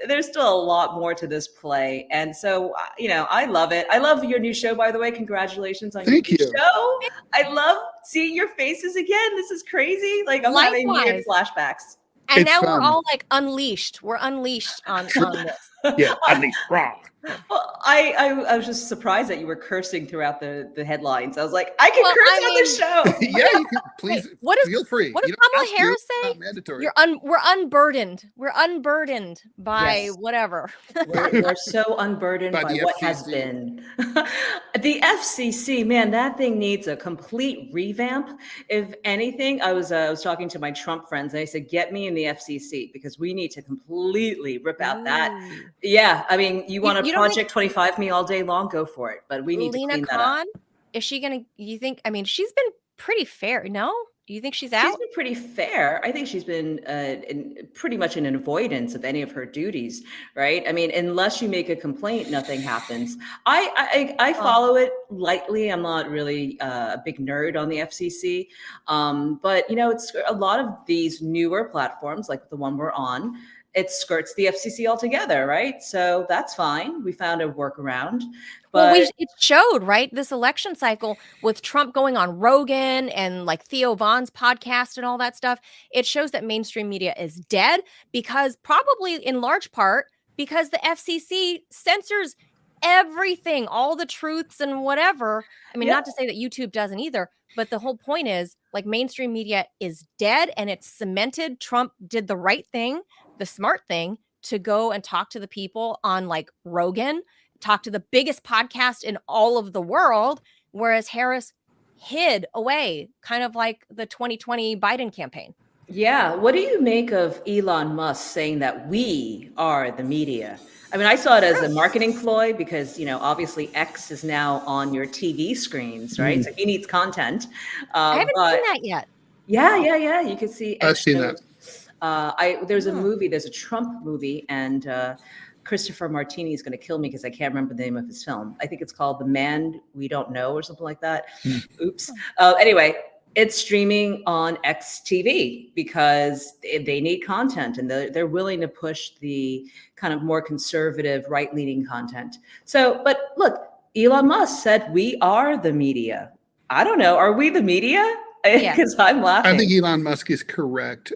There's still a lot more to this play. And so, I love it. I love your new show, by the way. Congratulations on Thank your new you. show. I love seeing your faces again. This is crazy. Like I'm having weird flashbacks. and It's now we're fun. all like unleashed. We're unleashed on this. Yeah, unleashed raw. Well, I was just surprised that you were cursing throughout the headlines. I was like, I can Well, curse I on mean, the show. Yeah, you can wait, please what is feel free. what You does don't Kamala have to. Harris It's say? not mandatory. We're unburdened. We're unburdened by Yes. whatever. We're so unburdened By by the what has FCC. been. The FCC, man, that thing needs a complete revamp. If anything, I was talking to my Trump friends and I said, get me in the FCC because we need to completely rip out that. Ooh. Yeah, I mean, you want to You don't think Project 25 me all day long, go for it. But we need to Lena clean that up. Khan, is she gonna, you think, I mean, she's been pretty fair. No? You think she's She's out? been pretty fair. I think she's been pretty much in an avoidance of any of her duties, right? I mean, unless you make a complaint, nothing happens. I Well, follow it lightly. I'm not really a big nerd on the FCC, but you know, it's a lot of these newer platforms, like the one we're on. It skirts the FCC altogether, right? So that's fine. We found a workaround, well, but it showed, right? This election cycle with Trump going on Rogan and like Theo Vaughn's podcast and all that stuff. It shows that mainstream media is dead because probably in large part because the FCC censors everything, all the truths and whatever. I mean, yeah, not to say that YouTube doesn't either, but the whole point is like mainstream media is dead and it's cemented. Trump did the right thing, the smart thing to go and talk to the people on like Rogan, talk to the biggest podcast in all of the world, whereas Harris hid away, kind of like the 2020 Biden campaign. yeah. What do you make of Elon Musk saying that we are the media? I mean, I saw it as a True. marketing ploy because, you know, obviously X is now on your TV screens, right? Mm. So he needs content. I haven't But seen that yet. yeah, yeah, yeah. You can see I've X seen that. shows. There's a Hmm. movie, there's a Trump movie, and Christopher Martini is going to kill me because I can't remember the name of his film. I think it's called The Man We Don't Know or something like that. Hmm. Oops. Anyway, it's streaming on XTV because they need content and they're willing to push the kind of more conservative, right-leaning content. So, but look, Elon Musk said we are the media. I don't know. Are we the media? Yeah. Because I'm laughing. I think Elon Musk is correct.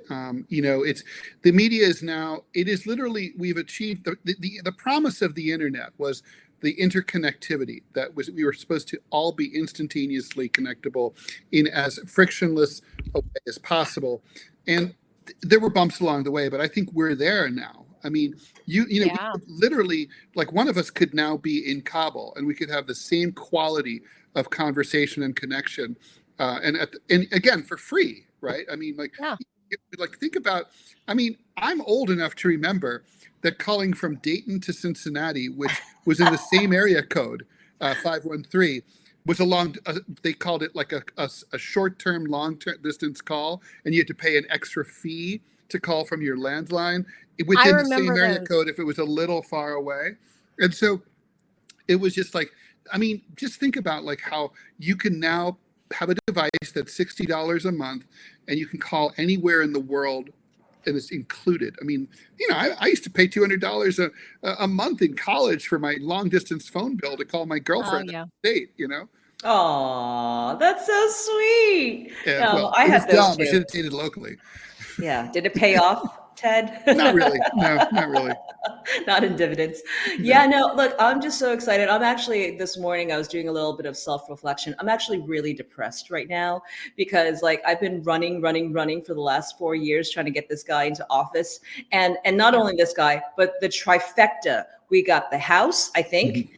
You know, it's the media is now. It is literally we've achieved the promise of the internet was the interconnectivity that was we were supposed to all be instantaneously connectable in as frictionless a way as possible, and there were bumps along the way, but I think we're there now. I mean, you know, Yeah. we could literally like one of us could now be in Kabul, and we could have the same quality of conversation and connection and again for free, right? I mean, Yeah. like think about. I mean, I'm old enough to remember that calling from Dayton to Cincinnati, which was in the same area code, 513, was a long. They called it like a short-term, long-term distance call, and you had to pay an extra fee to call from your landline within the same remember area those. code if it was a little far away, and so it was just like. I mean, just think about like how you can now have a device that's $60 a month and you can call anywhere in the world and it's included. I mean, you know, I used to pay $200 a month in college for my long distance phone bill to call my girlfriend yeah. at the state, you know? Oh, that's so sweet. Yeah, No, well, I it was had those dumb. I too. should have dated locally. Yeah. Did it pay off, Ted? Not really. No, not really. Not in dividends. Yeah, no, look, I'm just so excited. I'm actually, this morning, I was doing a little bit of self-reflection. I'm actually really depressed right now because like I've been running for the last 4 years trying to get this guy into office. And not only this guy, but the trifecta. We got the House, I think.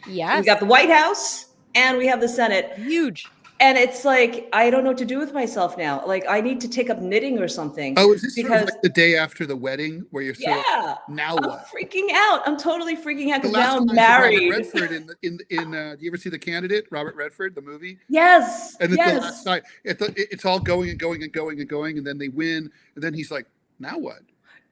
Yes. We got the White House and we have the Senate. Huge. And it's like, I don't know what to do with myself now. Like, I need to take up knitting or something. Oh, is this sort of because like the day after the wedding where you're sort yeah, of, now I'm what? freaking out. I'm totally freaking out The because now last I'm lines of Robert married. Redford in do you ever see The Candidate? Robert Redford, the movie? Yes. And at the last Yes. side, it's all going and going and going and going, and then they win, and then he's like, now what?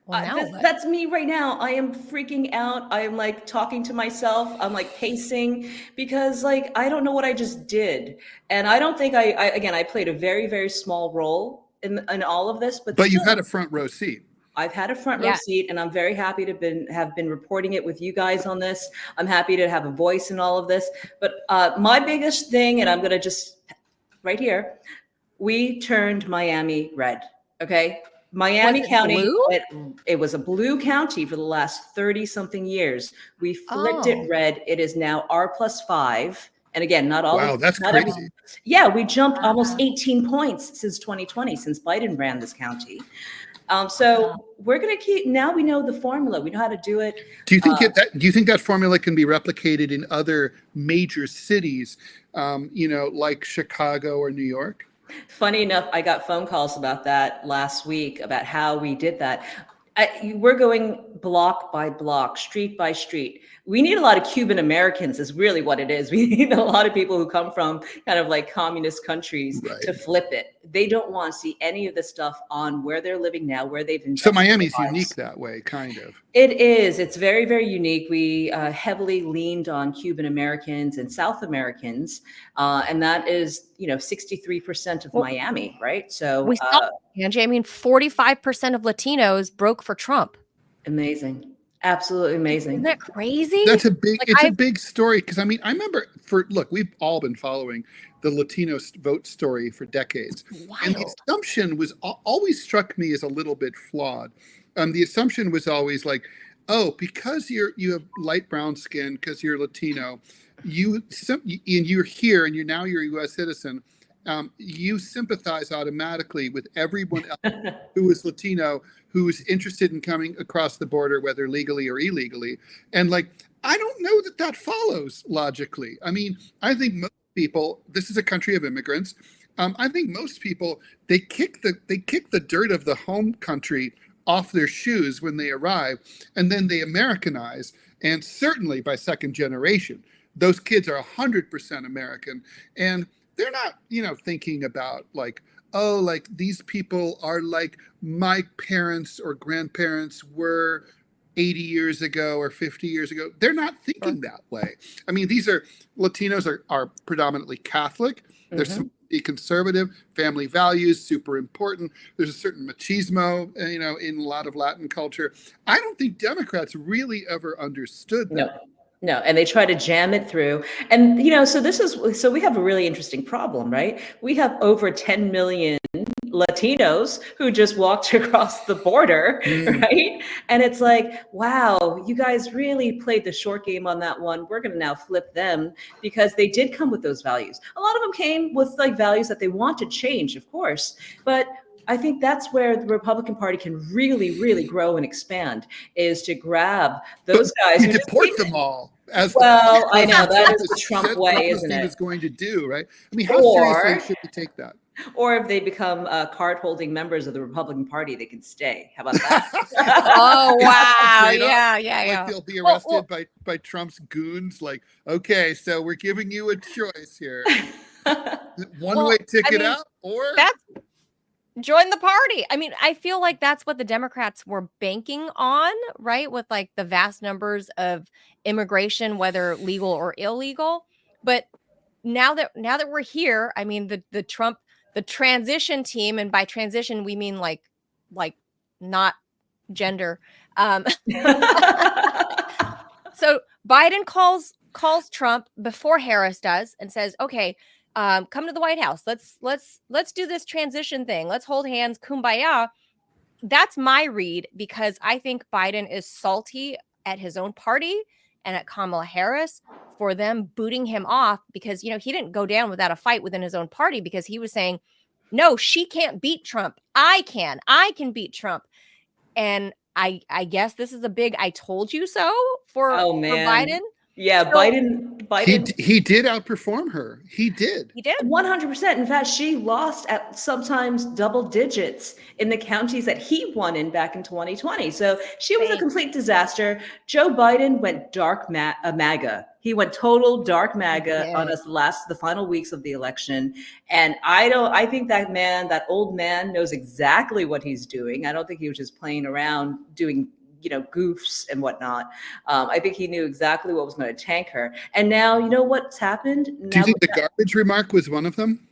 Well, now what? That's me right now. I am freaking out. I am like talking to myself. I'm like pacing because like I don't know what I just did, and I don't think I played a very very small role in all of this. But But you've still, had a front row seat. I've had a front row Yeah. seat, and I'm very happy to have been reporting it with you guys on this. I'm happy to have a voice in all of this. But my biggest thing, and I'm gonna just right here, we turned Miami red. Okay. Miami Was it County, blue? it was a blue county for the last 30 something years. We flipped it Oh. red. It is now R+5. And again, not all Wow, of that's not every, crazy. yeah, we jumped almost Wow. 18 points since 2020, since Biden ran this county. Wow. So we're going to keep, now we know the formula. We know how to do it. Do you think that formula can be replicated in other major cities, like Chicago or New York? Funny enough, I got phone calls about that last week about how we did that. We're going block by block, street by street. We need a lot of Cuban Americans is really what it is. We need a lot of people who come from kind of like communist countries Right. to flip it. They don't want to see any of the stuff on where they're living now, where they've invested. So Miami's their lives. unique that way, kind of. It is. It's very, very unique. We heavily leaned on Cuban Americans and South Americans, and that is, 63% of Miami, right? So We saw, Angie, I mean, 45% of Latinos broke for Trump. Amazing. Absolutely amazing. Isn't that crazy? That's a big, Like, it's a big story. Because I mean, I remember we've all been following the Latino vote story for decades. And the Wild. assumption was always struck me as a little bit flawed. The assumption was always like, oh, because you have light brown skin, because you're Latino, and you're here and you're a U.S. citizen, you sympathize automatically with everyone else who is Latino, who is interested in coming across the border, whether legally or illegally. And like, I don't know that follows logically. I mean, I think most people, this is a country of immigrants. I think most people, they kick the dirt of the home country off their shoes when they arrive, and then they Americanize. And certainly by second generation, those kids are 100% American. And they're not, thinking about like, oh, like these people are like my parents or grandparents were 80 years ago or 50 years ago. They're not thinking that way. I mean, Latinos are predominantly Catholic. They're conservative, family values, super important. There's a certain machismo, in a lot of Latin culture. I don't think Democrats really ever understood that. No, and they try to jam it through. And, so we have a really interesting problem, right? We have over 10 million Latinos who just walked across the border, right? And it's like, wow, you guys really played the short game on that one. We're going to now flip them because they did come with those values. A lot of them came with like values that they want to change, of course, but I think that's where the Republican Party can really, really grow and expand, is to grab those guys. You deport them all. Well, I know that is the Trump way, isn't it? Is going to do, right? I mean, how seriously should we take that? Or if they become card-holding members of the Republican Party, they can stay. How about that? Oh, wow. Yeah. Like they'll be arrested by Trump's goons. Like, okay, so we're giving you a choice here. One-way ticket out, or that's join the party. I mean, I feel like that's what the Democrats were banking on, right? With like the vast numbers of immigration, whether legal or illegal. But now that we're here, I mean, the transition team, and by transition we mean like not gender. So Biden calls Trump before Harris does and says, okay, come to the White House. Let's do this transition thing. Let's hold hands, kumbaya. That's my read, because I think Biden is salty at his own party and at Kamala Harris for them booting him off, because, he didn't go down without a fight within his own party, because he was saying, no, she can't beat Trump. I can beat Trump. And I guess this is a big I told you so for Biden. Yeah, so, Biden. He did outperform her. He did 100%. In fact, she lost at sometimes double digits in the counties that he won in back in 2020. So she was a complete disaster. Joe Biden went dark MAGA. He went total dark MAGA on us the final weeks of the election. And I think that old man knows exactly what he's doing. I don't think he was just playing around doing goofs and whatnot. I think he knew exactly what was going to tank her. And now, what's happened? Do you think the garbage remark was one of them?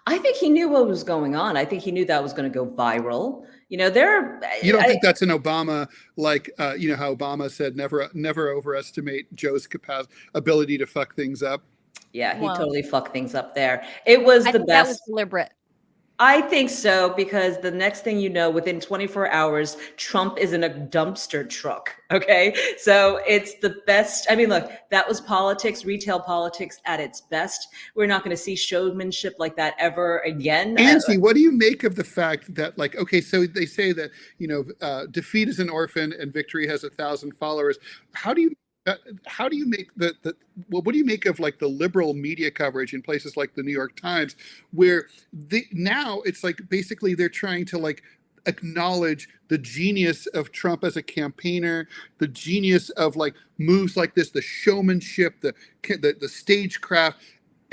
I think he knew what was going on. I think he knew that was going to go viral. You don't think that's an Obama, like, how Obama said, never overestimate Joe's ability to fuck things up? Yeah, he totally fucked things up there. It was the best. That was deliberate. I think so, because the next thing you know, within 24 hours, Trump is in a dumpster truck. Okay. So it's the best. I mean, look, that was politics, retail politics at its best. We're not going to see showmanship like that ever again. Angie, what do you make of the fact that, like, okay, so they say that, defeat is an orphan and victory has 1,000 followers. How do you make well, what do you make of like the liberal media coverage in places like the New York Times, where now it's like basically they're trying to like acknowledge the genius of Trump as a campaigner, the genius of like moves like this, the showmanship, the stagecraft,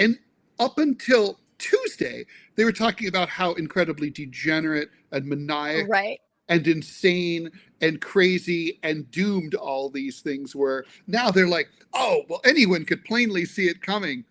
and up until Tuesday, they were talking about how incredibly degenerate and maniac Right. and insane and crazy and doomed all these things were. Now they're like, oh, well, anyone could plainly see it coming.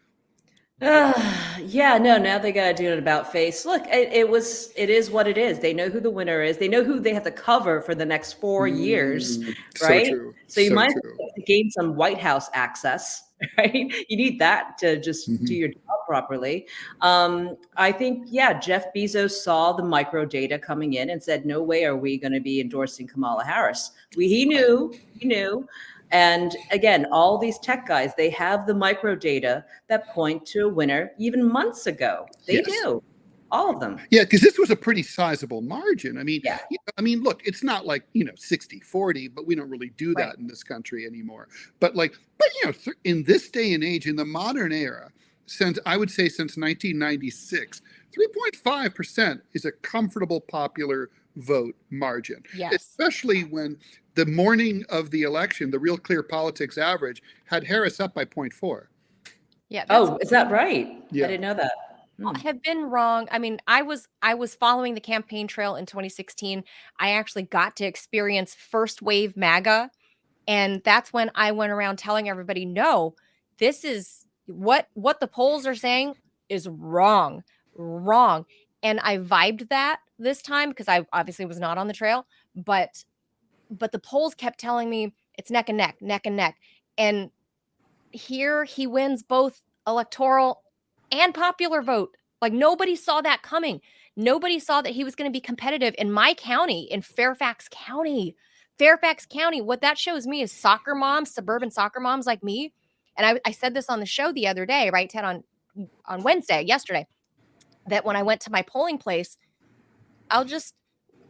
Yeah, no, now they got to do an about face. Look, it is what it is. They know who the winner is. They know who they have to cover for the next 4 years, right? So true. So you So might true. gain some White House access, right? You need that to just do your job properly. I think, yeah, Jeff Bezos saw the micro data coming in and said, no way are we going to be endorsing Kamala Harris. He knew. And again, all these tech guys, they have the micro data that point to a winner even months ago. They do. All of them. Yeah, because this was a pretty sizable margin. I mean, Yeah. Look, it's not like 60-40, but we don't really do that in this country anymore. But in this day and age, in the modern era, since 1996, 3.5% is a comfortable popular vote margin. Yes. Especially when the morning of the election, the Real Clear Politics average had Harris up by 0.4. Yeah. Oh, is that right? Yeah. I didn't know that. I have been wrong. I mean, I was following the campaign trail in 2016. I actually got to experience first wave MAGA, and that's when I went around telling everybody, no, this is what the polls are saying is wrong. And I vibed that this time because I obviously was not on the trail, but the polls kept telling me it's neck and neck. And here he wins both electoral and popular vote. Like nobody saw that coming. Nobody saw that he was going to be competitive in my county, in Fairfax County. What that shows me is soccer moms, suburban soccer moms like me. And I said this on the show the other day, right, Ted, on yesterday, that when I went to my polling place, I'm going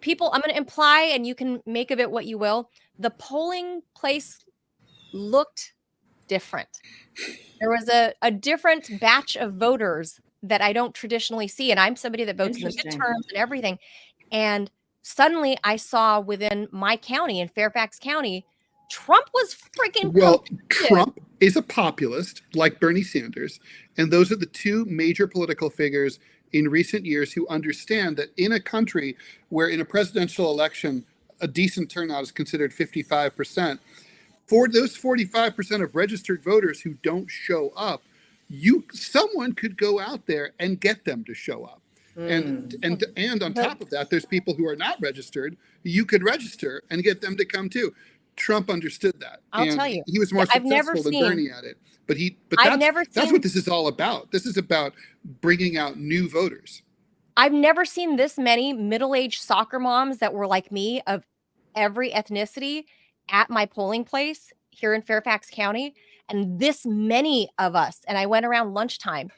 to imply, and you can make of it what you will. The polling place looked different. There was a different batch of voters that I don't traditionally see. And I'm somebody that votes in the midterms and everything. And suddenly I saw within my county, in Fairfax County, Trump was freaking Trump is a populist like Bernie Sanders. And those are the two major political figures in recent years who understand that in a country where in a presidential election, a decent turnout is considered 55%, for those 45% of registered voters who don't show up, someone could go out there and get them to show up. And on top of that, there's people who are not registered. You could register and get them to come too. Trump understood that. I'll tell you, he was more successful than Bernie at it. But that's what this is all about. This is about bringing out new voters. I've never seen this many middle-aged soccer moms that were like me, of every ethnicity, at my polling place here in Fairfax County, and this many of us. And I went around lunchtime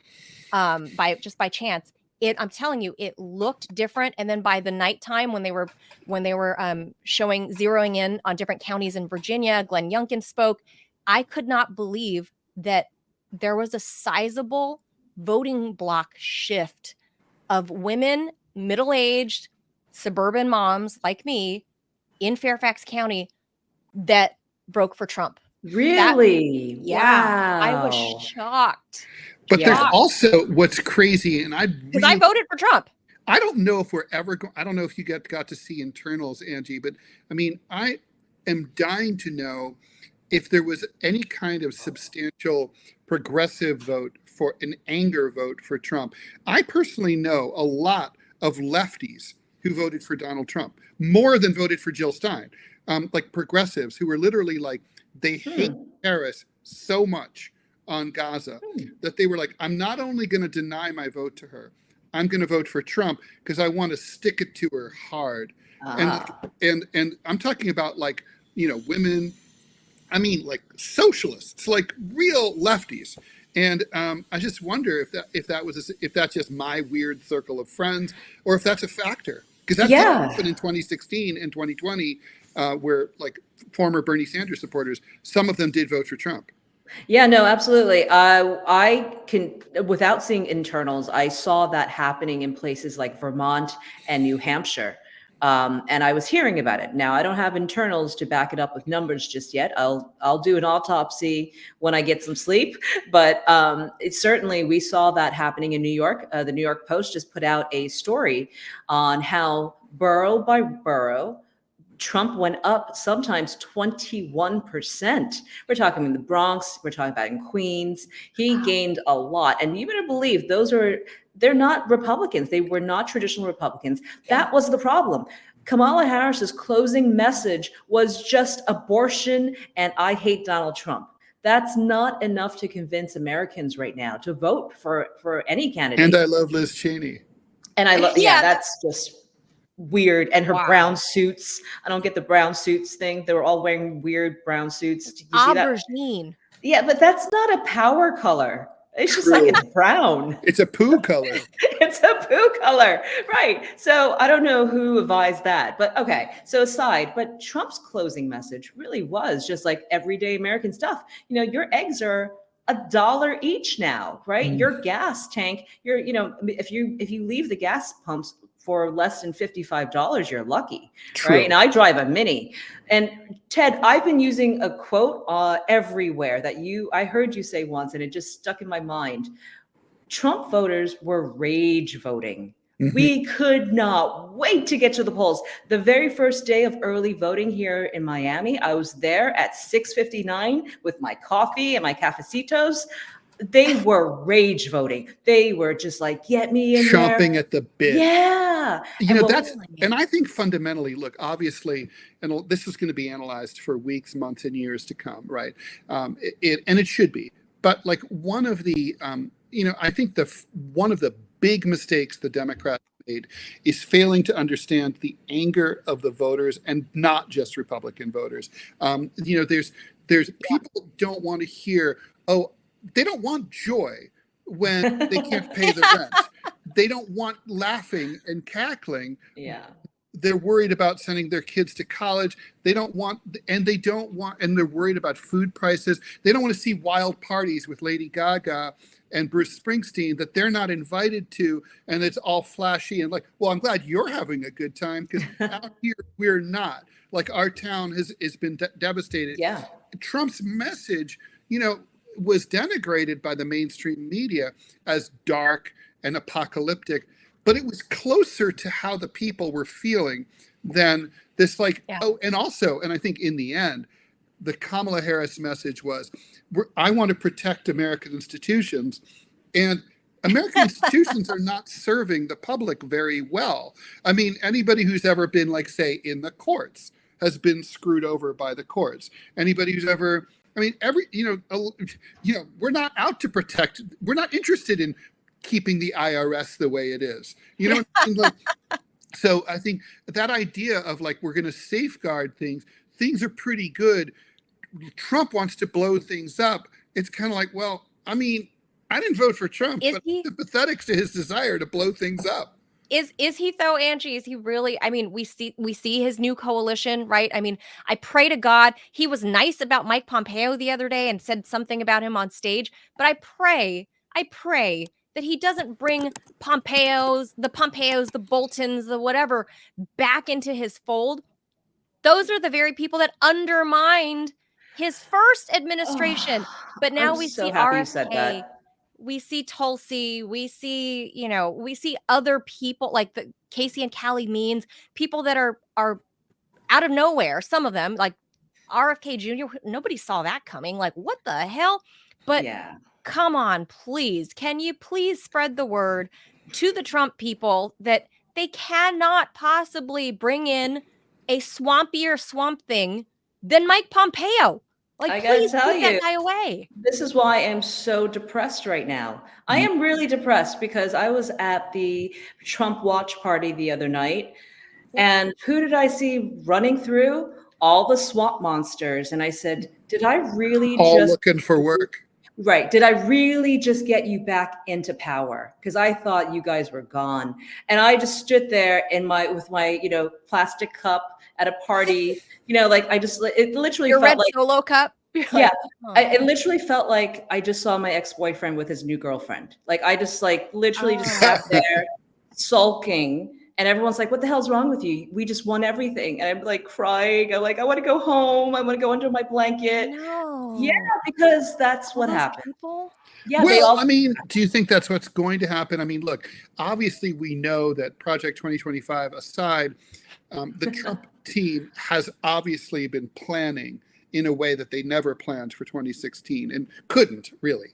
by chance. I'm telling you, it looked different. And then by the nighttime, when they were zeroing in on different counties in Virginia, Glenn Youngkin spoke. I could not believe that there was a sizable voting block shift of women, middle-aged, suburban moms like me in Fairfax County that broke for Trump. Really? Yeah. Wow. I was shocked. But there's also what's crazy, and I voted for Trump. I don't know if we're ever I don't know if you got to see internals, Angie, but I mean, I am dying to know if there was any kind of substantial progressive vote for an anger vote for Trump. I personally know a lot of lefties who voted for Donald Trump, more than voted for Jill Stein. Like progressives who were literally like, they hate Harris so much on Gaza that they were like, I'm not only going to deny my vote to her, I'm going to vote for Trump because I want to stick it to her hard. Ah. And I'm talking about like, women, I mean, like socialists, like real lefties. And I just wonder if that's just my weird circle of friends, or if that's a factor, because that did happen in 2016 and 2020, where like former Bernie Sanders supporters, some of them did vote for Trump. Yeah, no, absolutely. I can, without seeing internals, I saw that happening in places like Vermont and New Hampshire. And I was hearing about it. Now I don't have internals to back it up with numbers just yet. I'll do an autopsy when I get some sleep. But it certainly, we saw that happening in New York. The New York Post just put out a story on how borough by borough, Trump went up sometimes 21%. We're talking in the Bronx, we're talking about in Queens. He gained a lot. And you better believe they're not Republicans. They were not traditional Republicans. That was the problem. Kamala Harris's closing message was just abortion and I hate Donald Trump. That's not enough to convince Americans right now to vote for any candidate. And I love Liz Cheney. And I love, that's just weird. And her brown suits. I don't get the brown suits thing. They were all wearing weird brown suits. Did you see that? Aubergine. Yeah, but that's not a power color. It's just like it's brown. It's a poo color. It's a poo color. Right. So I don't know who advised that. But okay. So aside, but Trump's closing message really was just like everyday American stuff. Your eggs are $1 each now, right? Your gas tank, if you leave the gas pumps for less than $55, you're lucky. True. Right? And I drive a Mini. And Ted, I've been using a quote everywhere that I heard you say once, and it just stuck in my mind. Trump voters were rage voting. Mm-hmm. We could not wait to get to the polls. The very first day of early voting here in Miami, I was there at 6:59 with my coffee and my cafecitos. They were rage voting. They were just like, get me in chomping there. At the bit. Yeah. And I think fundamentally, look, obviously, and this is going to be analyzed for weeks, months, and years to come, right? And it should be. But like one of the, I think one of the big mistakes the Democrats made is failing to understand the anger of the voters, and not just Republican voters. There's people don't want to hear, they don't want joy when they can't pay the rent. They don't want laughing and cackling. Yeah. They're worried about sending their kids to college. And they're worried about food prices. They don't want to see wild parties with Lady Gaga and Bruce Springsteen that they're not invited to, and it's all flashy and like, well, I'm glad you're having a good time, because out here we're not. Like, our town has been devastated. Yeah. Trump's message, was denigrated by the mainstream media as dark and apocalyptic, but it was closer to how the people were feeling than this, like, and I think in the end, the Kamala Harris message was, I want to protect American institutions, and American institutions are not serving the public very well. I mean, anybody who's ever been, like, say, in the courts has been screwed over by the courts. Anybody who's ever, we're not out to protect. We're not interested in keeping the IRS the way it is. So I think that idea of like, we're going to safeguard things are pretty good. Trump wants to blow things up. It's kind of like, well, I mean, I didn't vote for Trump, but I'm sympathetic to his desire to blow things up. Is he though, Angie? Is he really? I mean, we see his new coalition, right? I mean, I pray to God he was nice about Mike Pompeo the other day and said something about him on stage. But I pray that he doesn't bring the Pompeos, the Boltons, the whatever back into his fold. Those are the very people that undermined his first administration. But now we see RFK. We see Tulsi, we see other people like the Casey and Callie Means, people that are out of nowhere. Some of them, like RFK Jr., nobody saw that coming. Like, what the hell? But come on, please. Can you please spread the word to the Trump people that they cannot possibly bring in a swampier Swamp Thing than Mike Pompeo? Like, I gotta please tell keep that you, guy away. this is why I am so depressed right now. I am really depressed because I was at the Trump watch party the other night, and who did I see running through? All the swamp monsters. And I said, did I really All just looking for work. Right. Did I really just get you back into power? Because I thought you guys were gone. And I just stood there with my, plastic cup at a party, like it literally Your felt red like, Solo cup. You're yeah, like, it literally felt like I just saw my ex-boyfriend with his new girlfriend. Like I just literally just sat there sulking. And everyone's like, what the hell's wrong with you? We just won everything. And I'm like crying. I'm like, I want to go home. I want to go under my blanket. no. Yeah, because that's All what those happened. people. Yeah, they Well, all. I mean, do you think that's what's going to happen? I mean, look, obviously we know that Project 2025 aside, the Trump team has obviously been planning in a way that they never planned for 2016 and couldn't really.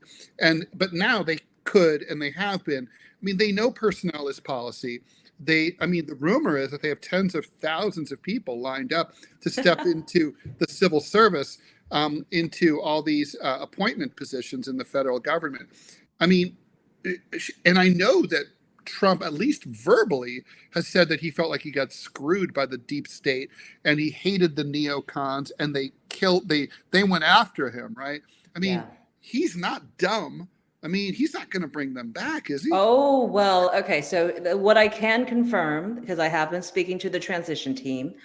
But now they could, and they have been. I mean, they know personnel is policy. The rumor is that they have tens of thousands of people lined up to step into the civil service, into all these appointment positions in the federal government. I mean, and I know that Trump, at least verbally, has said that he felt like he got screwed by the deep state, and he hated the neocons, and they went after him, right? I mean, Yeah. he's not dumb. I mean, he's not going to bring them back, is he? Oh, well, okay. So what I can confirm, because I have been speaking to the transition team,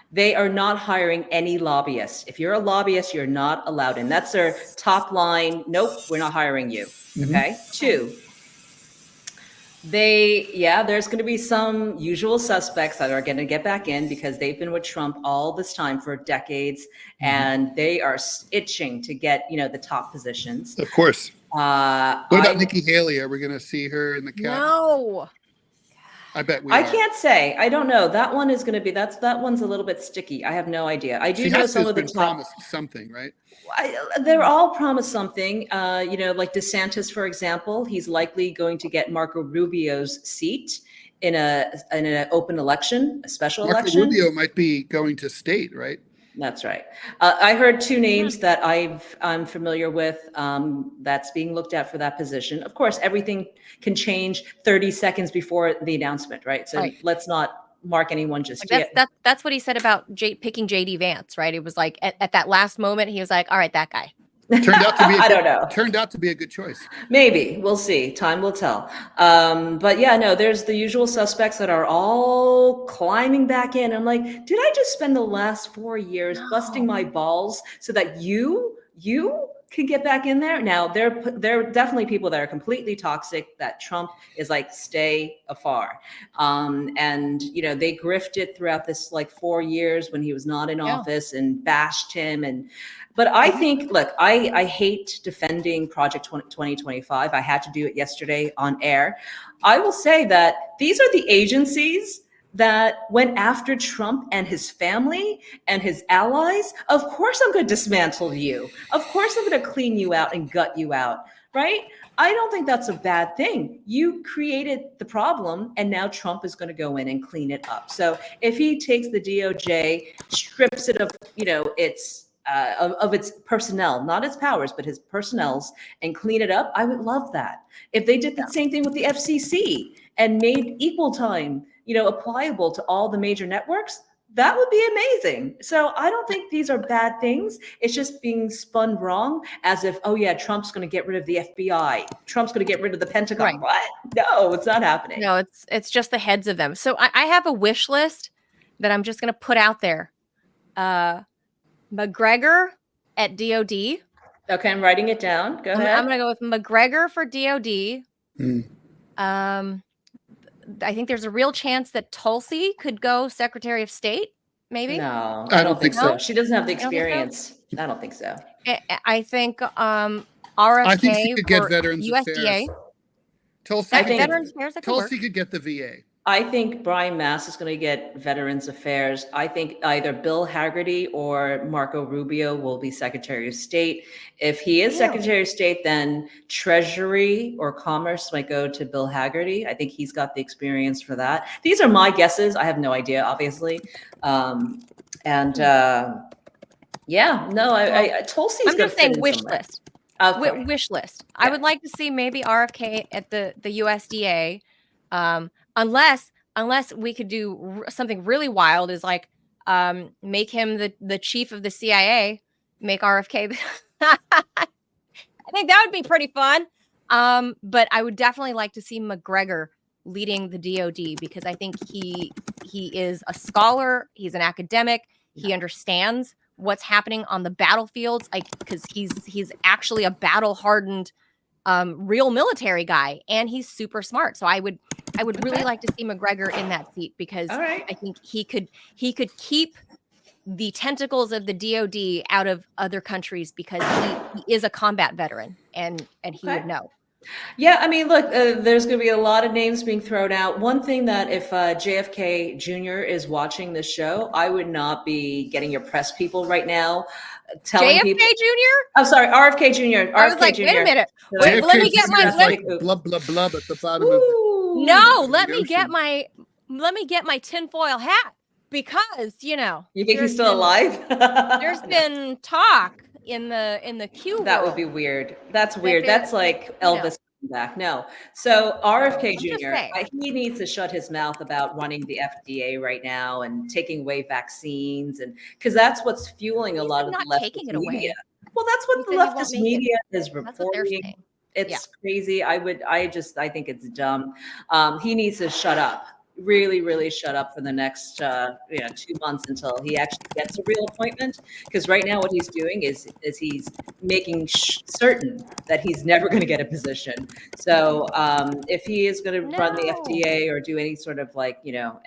they are not hiring any lobbyists. If you're a lobbyist, you're not allowed in. That's their top line. Nope, we're not hiring you. Okay. 2, there's going to be some usual suspects that are going to get back in because they've been with Trump all this time for decades, and they are itching to get, the top positions. Of course. What about Nikki Haley? Are we going to see her in the cabinet? No. I bet we I are. can't say. I don't know. That one is going to be, that one's a little bit sticky. I have no idea. I do She know has to some have of the been top. promised something, right? They're all promised something. Like DeSantis, for example, he's likely going to get Marco Rubio's seat in an open election, a special Marco election. Rubio might be going to state, right? That's right. I heard 2 names that I'm familiar with, that's being looked at for that position. Of course, everything can change 30 seconds before the announcement, right? So Right. let's not mark anyone just Like yet. that's what he said about picking JD Vance, right? It was like at that last moment, he was like, all right, that guy. Turned out to be I don't know. Turned out to be a good choice. Maybe. We'll see. Time will tell. But yeah, no, there's the usual suspects that are all climbing back in. I'm like, did I just spend the last 4 years busting my balls so that you can get back in there? Now, there are definitely people that are completely toxic that Trump is like, stay afar. And, they grifted throughout this 4 years when he was not in office and bashed him. But I think, look, I hate defending Project 2025. I had to do it yesterday on air. I will say that these are the agencies that went after Trump and his family and his allies. Of course, I'm going to dismantle you. Of course, I'm going to clean you out and gut you out, right? I don't think that's a bad thing. You created the problem, and now Trump is going to go in and clean it up. So if he takes the DOJ, strips it of, its personnel, not its powers, but his personnel's, and clean it up, I would love that. If they did the same thing with the FCC and made equal time, applicable to all the major networks, that would be amazing. So I don't think these are bad things. It's just being spun wrong as if, oh yeah, Trump's going to get rid of the FBI. Trump's going to get rid of the Pentagon. Right. What? No, it's not happening. No, it's just the heads of them. So I have a wish list that I'm just going to put out there. McGregor at DOD. Okay, I'm writing it down. Go ahead. I'm going to go with McGregor for DOD. I think there's a real chance that Tulsi could go Secretary of State, maybe. No, I don't think so. She doesn't have the You don't think so? experience. I don't think so. I think RFK I think she could get for Veterans USDA. Affairs. Tulsi, I think- Veterans Affairs, that could work. Tulsi could get the VA. I think Brian Mast is going to get Veterans Affairs. I think either Bill Hagerty or Marco Rubio will be Secretary of State. If he is Secretary of State, then Treasury or Commerce might go to Bill Hagerty. I think he's got the experience for that. These are my guesses. I have no idea, obviously. Yeah, no, Tulsi's I'm gonna just fit saying in wish somewhere. list. Okay. Wish list. I Yeah. would like to see maybe RFK at the USDA, unless we could do something really wild, is like make him the chief of the CIA, make RFK. I think that would be pretty fun. But I would definitely like to see McGregor leading the DoD, because I think he is a scholar, he's an academic, he understands what's happening on the battlefields, like, because he's actually a battle hardened real military guy, and he's super smart. So I would really Okay. like to see McGregor in that seat, because All right. I think he could keep the tentacles of the DoD out of other countries, because he is a combat veteran, and he Okay. would know. Yeah, I mean, look, there's going to be a lot of names being thrown out. One thing that if JFK Jr. is watching this show, I would not be getting your press people right now telling JFK people. Jr. I'm sorry, RFK Jr. I was RFK like, Jr. wait a minute. Did I- Let me JFK get Jr. my is like Ooh. blub blub blub at the bottom of the Ooh. no. Let the me get ocean. my tinfoil hat, because You think he's there's still been- alive? There's No. been talk in the Q That world. would be weird. That's that weird. there- That's like you know. Elvis coming back. No. So RFK I'm just Jr., saying. he needs to shut his mouth about running the FDA right now and taking away vaccines, and because that's what's fueling a He lot said of not the taking leftist it media. away. Well, that's He what the said he won't leftist make it. media is That's what they're reporting. saying. It's crazy. I think it's dumb. He needs to shut up. Really, really shut up for the next 2 months until he actually gets a real appointment. Because right now, what he's doing is he's making certain that he's never going to get a position. So if he is going to run the No. FDA or do any sort of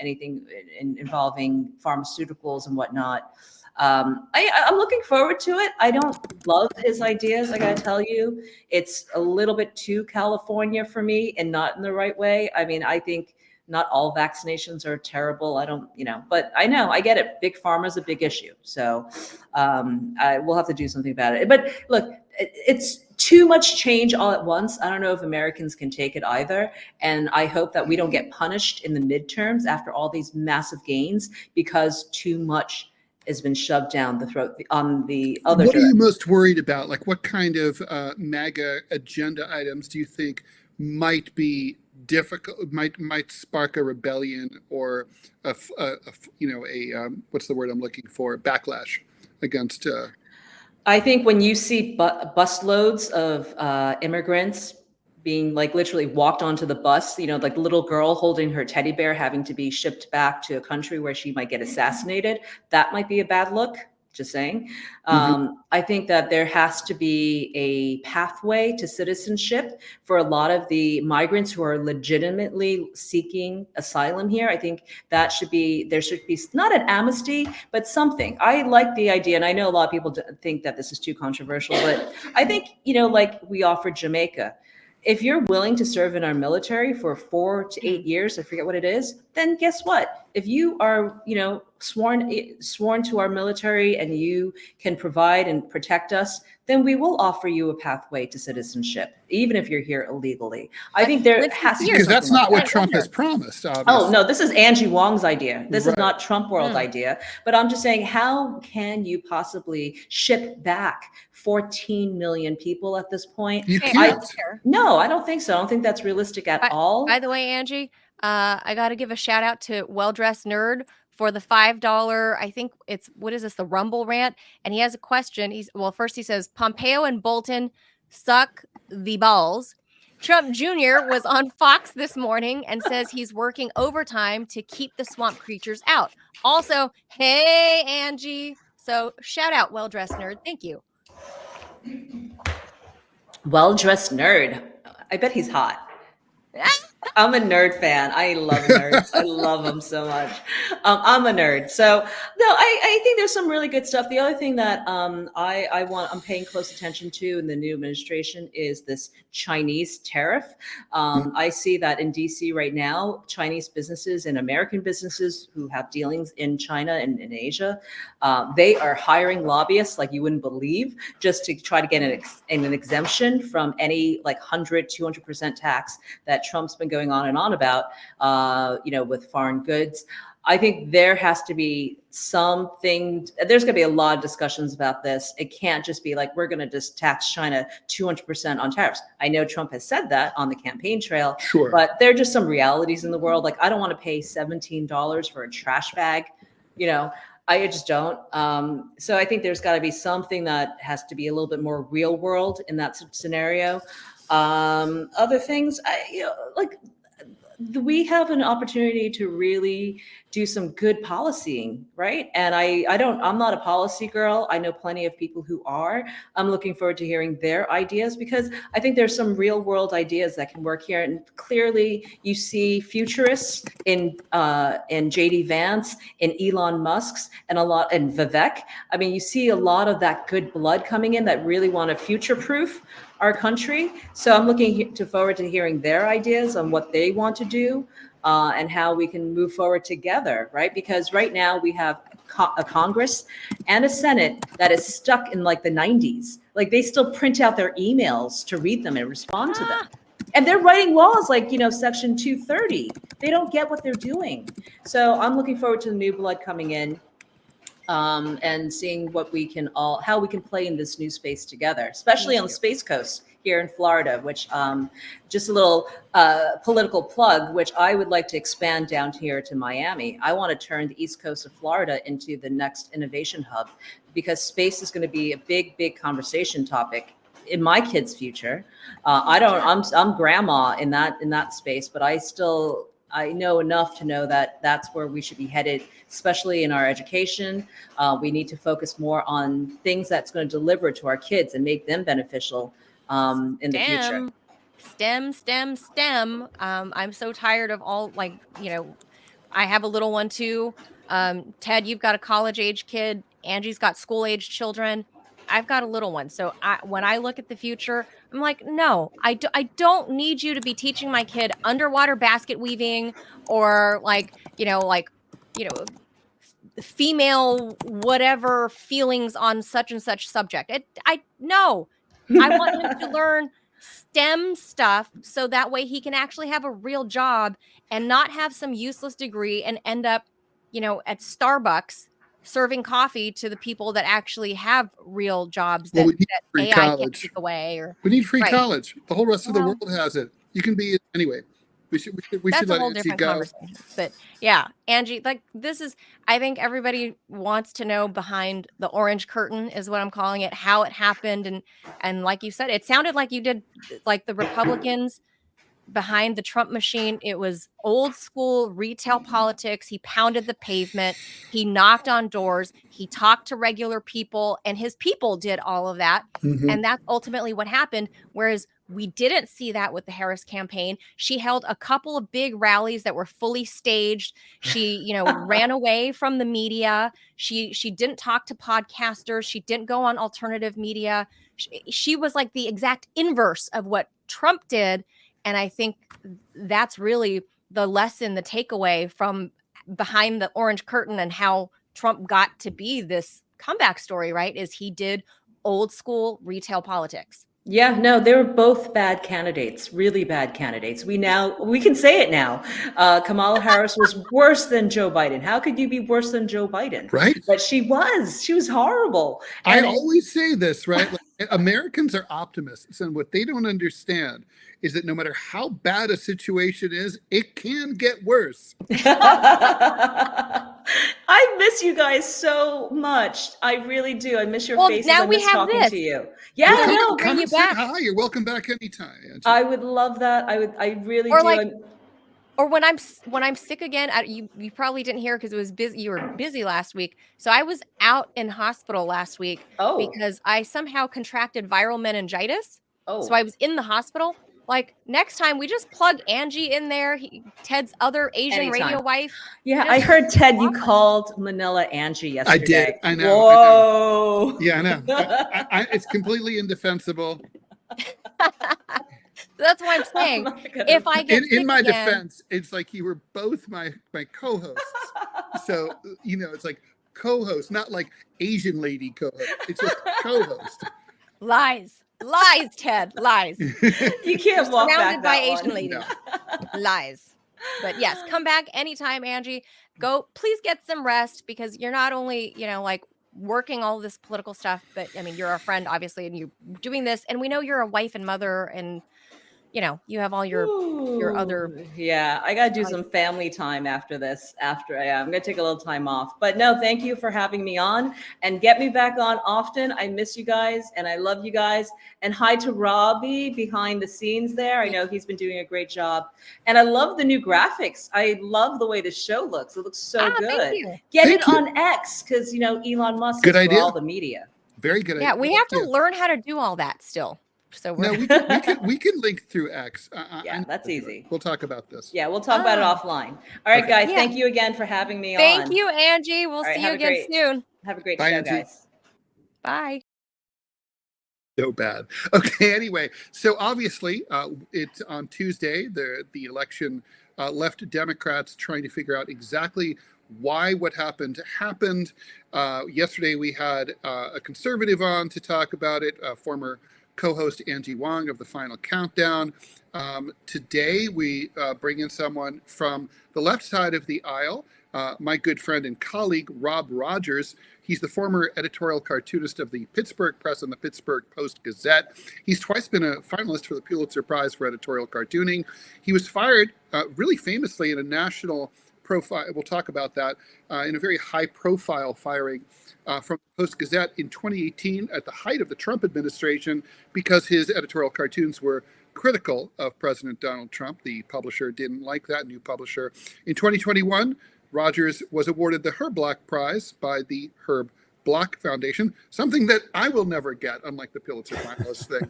anything involving pharmaceuticals and whatnot, I'm looking forward to it. I don't love his ideas. I gotta tell you, it's a little bit too California for me, and not in the right way. I mean, I think not all vaccinations are terrible. I don't, but I get it. Big pharma is a big issue. So I will have to do something about it. But look, it's too much change all at once. I don't know if Americans can take it either. And I hope that we don't get punished in the midterms after all these massive gains, because too much has been shoved down the throat on the other What are you direction. most worried about? Like, what kind of MAGA agenda items do you think might be difficult? Might spark a rebellion, or what's the word I'm looking for? Backlash against. I think when you see busloads of immigrants being literally walked onto the bus, like the little girl holding her teddy bear having to be shipped back to a country where she might get assassinated, that might be a bad look. Just saying. I think that there has to be a pathway to citizenship for a lot of the migrants who are legitimately seeking asylum here. I think there should be not an amnesty, but something. I like the idea, and I know a lot of people think that this is too controversial, but I think, like we offered Jamaica. If you're willing to serve in our military for 4 to 8 years, I forget what it is, then guess what? If you are, sworn to our military and you can provide and protect us, then we will offer you a pathway to citizenship, even if you're here illegally. I think there Listen has to be here. Because that's something not like what that. Trump has promised, obviously. Oh, no, this is Angie Wong's idea. This is Right. not Trump world idea. But I'm just saying, how can you possibly ship back 14 million people at this point? You Hey, can't. No, I don't think so. I don't think that's realistic at all. By the way, Angie, I got to give a shout out to Well Dressed Nerd for the $5. I think it's, what is this, the Rumble rant? And he has a question. First he says, Pompeo and Bolton suck the balls. Trump Jr. was on Fox this morning and says he's working overtime to keep the swamp creatures out. Also, hey, Angie. So shout out Well Dressed Nerd. Thank you. Well-dressed nerd. I bet he's hot. I'm a nerd fan. I love nerds. I love them so much. I'm a nerd. So no, I think there's some really good stuff. The other thing that I'm paying close attention to in the new administration is this Chinese tariff. I see that in DC right now, Chinese businesses and American businesses who have dealings in China and in Asia, they are hiring lobbyists like you wouldn't believe, just to try to get an exemption from any 100-200% tax that Trump's been going on and on about, with foreign goods. I think there has to be something, there's going to be a lot of discussions about this. It can't just be like, we're going to just tax China 200% on tariffs. I know Trump has said that on the campaign trail, Sure. but there are just some realities in the world. Like, I don't want to pay $17 for a trash bag, you know, I just don't. So I think there's got to be something that has to be a little bit more real world in that scenario. Other things, like, we have an opportunity to really do some good policying, right? And I'm not a policy girl. I know plenty of people who are. I'm looking forward to hearing their ideas, because I think there's some real world ideas that can work here. And clearly you see futurists in JD Vance, in Elon Musk's, and in Vivek. I mean, you see a lot of that good blood coming in that really want to future-proof our country. So I'm looking forward to hearing their ideas on what they want to do, and how we can move forward together, right? Because right now we have a Congress and a Senate that is stuck in like the 90s. Like, they still print out their emails to read them and respond to them. And they're writing laws like, Section 230. They don't get what they're doing. So I'm looking forward to the new blood coming in, and seeing how we can play in this new space together, especially on the Space Coast here in Florida, which just a little political plug, which I would like to expand down here to Miami. I want to turn the East Coast of Florida into the next innovation hub, because space is going to be a big, big conversation topic in my kids' future. I'm grandma in that space, but I know enough to know that that's where we should be headed, especially in our education. We need to focus more on things that's going to deliver to our kids and make them beneficial in the future. STEM. I'm so tired of all, I have a little one too. Ted, you've got a college age kid. Angie's got school age children. I've got a little one. So when I look at the future, I'm like, no, I don't need you to be teaching my kid underwater basket weaving, or female whatever feelings on such and such subject. No, I want him to learn STEM stuff, so that way he can actually have a real job and not have some useless degree and end up, at Starbucks serving coffee to the people that actually have real jobs Well, that, we need that free AI can't college. take away. Or We need free Right. college. The whole rest of the Well- world has it. You can be anyway. We should That's a let whole Angie different go. conversation. But yeah, Angie, I think everybody wants to know behind the orange curtain, is what I'm calling it, how it happened. And like you said, it sounded like you did, like the Republicans behind the Trump machine. It was old school retail politics. He pounded the pavement. He knocked on doors. He talked to regular people, and his people did all of that. Mhm. And that's ultimately what happened. Whereas we didn't see that with the Harris campaign. She held a couple of big rallies that were fully staged. She, ran away from the media. She didn't talk to podcasters. She didn't go on alternative media. She was like the exact inverse of what Trump did. And I think that's really the lesson, the takeaway from behind the orange curtain, and how Trump got to be this comeback story, right? Is he did old school retail politics. Yeah, no, they were both bad candidates, really bad candidates. We can say it now. Kamala Harris was worse than Joe Biden. How could you be worse than Joe Biden? Right? But she was horrible. I always say this, right? Like, Americans are optimists, and what they don't understand is that no matter how bad a situation is, it can get worse. I miss you guys so much. I really do. I miss your faces. Now I we miss have talking this. to you. Yeah, Well, no, come bring you and sit. back. Hi, you're welcome back anytime, Angie. I would love that. I really Or do. or when I'm sick again, you probably didn't hear because it was busy. You were busy last week. So I was out in hospital last week because I somehow contracted viral meningitis. So I was in the hospital. Like, next time we just plug Angie in there, Ted's other Asian radio wife. Yeah, I heard, Ted, you called Manila Angie yesterday. I did. I know. Whoa. I know. Yeah, I know. It's completely indefensible. That's what I'm saying. If I get in my again, defense, it's like you were both my co-hosts. So, it's like co-host, not like Asian lady co-host. It's just co-host. Lies, Ted, lies. You can't walk back Surrounded by that Asian one. ladies. No. Lies. But yes, come back anytime, Angie. Go, please get some rest, because you're not only, like working all this political stuff, but I mean, you're a friend, obviously, and you're doing this. And we know you're a wife and mother, and you have all your other. Ooh, yeah, I gotta do uh, some family time after this. I'm gonna take a little time off. But no, thank you for having me on, and get me back on often. I miss you guys and I love you guys. And hi to Robbie behind the scenes there. I know he's been doing a great job. And I love the new graphics. I love the way the show looks. It looks so Thank good. you. Get Thank it you. on X, because Elon Musk Good is for idea. all the media. Very good. Yeah, we have to Yeah. learn how to do all that still. So No, we're we can link through X. Yeah, that's easy. We'll talk about this. Yeah, we'll talk about it Ah. offline. All right, Okay. guys, Yeah. thank you again for having me Thank on. you, Angie. We'll All right, see you have a again great- soon. Have a great Bye, show, Angie. guys. Bye. So bad. Okay. Anyway, so obviously, it's on Tuesday. The election left Democrats trying to figure out exactly why what happened. Yesterday, we had a conservative on to talk about it. Former co-host Angie Wong of the Final Countdown. Today, we bring in someone from the left side of the aisle. My good friend and colleague, Rob Rogers. He's the former editorial cartoonist of the Pittsburgh Press and the Pittsburgh Post-Gazette. He's twice been a finalist for the Pulitzer Prize for editorial cartooning. He was fired really famously in a national profile, we'll talk about that, in a very high-profile firing from the Post-Gazette in 2018 at the height of the Trump administration, because his editorial cartoons were critical of President Donald Trump. The publisher didn't like that, new publisher. In 2021, Rogers was awarded the Herb Block Prize by the Herb Block Foundation, something that I will never get, unlike the Pulitzer finalist thing.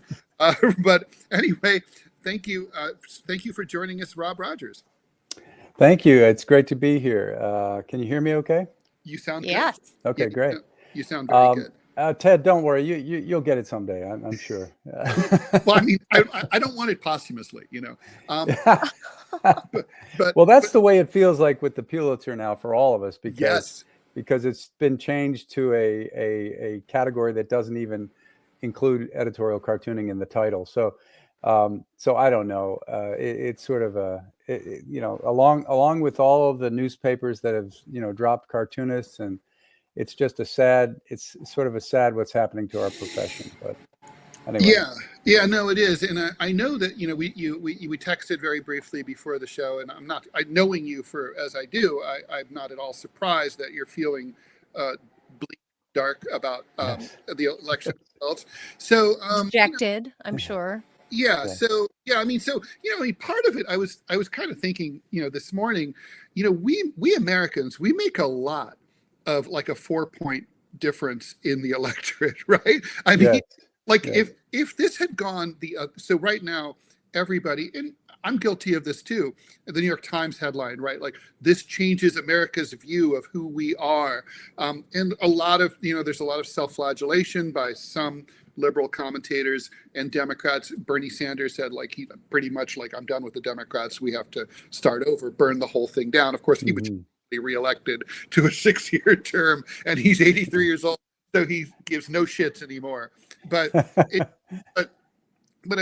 But anyway, thank you for joining us, Rob Rogers. Thank you. It's great to be here. Can you hear me okay? You sound Yes. good. Okay, great. You sound very good. Ted, don't worry. You'll get it someday. I'm sure. Well, I mean, I don't want it posthumously, But well, that's the way it feels like with the Pulitzer now for all of us, because it's been changed to a category that doesn't even include editorial cartooning in the title. So I don't know. It's sort of along with all of the newspapers that have dropped cartoonists, and it's just it's sort of a sad what's happening to our profession. But anyway. Yeah, no, it is, and I know that we texted very briefly before the show, and knowing you as I do, I'm not at all surprised that you're feeling bleak, dark about the election results. So Dejected, I'm sure. Yeah. Okay. So I mean, part of it, I was kind of thinking, this morning, we Americans, we make a lot of like a 4-point difference in the electorate, right? I mean, Yes. if this had gone so right now, everybody, and I'm guilty of this too, the New York Times headline, right? Like, this changes America's view of who we are. And a lot of, there's a lot of self-flagellation by some liberal commentators and Democrats. Bernie Sanders said, he pretty much like, I'm done with the Democrats. We have to start over, burn the whole thing down. Of course, he was reelected to a 6-year term, and he's 83 years old. So he gives no shits anymore. But I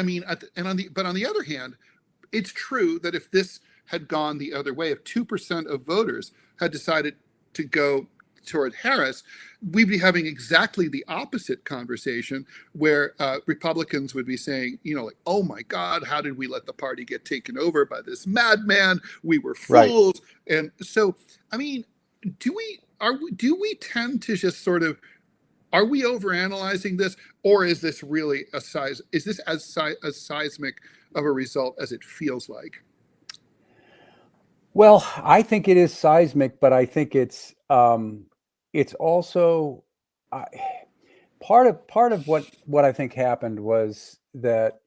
mean, on the other hand, it's true that if this had gone the other way, if 2% of voters had decided to go toward Harris, we'd be having exactly the opposite conversation, where Republicans would be saying, oh my God, how did we let the party get taken over by this madman? We were fools. Right. And so, I mean, do we tend to just sort of, are we overanalyzing this, or is this really as seismic of a result as it feels like? Well, I think it is seismic, but I think it's also part of what I think happened was that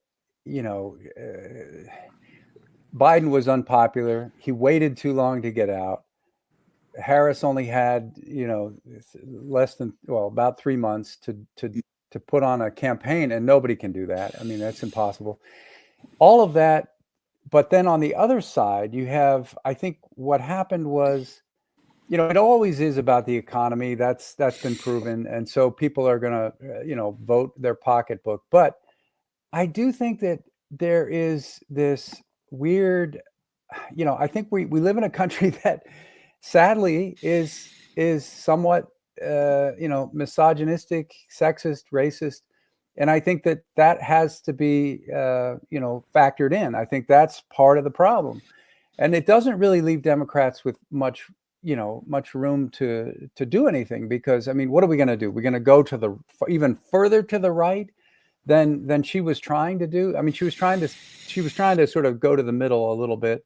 Biden was unpopular. He waited too long to get out. Harris only had about 3 months to put on a campaign, and nobody can do that. I mean, that's impossible. All of that. But then on the other side, you have, I think what happened was, it always is about the economy. That's been proven. And so people are going to, vote their pocketbook. But I do think that there is this weird I think we live in a country that sadly is somewhat, misogynistic, sexist, racist. And I think that has to be, factored in. I think that's part of the problem. And it doesn't really leave Democrats with much room to do anything, because, I mean, what are we going to do? We're going to go to the even further to the right than she was trying to do. I mean, she was trying to sort of go to the middle a little bit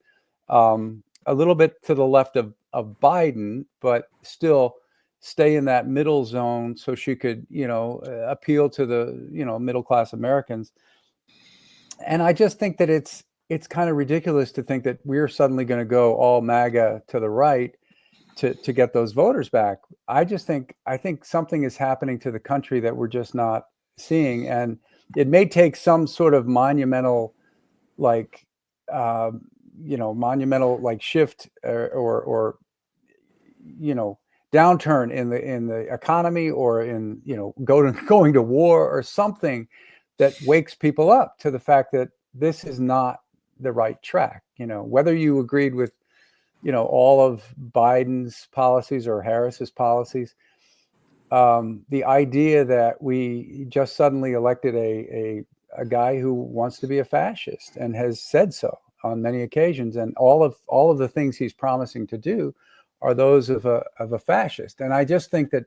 to the left of Biden, but still stay in that middle zone so she could, appeal to the, middle class Americans. And I just think that it's kind of ridiculous to think that we're suddenly going to go all MAGA to the right to get those voters back. I think something is happening to the country that we're just not seeing, and it may take some sort of monumental shift or downturn in the economy, or in going to war or something that wakes people up to the fact that this is not the right track. Whether you agreed with all of Biden's policies or Harris's policies, the idea that we just suddenly elected a guy who wants to be a fascist and has said so on many occasions, and all of the things he's promising to do are those of a fascist. And I just think that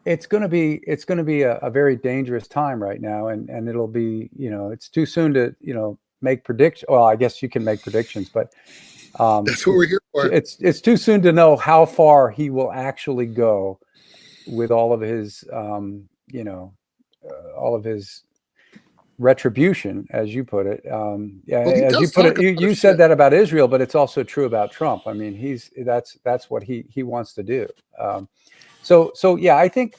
it's going to be a very dangerous time right now, and it'll be, it's too soon to make predictions. Well, I guess you can make predictions, but that's what we're here for. It's too soon to know how far he will actually go with all of his all of his retribution, as you put it. As you put it, you said that about Israel, but it's also true about Trump. I mean, that's what he wants to do. So yeah, I think,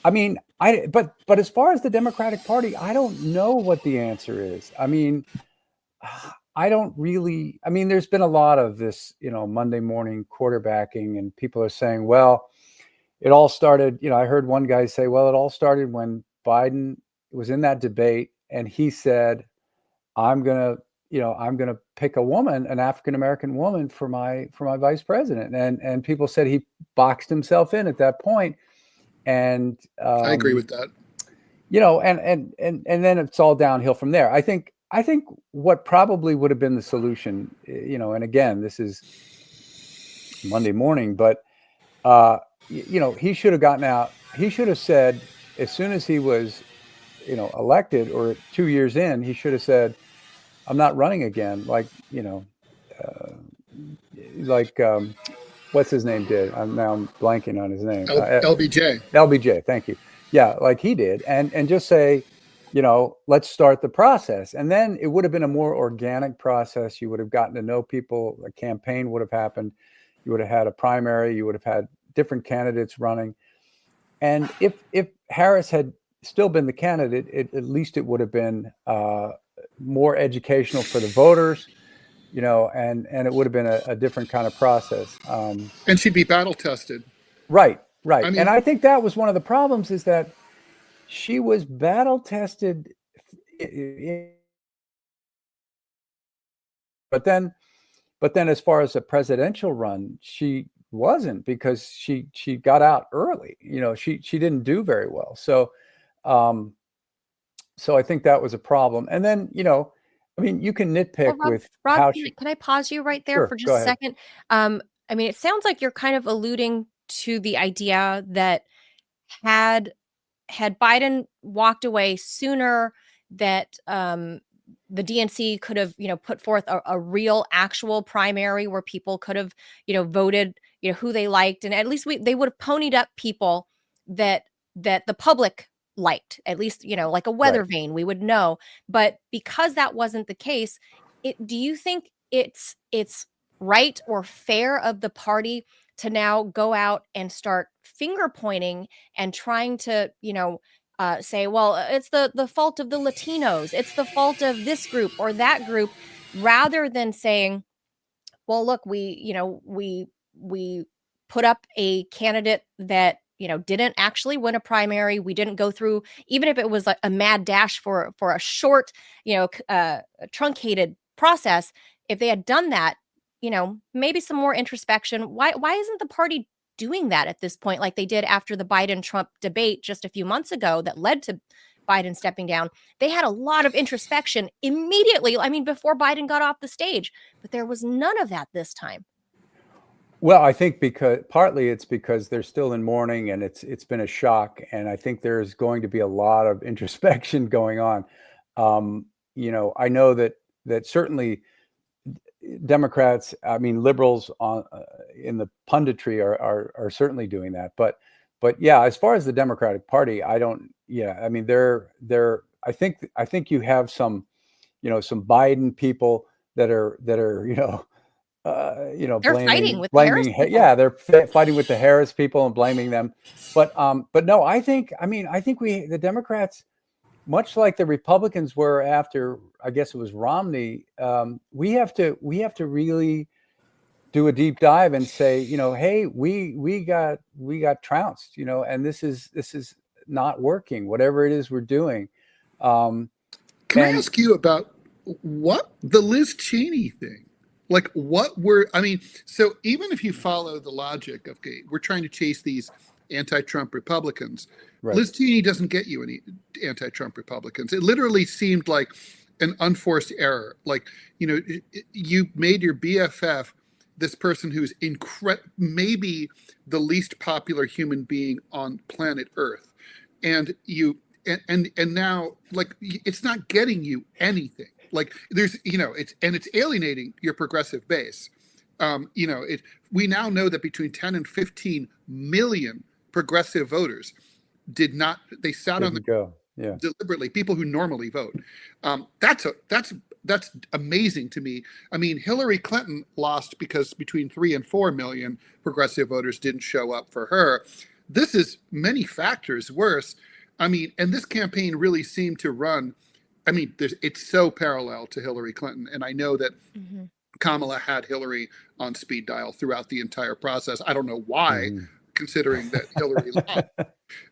but as far as the Democratic Party, I don't know what the answer is. I mean, there's been a lot of this, Monday morning quarterbacking, and people are saying, well, it all started, I heard one guy say, well, it all started when Biden was in that debate and he said, I'm going to pick a woman, an African-American woman for my vice president. And people said he boxed himself in at that point. And I agree with that. And then it's all downhill from there. I think what probably would have been the solution, and again, this is Monday morning, but he should have gotten out. He should have said, as soon as he was, elected, or 2 years in, he should have said, I'm not running again. Like what's his name did. I'm blanking on his name. LBJ. LBJ. Thank you. Yeah. Like he did. And just say, let's start the process. And then it would have been a more organic process. You would have gotten to know people. A campaign would have happened. You would have had a primary. You would have had different candidates running. And if Harris had still been the candidate, at least it would have been more educational for the voters, and it would have been a different kind of process. And she'd be battle tested. Right. I mean, and I think that was one of the problems, is that she was battle tested, but then as far as a presidential run, she wasn't, because she got out early. She didn't do very well. So I think that was a problem. And then, you can nitpick with Rob, how can I pause you right there Sure, for just go a ahead. second? It sounds like you're kind of alluding to the idea that had Biden walked away sooner, that the DNC could have, put forth a real actual primary where people could have, voted, who they liked. And at least they would have ponied up people that the public liked, at least, like a weather vane, we would know. But because that wasn't the case, do you think it's right or fair of the party to now go out and start finger pointing and trying to, say, well, it's the fault of the Latinos, it's the fault of this group or that group, rather than saying, well, look, we put up a candidate that, didn't actually win a primary. We didn't go through, even if it was like a mad dash for a short, truncated process. If they had done that, maybe some more introspection. Why isn't the party doing that at this point, like they did after the Biden-Trump debate just a few months ago that led to Biden stepping down? They had a lot of introspection immediately. I mean, before Biden got off the stage, but there was none of that this time. Well, I think partly it's because they're still in mourning and it's been a shock. And I think there's going to be a lot of introspection going on. I know that certainly Democrats, I mean, liberals in the punditry are certainly doing that. But yeah, as far as the Democratic Party, I mean, I think you have some Biden people that are They're fighting with the Harris blaming, people. yeah, they're fighting with the Harris people and blaming them. But no, I think the Democrats, much like the Republicans were after, I guess it was Romney, we have to really do a deep dive and say, hey, we got trounced, and this is not working, whatever it is we're doing. Can I ask you about what the Liz Cheney thing? Like so even if you follow the logic of, okay, we're trying to chase these anti-Trump Republicans, right. Liz Cheney doesn't get you any anti-Trump Republicans. It literally seemed like an unforced error. Like, you made your BFF this person who's maybe the least popular human being on planet Earth. And now, like, it's not getting you anything. Like, it's alienating your progressive base. We now know that between 10 and 15 million progressive voters they sat on the go. Yeah. Deliberately, people who normally vote. That's amazing to me. I mean, Hillary Clinton lost because between 3 and 4 million progressive voters didn't show up for her. This is many factors worse. I mean, and this campaign really seemed to run. I mean, it's so parallel to Hillary Clinton. And I know that Kamala had Hillary on speed dial throughout the entire process. I don't know why, considering that Hillary lost.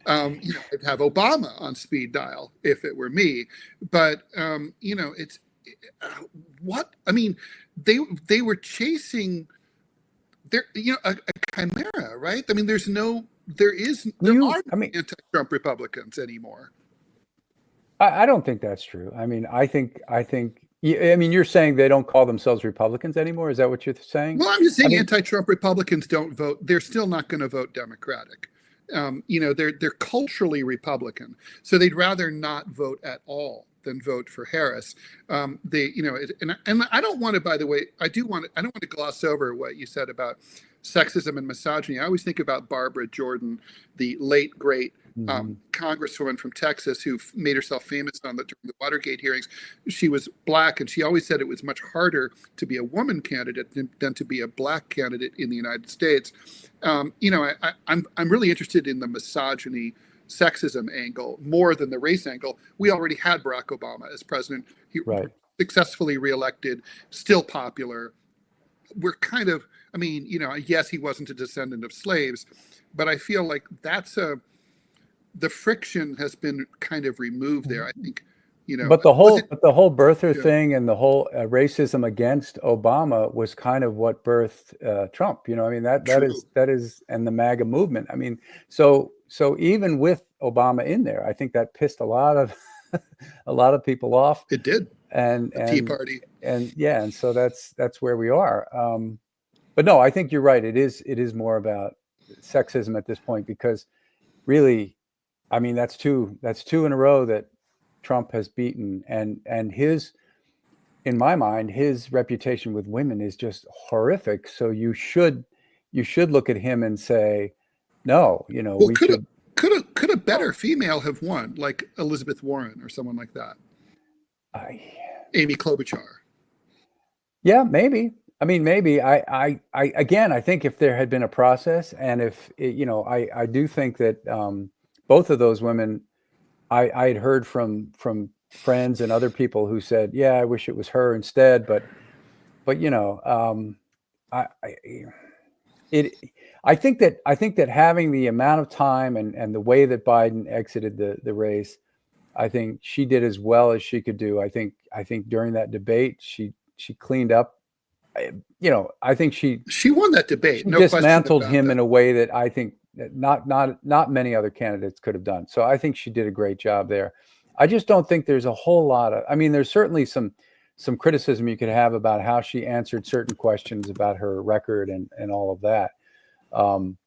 I'd have Obama on speed dial if it were me. But, it's what? I mean, they were chasing a chimera, right? I mean, there aren't anti-Trump Republicans anymore. I don't think that's true. I mean, I think you're saying they don't call themselves Republicans anymore. Is that what you're saying? Well, I'm just saying anti-Trump Republicans don't vote. They're still not going to vote Democratic. They're culturally Republican, so they'd rather not vote at all than vote for Harris. And I don't want to, by the way, I don't want to gloss over what you said about sexism and misogyny. I always think about Barbara Jordan, the late great congresswoman from Texas who made herself famous during the Watergate hearings. She was Black, and she always said it was much harder to be a woman candidate than to be a Black candidate in the United States. I'm really interested in the misogyny, sexism angle more than the race angle. We already had Barack Obama as president. He successfully reelected, still popular. We're kind of, yes, he wasn't a descendant of slaves, but I feel like the friction has been kind of removed there. I think, But the whole birther thing and the whole racism against Obama was kind of what birthed Trump. That is, and the MAGA movement. I mean, so even with Obama in there, I think that pissed a lot of people off. It did. And the Tea Party. And so that's where we are. But no, I think you're right. It is more about sexism at this point, because really, I mean, that's two in a row that Trump has beaten, and in my mind, his reputation with women is just horrific. So you should look at him and say, no, well, could a better female have won, like Elizabeth Warren or someone like that? Amy Klobuchar. Yeah, maybe. I mean, maybe. I think if there had been a process, and if I do think that both of those women, I had heard from friends and other people who said, yeah, I wish it was her instead. But I think that having the amount of time and the way that Biden exited the race, I think she did as well as she could do. I think during that debate, she cleaned up I think she won that debate. she No question dismantled about him that. in a way that I think that not many other candidates could have done. So I think she did a great job there. I just don't think there's a whole lot of, I mean, there's certainly some criticism you could have about how she answered certain questions about her record and all of that. And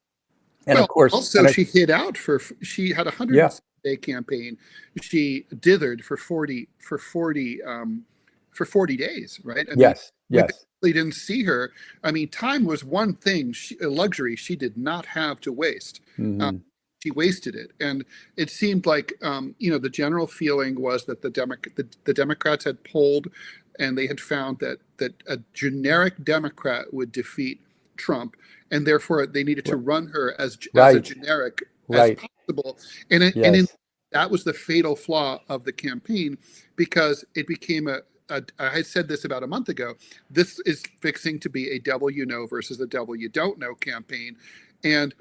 well, of course, also she hid out she had a 100-day campaign. She dithered for 40 days, right? I mean, we basically didn't see her. I mean, time was one thing, a luxury she did not have to waste. She wasted it, and it seemed like the general feeling was that the Democrats had polled, and they had found that a generic Democrat would defeat Trump, and therefore they needed to run her as a generic as possible. And that was the fatal flaw of the campaign, because it became I said this about a month ago, this is fixing to be a devil you know versus a devil you don't know campaign. And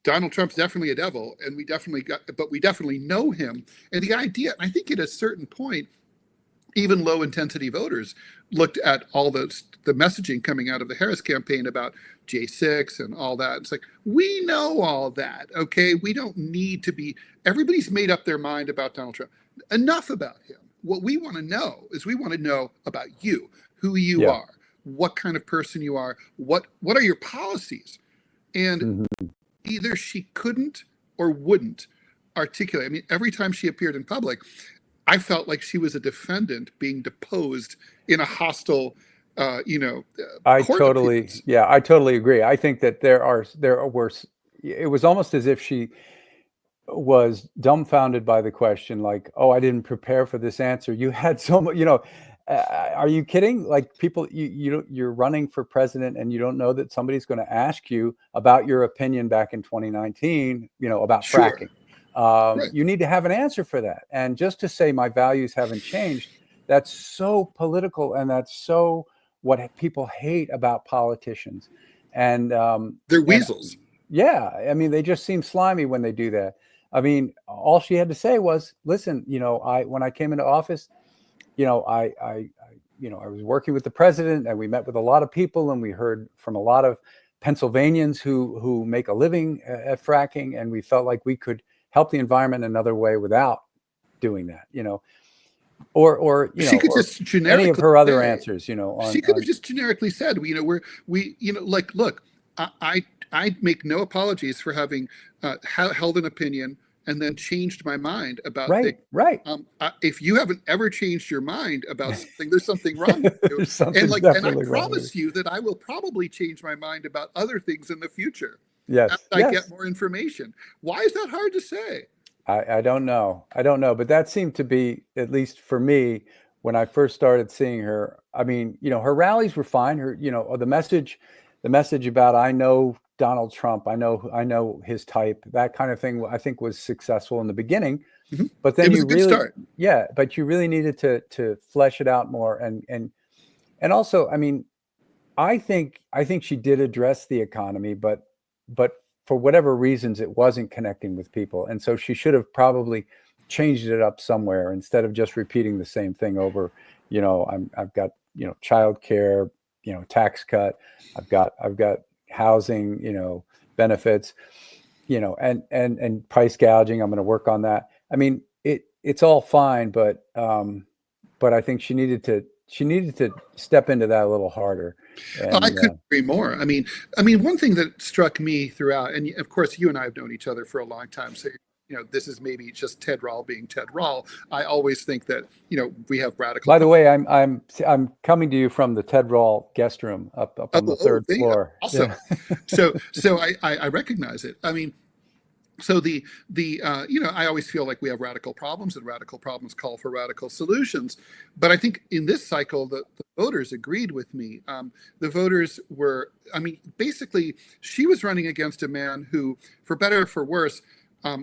Donald Trump's definitely a devil, and we definitely know him. And the idea, I think at a certain point, even low intensity voters looked at all the messaging coming out of the Harris campaign about J6 and all that. It's like, we know all that, okay? We don't need to be, everybody's made up their mind about Donald Trump. Enough about him. What we want to know is we want to know about you, who you are, what kind of person you are, what are your policies? And either she couldn't or wouldn't articulate. I mean, every time she appeared in public, I felt like she was a defendant being deposed in a hostile, I totally agree. I think that there were, it was almost as if she was dumbfounded by the question, like, oh, I didn't prepare for this answer. You had so much, are you kidding? Like, people, you're running for president and you don't know that somebody's going to ask you about your opinion back in 2019, about fracking. You need to have an answer for that. And just to say my values haven't changed, that's so political, and that's so what people hate about politicians. And they're weasels. I mean, they just seem slimy when they do that. I mean, all she had to say was, listen, when I came into office, I was working with the president, and we met with a lot of people, and we heard from a lot of Pennsylvanians who make a living at fracking, and we felt like we could help the environment another way without doing that, or she could just generically any of her other answers, she could have just generically said, look, I make no apologies for having held an opinion and then changed my mind about things. If you haven't ever changed your mind about something, there's something wrong with you. And I promise you that I will probably change my mind about other things in the future. As I get more information. Why is that hard to say? I don't know. But that seemed to be, at least for me, when I first started seeing her. I mean, her rallies were fine. Her, the message about, I know Donald Trump, I know his type, that kind of thing, I think was successful in the beginning. But then you really needed to flesh it out more. And also, I mean, I think she did address the economy, but for whatever reasons, it wasn't connecting with people. And so she should have probably changed it up somewhere instead of just repeating the same thing over. I've got, childcare, tax cut. I've got housing, benefits, and price gouging. I'm going to work on that. I mean, it's all fine, but I think she needed to step into that a little harder. And, I couldn't agree more. I mean, one thing that struck me throughout, and of course, you and I have known each other for a long time, so this is maybe just Ted Rall being Ted Rall. I always think that we have radical. By the way, I'm coming to you from the Ted Rall guest room up on the third floor. Awesome. Yeah. So I recognize it. I mean, so I always feel like we have radical problems, and radical problems call for radical solutions. But I think in this cycle, the voters agreed with me. The voters were, basically, she was running against a man who, for better or for worse,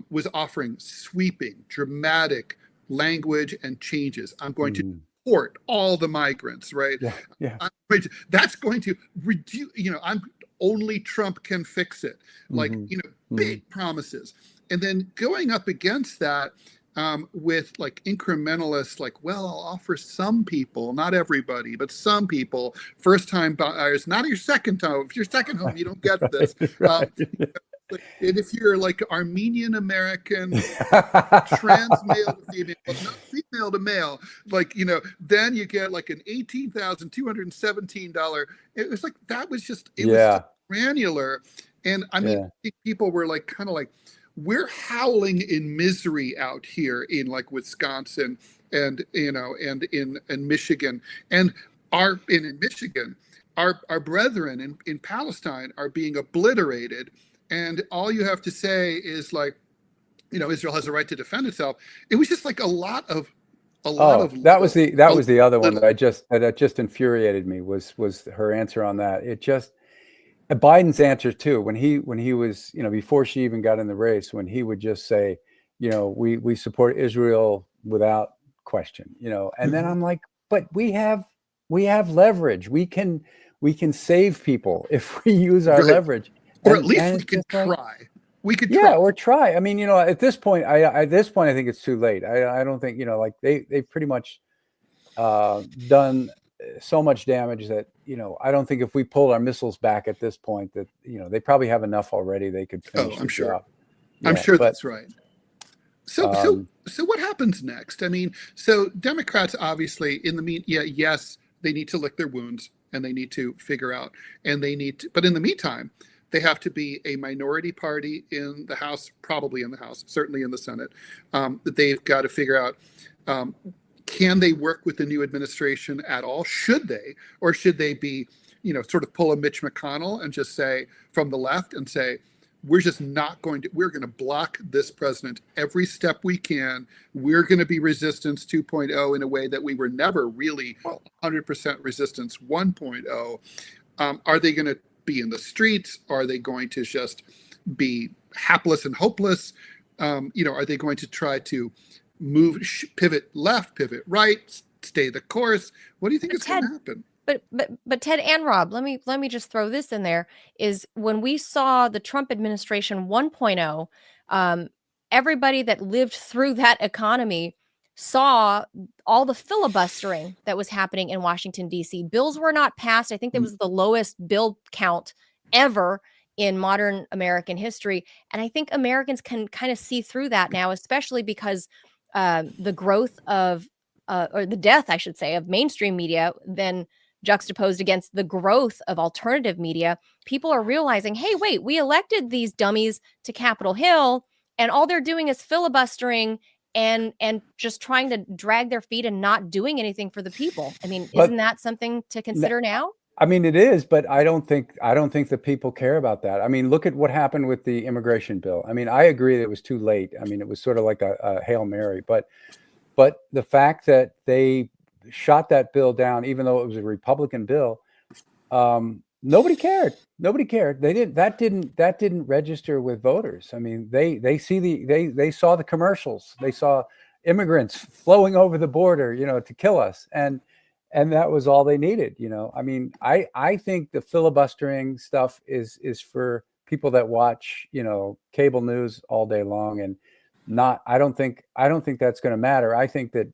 was offering sweeping, dramatic language and changes. I'm going to deport all the migrants, right? That's going to reduce, only Trump can fix it. Like, big promises. And then going up against that, with like incrementalists, like, well, I'll offer some people, not everybody, but some people, first time buyers, not your second time. If your second home, you don't get this. Right. And if you're like Armenian American, trans male to female, but not female to male, like, then you get like an $18,217. It was like, that was just, it was so granular. And I mean, I think people were like, kind of like, we're howling in misery out here in like Wisconsin and, and in Michigan, and in Michigan, our brethren in Palestine are being obliterated. And all you have to say is like, Israel has a right to defend itself. It was just like a lot of that was the other one that just infuriated me was her answer on that. It just, Biden's answer too, when he was, before she even got in the race, when he would just say, we support Israel without question, and then I'm like, but we have leverage. We can save people if we use our leverage. Or at least we could try. We could try. Yeah, or try. I mean, at this point, I think it's too late. I don't think, like they've pretty much done so much damage that, I don't think if we pulled our missiles back at this point that, they probably have enough already. They could finish I'm sure. job. I'm sure that's right. So what happens next? I mean, so Democrats obviously yes, they need to lick their wounds and they need to figure out, and they need to, but in the meantime, they have to be a minority party in the House, probably in the House, certainly in the Senate. That they've got to figure out, can they work with the new administration at all? Should they? Or should they be, sort of pull a Mitch McConnell and just say from the left and say, we're going to block this president every step we can. We're going to be resistance 2.0 in a way that we were never really 100% resistance 1.0. Are they going to be in the streets? Are they going to just be hapless and hopeless? Are they going to try to pivot left, pivot right, stay the course? What do you think is going to happen? But Ted and Rob, let me just throw this in there, is when we saw the Trump administration 1.0, everybody that lived through that economy saw all the filibustering that was happening in Washington, D.C. Bills were not passed. I think that was the lowest bill count ever in modern American history. And I think Americans can kind of see through that now, especially because the growth of, or the death, I should say, of mainstream media, then juxtaposed against the growth of alternative media. People are realizing, hey, wait, we elected these dummies to Capitol Hill, and all they're doing is filibustering and just trying to drag their feet and not doing anything for the people. I mean, isn't that something to consider now? I mean, it is, but I don't think the people care about that. I mean, look at what happened with the immigration bill. I mean, I agree that it was too late. I mean, it was sort of like a Hail Mary, but the fact that they shot that bill down, even though it was a Republican bill, nobody cared. That didn't register with voters. I mean, they saw the commercials. They saw immigrants flowing over the border, to kill us. And that was all they needed, I mean, I think the filibustering stuff is for people that watch, cable news all day long, and I don't think that's going to matter. I think that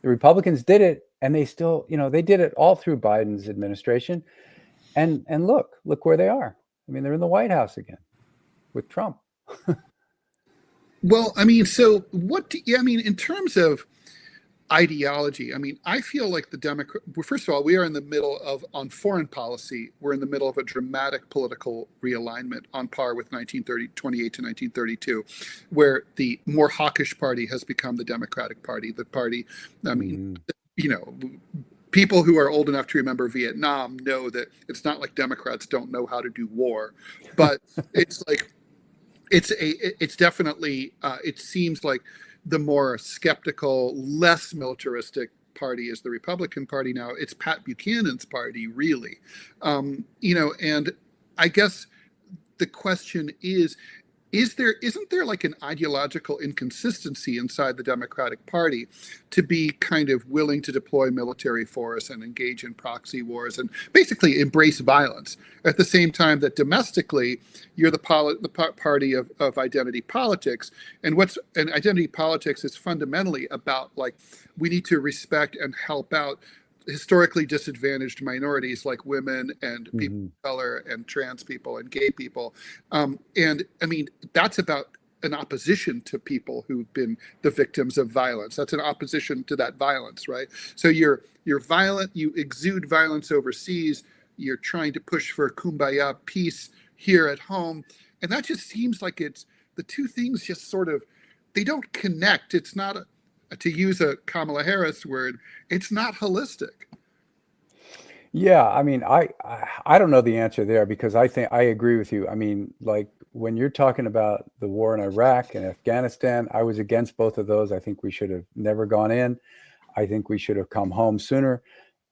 the Republicans did it, and they still, they did it all through Biden's administration. And look where they are. I mean, they're in the White House again with Trump. Well, I mean, so in terms of ideology, I mean, I feel like the Democrat, first of all, we are in the middle of, on foreign policy, we're in the middle of a dramatic political realignment on par with 1928 to 1932, where the more hawkish party has become the Democratic Party. The party, I mean, people who are old enough to remember Vietnam know that it's not like Democrats don't know how to do war, but it's like, it's definitely, it seems like the more skeptical, less militaristic party is the Republican Party now. It's Pat Buchanan's party, really. And I guess the question is, isn't there like an ideological inconsistency inside the Democratic Party to be kind of willing to deploy military force and engage in proxy wars and basically embrace violence at the same time that domestically you're the party of identity politics, and identity politics is fundamentally about like we need to respect and help out historically disadvantaged minorities like women and people of color and trans people and gay people. And I mean, that's about an opposition to people who've been the victims of violence. That's an opposition to that violence, right? So you're violent, you exude violence overseas, you're trying to push for kumbaya peace here at home. And that just seems like it's the two things just sort of, they don't connect. It's not to use a Kamala Harris word, it's not holistic. Yeah, I mean, I don't know the answer there because I think I agree with you. I mean, like when you're talking about the war in Iraq and Afghanistan, I was against both of those. I think we should have never gone in. I think we should have come home sooner.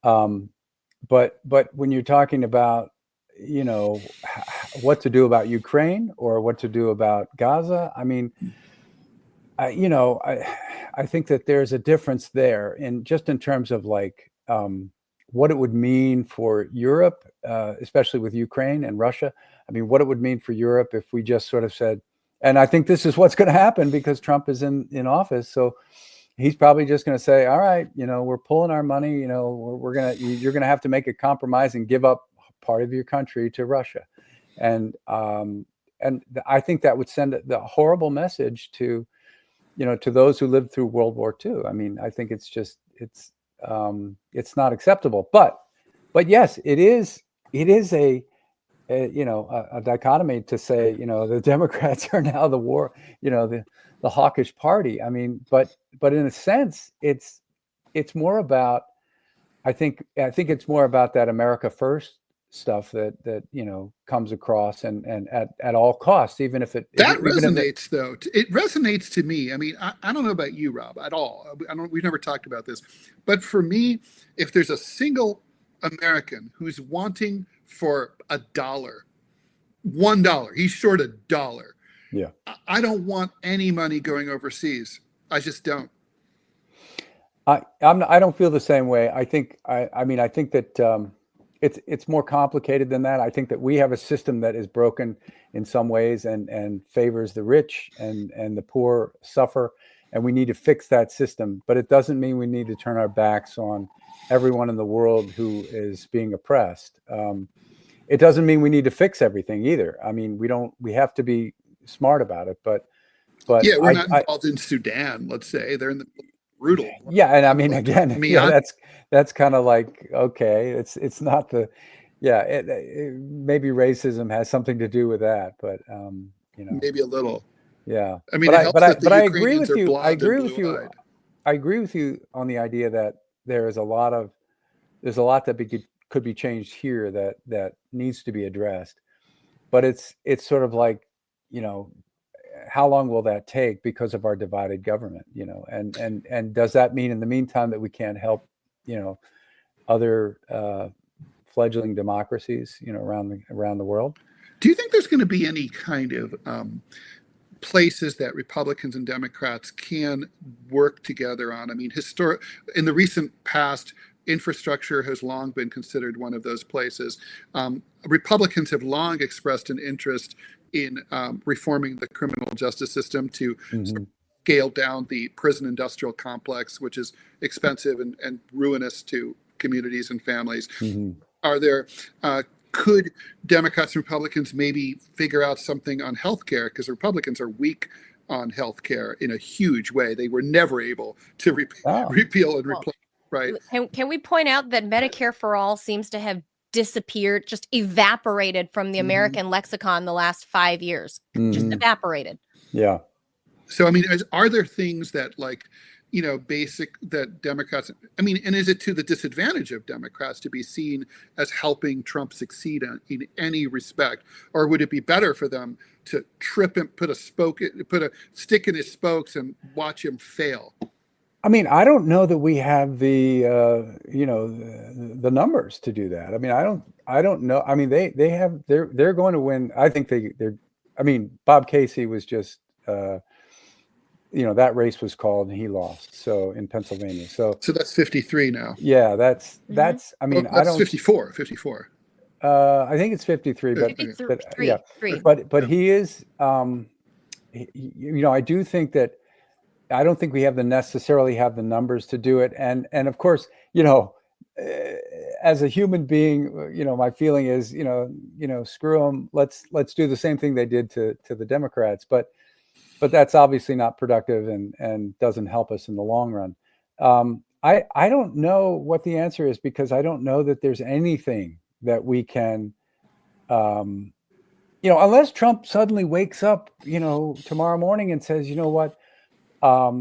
But when you're talking about, you know, what to do about Ukraine or what to do about Gaza, I mean, I think that there's a difference there in just in terms of like what it would mean for Europe, especially with Ukraine and Russia. I mean, what it would mean for Europe if we just sort of said, and I think this is what's going to happen because Trump is in office. So he's probably just going to say, all right, you know, we're pulling our money, you know, you're going to have to make a compromise and give up part of your country to Russia. And I think that would send the horrible message to, you know, to those who lived through World War II. I mean, I think it's not acceptable. But yes, it is a dichotomy to say, you know, the Democrats are now the war, you know, the hawkish party. I mean, but in a sense, it's more about, I think it's more about that America First stuff that you know comes across and at all costs, even if it resonates though. It resonates to me. I mean, I don't know about you, Rob, at all. We've never talked about this, but for me, if there's a single American who's wanting for $1, he's short $1. Yeah, I don't want any money going overseas. I just don't. I don't feel the same way. I think I think that it's more complicated than that. I think that we have a system that is broken in some ways and favors the rich and the poor suffer, and we need to fix that system. But it doesn't mean we need to turn our backs on everyone in the world who is being oppressed. It doesn't mean we need to fix everything either. I mean, we have to be smart about it. But yeah, we're not involved in Sudan. Let's say they're in the brutal. Yeah, and I mean, again, that's kind of like, okay, it's not the, maybe racism has something to do with that, but you know, maybe a little. Yeah, I mean, but I agree with you. I agree with you. I agree with you on the idea that there's a lot that could be changed here that needs to be addressed, but it's sort of like, you know, how long will that take because of our divided government, you know, and does that mean in the meantime that we can't help, you know, other fledgling democracies, you know, around the world? Do you think there's going to be any kind of places that Republicans and Democrats can work together on? I mean, in the recent past, infrastructure has long been considered one of those places. Republicans have long expressed an interest in reforming the criminal justice system to scale down the prison industrial complex, which is expensive and ruinous to communities and families. Are there could Democrats and Republicans maybe figure out something on healthcare? Because Republicans are weak on healthcare in a huge way. They were never able to repeal and replace. Right. Can we point out that Medicare for All seems to have disappeared, just evaporated from the American lexicon the last 5 years, just evaporated. Yeah. So, I mean, are there things that, like, you know, that Democrats, I mean, and is it to the disadvantage of Democrats to be seen as helping Trump succeed in any respect? Or would it be better for them to trip him, put a stick in his spokes and watch him fail? I mean, I don't know that we have the the numbers to do that. I mean, I don't know. I mean, they're going to win. I think I mean, Bob Casey was just, that race was called and he lost. So in Pennsylvania. So that's 53 now. Yeah, that's, I mean, I that's don't. 54. I think it's 53, but yeah, but he is, I do think that, I don't think we necessarily have the numbers to do it. And of course, as a human being, my feeling is, screw them. Let's do the same thing they did to the Democrats. But that's obviously not productive and doesn't help us in the long run. I don't know what the answer is, because I don't know that there's anything that we can, unless Trump suddenly wakes up, tomorrow morning and says, you know what, I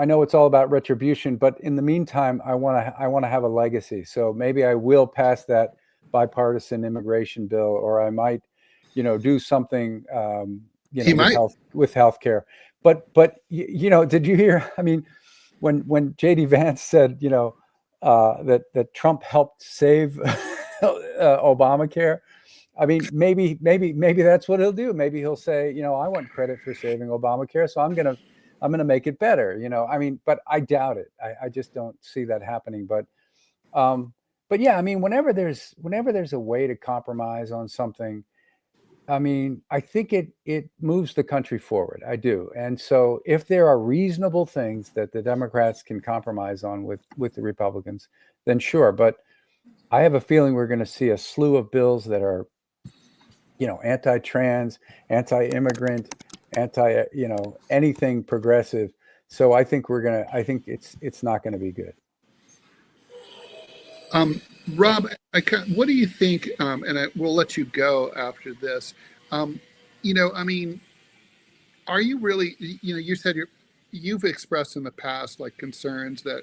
know it's all about retribution, but in the meantime, I want to have a legacy. So maybe I will pass that bipartisan immigration bill, or I might, do something, with healthcare. But did you hear? I mean, when J.D. Vance said, that Trump helped save Obamacare. I mean, maybe that's what he'll do. Maybe he'll say, I want credit for saving Obamacare, so I'm gonna make it better. I mean, but I doubt it. I just don't see that happening. But yeah, I mean, whenever there's a way to compromise on something, I mean, I think it moves the country forward. I do. And so if there are reasonable things that the Democrats can compromise on with the Republicans, then sure. But I have a feeling we're going to see a slew of bills that are, anti-trans, anti-immigrant, anything progressive. So I think it's not going to be good. Rob, what do you think? And we'll let you go after this. I mean, are you really? You said you've expressed in the past like concerns that,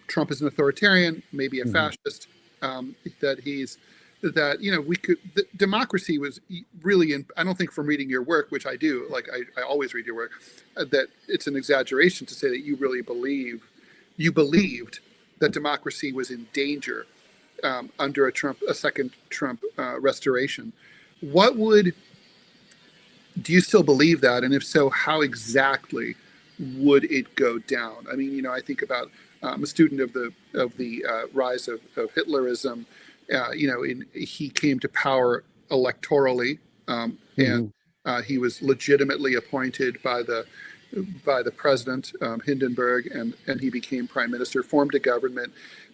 Trump is an authoritarian, maybe a fascist. Democracy was really I don't think from reading your work, which I do, like I always read your work, that it's an exaggeration to say that you really believed that democracy was in danger under a second Trump restoration. Do you still believe that? And if so, how exactly would it go down? I mean, I think about I'm a student of the rise of Hitlerism. He came to power electorally, and he was legitimately appointed by the president, Hindenburg, and he became prime minister, formed a government.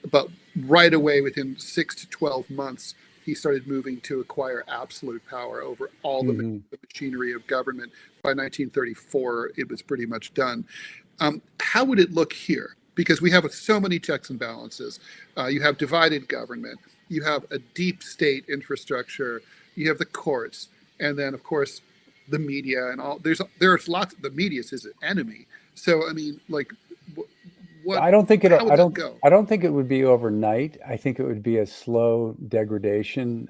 But right away, within 6 to 12 months, he started moving to acquire absolute power over all the machinery of government. By 1934, it was pretty much done. How would it look here? Because we have so many checks and balances. You have divided government. You have a deep state infrastructure. You have the courts. And then, of course, the media and all. There's lots. The media is an enemy. So, I mean, like, what? I don't think how would that go? I don't think it would be overnight. I think it would be a slow degradation.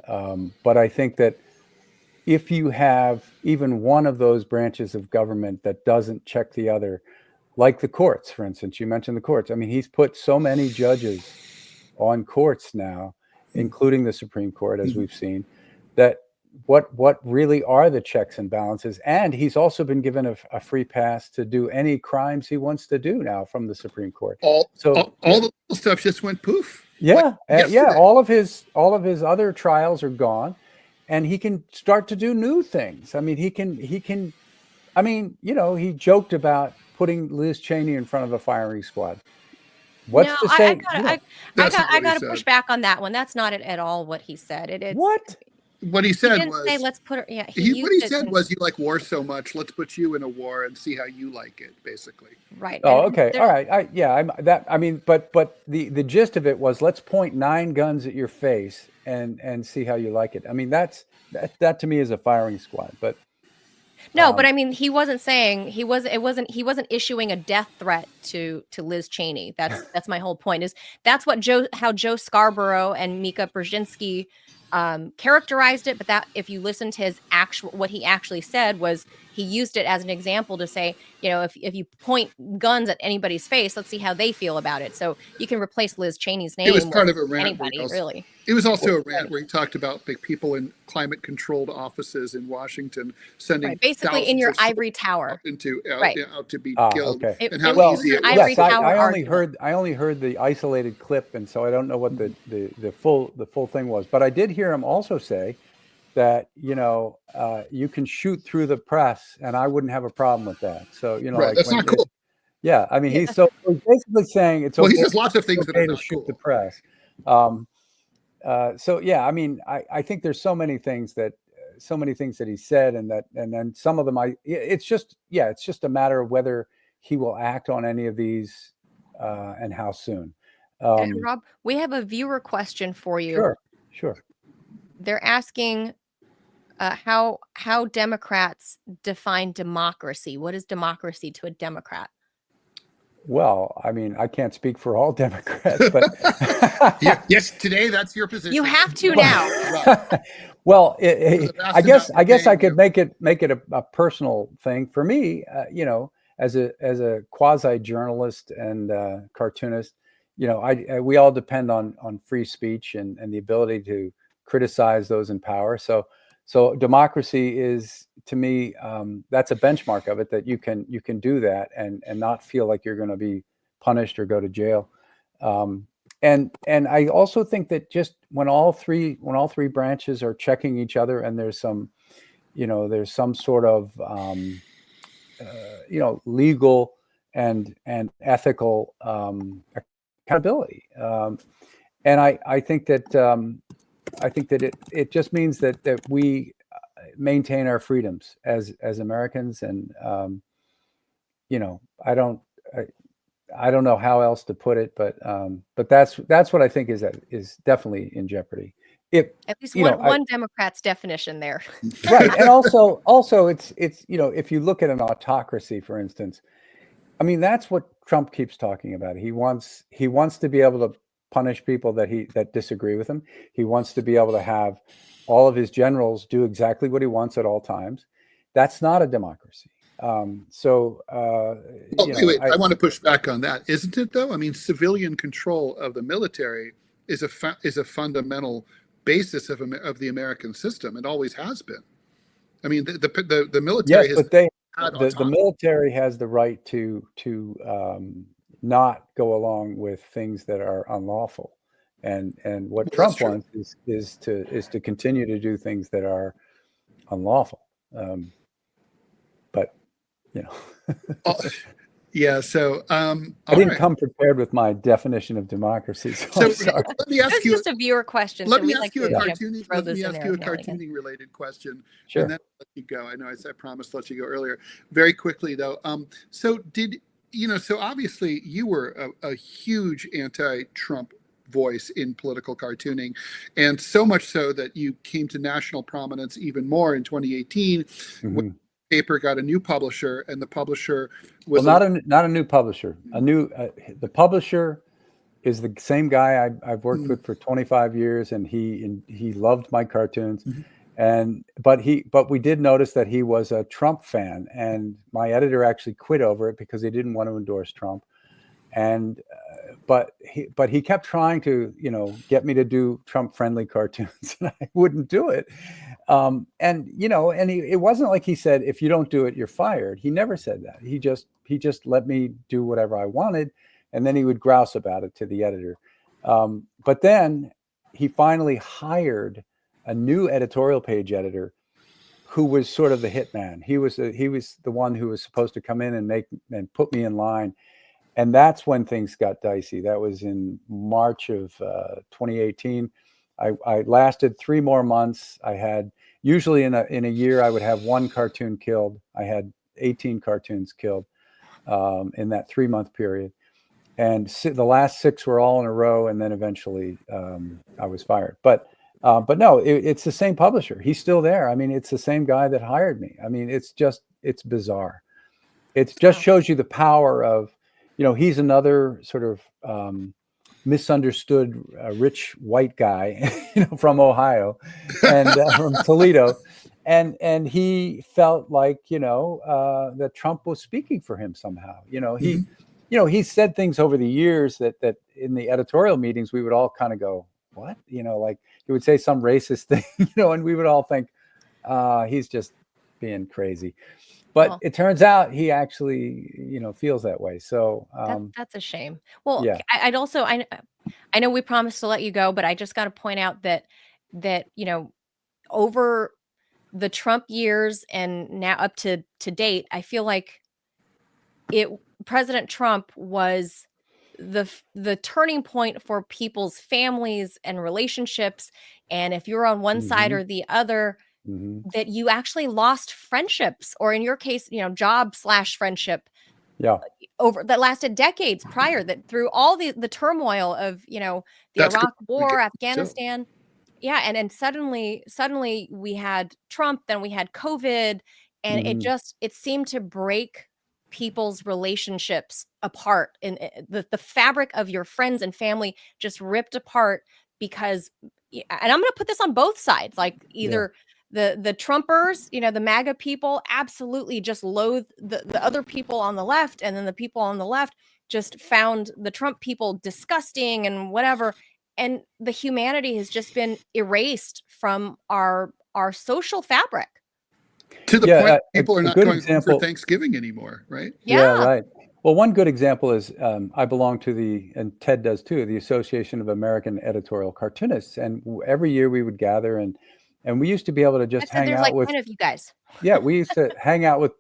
But I think that if you have even one of those branches of government that doesn't check the other, like the courts, for instance, you mentioned the courts. I mean, he's put so many judges on courts now, including the Supreme Court, as we've seen, that what really are the checks and balances? And he's also been given a free pass to do any crimes he wants to do now from the Supreme Court. All the stuff just went poof. Yeah, yeah. All of his other trials are gone, and he can start to do new things. I mean, he can. I mean, he joked about putting Liz Cheney in front of a firing squad. What's to say? I got to push back on that one. That's not at all what he said. What he said was, say, let's put her. Yeah, what he said was, you like war so much, let's put you in a war and see how you like it, basically. Right. Oh, okay. All right. But the gist of it was, let's point 9 guns at your face and see how you like it. I mean, that to me is a firing squad. But no, but I mean, he wasn't saying he wasn't issuing a death threat to Liz Cheney. That's my whole point. That's how Joe Scarborough and Mika Brzezinski characterized it, but that if you listen to his what he actually said was he used it as an example to say, if you point guns at anybody's face, let's see how they feel about it. So you can replace Liz Cheney's name. It was part with of a rant. anybody, really. It was also a rant where he talked about people in climate-controlled offices in Washington sending basically in your ivory tower out to be killed, okay. and how easy it was. Ivory Yes, tower I only heard the isolated clip, and so I don't know what the full thing was. But I did hear him also say that you can shoot through the press, and I wouldn't have a problem with that. So right, that's not cool. Yeah, I mean, he's basically saying it's okay. Well, he says lots of things that are not to shoot cool. the press. So yeah, I mean, I think there's so many things that he said, and then some of them it's just a matter of whether he will act on any of these and how soon. And Rob, we have a viewer question for you. Sure. They're asking how Democrats define democracy. What is democracy to a Democrat? Well, I mean, I can't speak for all Democrats, but yes, today that's your position. You have to now. Well, I guess I could make it a personal thing for me. As a quasi journalist and cartoonist, we all depend on free speech and the ability to criticize those in power. So democracy is, to me, that's a benchmark of it, that you can do that and not feel like you're going to be punished or go to jail. And I also think that just when all three branches are checking each other, and there's some sort of legal and ethical accountability. And I think that it just means that we maintain our freedoms as Americans, and I don't know how else to put it, but that's what I think is definitely in jeopardy. At least one Democrat's definition there. Right. And also it's if you look at an autocracy, for instance, I mean, that's what Trump keeps talking about. He wants to be able to punish people that disagree with him. He wants to be able to have all of his generals do exactly what he wants at all times. That's not a democracy. Wait, I want to push back on that. Isn't it, though? I mean, civilian control of the military is a fundamental basis of the American system. It always has been. I mean, the military. Yes, but the military has the right to not go along with things that are unlawful, and what Trump wants is to continue to do things that are unlawful. But yeah. So I didn't come prepared with my definition of democracy. So let me ask you just a viewer question. Let me ask you a cartooning related question, sure. And then I'll let you go. I know I promised to let you go earlier. Very quickly though. So so obviously you were a huge anti-Trump voice in political cartooning, and so much so that you came to national prominence even more in 2018 when the paper got a new publisher, and the publisher was not a new publisher. The publisher is the same guy I've worked with for 25 years, and he loved my cartoons. But we did notice that he was a Trump fan, and my editor actually quit over it because he didn't want to endorse Trump. And but he kept trying to get me to do Trump friendly cartoons, and I wouldn't do it. It wasn't like he said, if you don't do it, you're fired. He never said that. He just let me do whatever I wanted, and then he would grouse about it to the editor. But then he finally hired a new editorial page editor who was sort of the hitman. He was the one who was supposed to come in and put me in line. And that's when things got dicey. That was in March of 2018. I lasted 3 more months. I had, usually in a year, I would have 1 cartoon killed. I had 18 cartoons killed in that 3-month period. And the last 6 were all in a row. And then eventually I was fired. But no, it's the same publisher. He's still there. I mean, it's the same guy that hired me. I mean, it's bizarre. It just shows you the power of, he's another sort of misunderstood rich white guy, from Ohio and from Toledo. and he felt like, that Trump was speaking for him somehow. He said things over the years that in the editorial meetings we would all kind of go, what? Like he would say some racist thing, and we would all think, he's just being crazy. But it turns out he actually, feels that way. So that's a shame. Well, yeah. I'd also, I know we promised to let you go, but I just got to point out that over the Trump years and now up to date, I feel like President Trump was the turning point for people's families and relationships. And if you're on one side or the other, that you actually lost friendships, or in your case, job/friendship. Yeah. Over that lasted decades prior, that through all the turmoil of, the Iraq War, Afghanistan. Yeah. And suddenly we had Trump, then we had COVID, and it seemed to break people's relationships apart, and the fabric of your friends and family just ripped apart because, and I'm going to put this on both sides, like either the Trumpers, the MAGA people absolutely just loathe the other people on the left, and then the people on the left just found the Trump people disgusting and whatever. And the humanity has just been erased from our social fabric. To the point people are not going home for Thanksgiving anymore, right? Yeah, right. Well, one good example is I belong to and Ted does too, the Association of American Editorial Cartoonists. And every year we would gather and we used to be able to just hang out with 10 of you guys. Yeah, we used to hang out with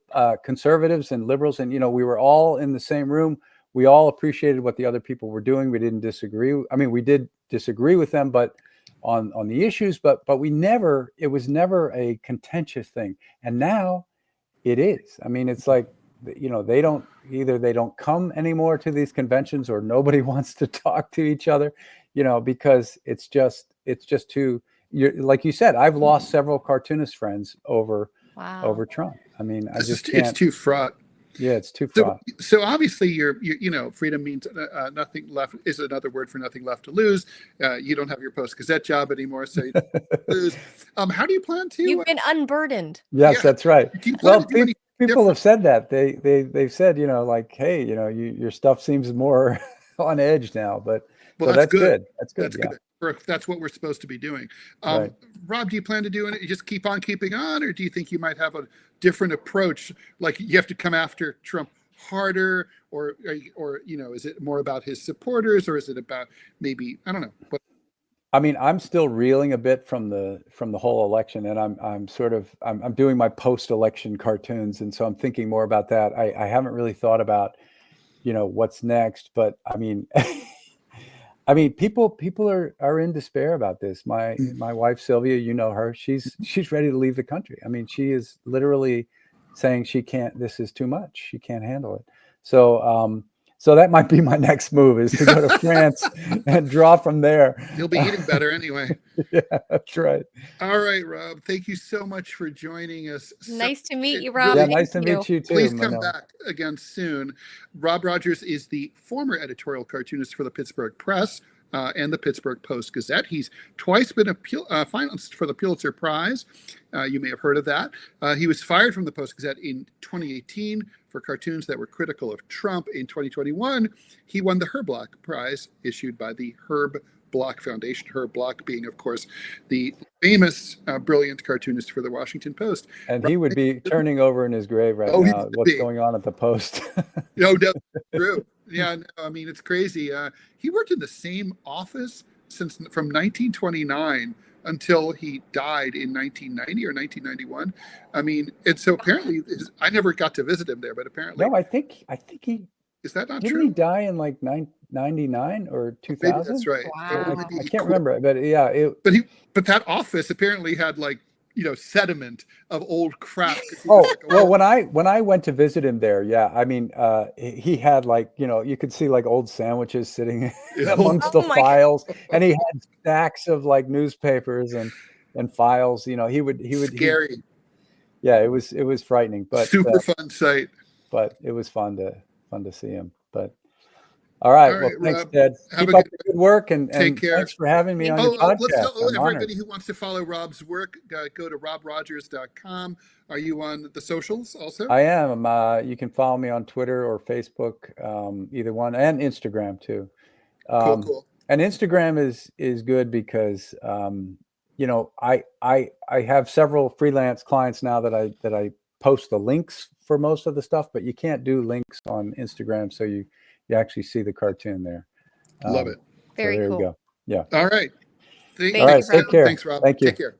conservatives and liberals, and we were all in the same room. We all appreciated what the other people were doing. We didn't disagree. I mean, we did disagree with them, but on the issues, but it was never a contentious thing. And now it is. I mean, it's like, they don't come anymore to these conventions, or nobody wants to talk to each other, because it's just too, like you said, I've lost several cartoonist friends over Trump. I mean, I just can't. It's too fraught. Yeah, it's too fraught. So obviously you're freedom means nothing left is another word for nothing left to lose. You don't have your Post-Gazette job anymore, so you lose. How do you plan to? You've been unburdened. Yes, that's right. Well, people have said that. They've said, like, hey, your stuff seems more on edge now, but so that's good. That's good. That's what we're supposed to be doing. Right. Rob, do you plan to do it? Just keep on keeping on, or do you think you might have a different approach? Like you have to come after Trump harder, or is it more about his supporters, or is it about maybe, I don't know. I mean, I'm still reeling a bit from the whole election, and I'm doing my post-election cartoons, and so I'm thinking more about that. I haven't really thought about, what's next, but I mean. I mean, people are in despair about this. My wife Sylvia, her, she's ready to leave the country. I mean, she is literally saying she can't. This is too much. She can't handle it. So that might be my next move, is to go to France and draw from there. You'll be eating better anyway. Yeah, that's right. All right, Rob. Thank you so much for joining us. Nice to meet you, Rob. Yeah, nice to meet you too. Please come back again soon. Rob Rogers is the former editorial cartoonist for the Pittsburgh Press and the Pittsburgh Post-Gazette. He's twice been a finalist for the Pulitzer Prize. You may have heard of that. He was fired from the Post-Gazette in 2018 for cartoons that were critical of Trump. In 2021, he won the Herb Block Prize issued by the Herb Block Foundation. Herb Block being, of course, the famous, brilliant cartoonist for the Washington Post. And he would be turning over in his grave right now. What's going on at the Post? No, that's true. Yeah, no, I mean, it's crazy. He worked in the same office from 1929 until he died in 1990 or 1991. I mean, and so apparently, I never got to visit him there, but apparently, no, I think he. Is that not true? Didn't he die in like 99 or 2000? Maybe that's right. Wow. I can't remember, but yeah. But that office apparently had like, sediment of old crap. Well, when I went to visit him there, yeah, I mean, he had like, you could see like old sandwiches sitting amongst the files, and he had stacks of like newspapers and files. He would scary. Yeah, it was frightening, but super fun sight. But it was fun to see him. But All right. All Well, right, thanks, Rob. Ted. Have Keep a up the good work, and Take care. thanks for having me on Thank your you. Let's podcast. tell I'm honored. everybody who wants to follow Rob's work, go to robrogers.com. Are you on the socials also? I am. You can follow me on Twitter or Facebook, either one, and Instagram too. Cool. And Instagram is good because you know, I have several freelance clients now that I post the links for most of the stuff, but you can't do links on Instagram, so you actually see the cartoon there. Love it. Very so there cool. you go. Yeah. All right. Thank All right. you, Rob. Take care. Thanks, Rob. Thank you. Take care.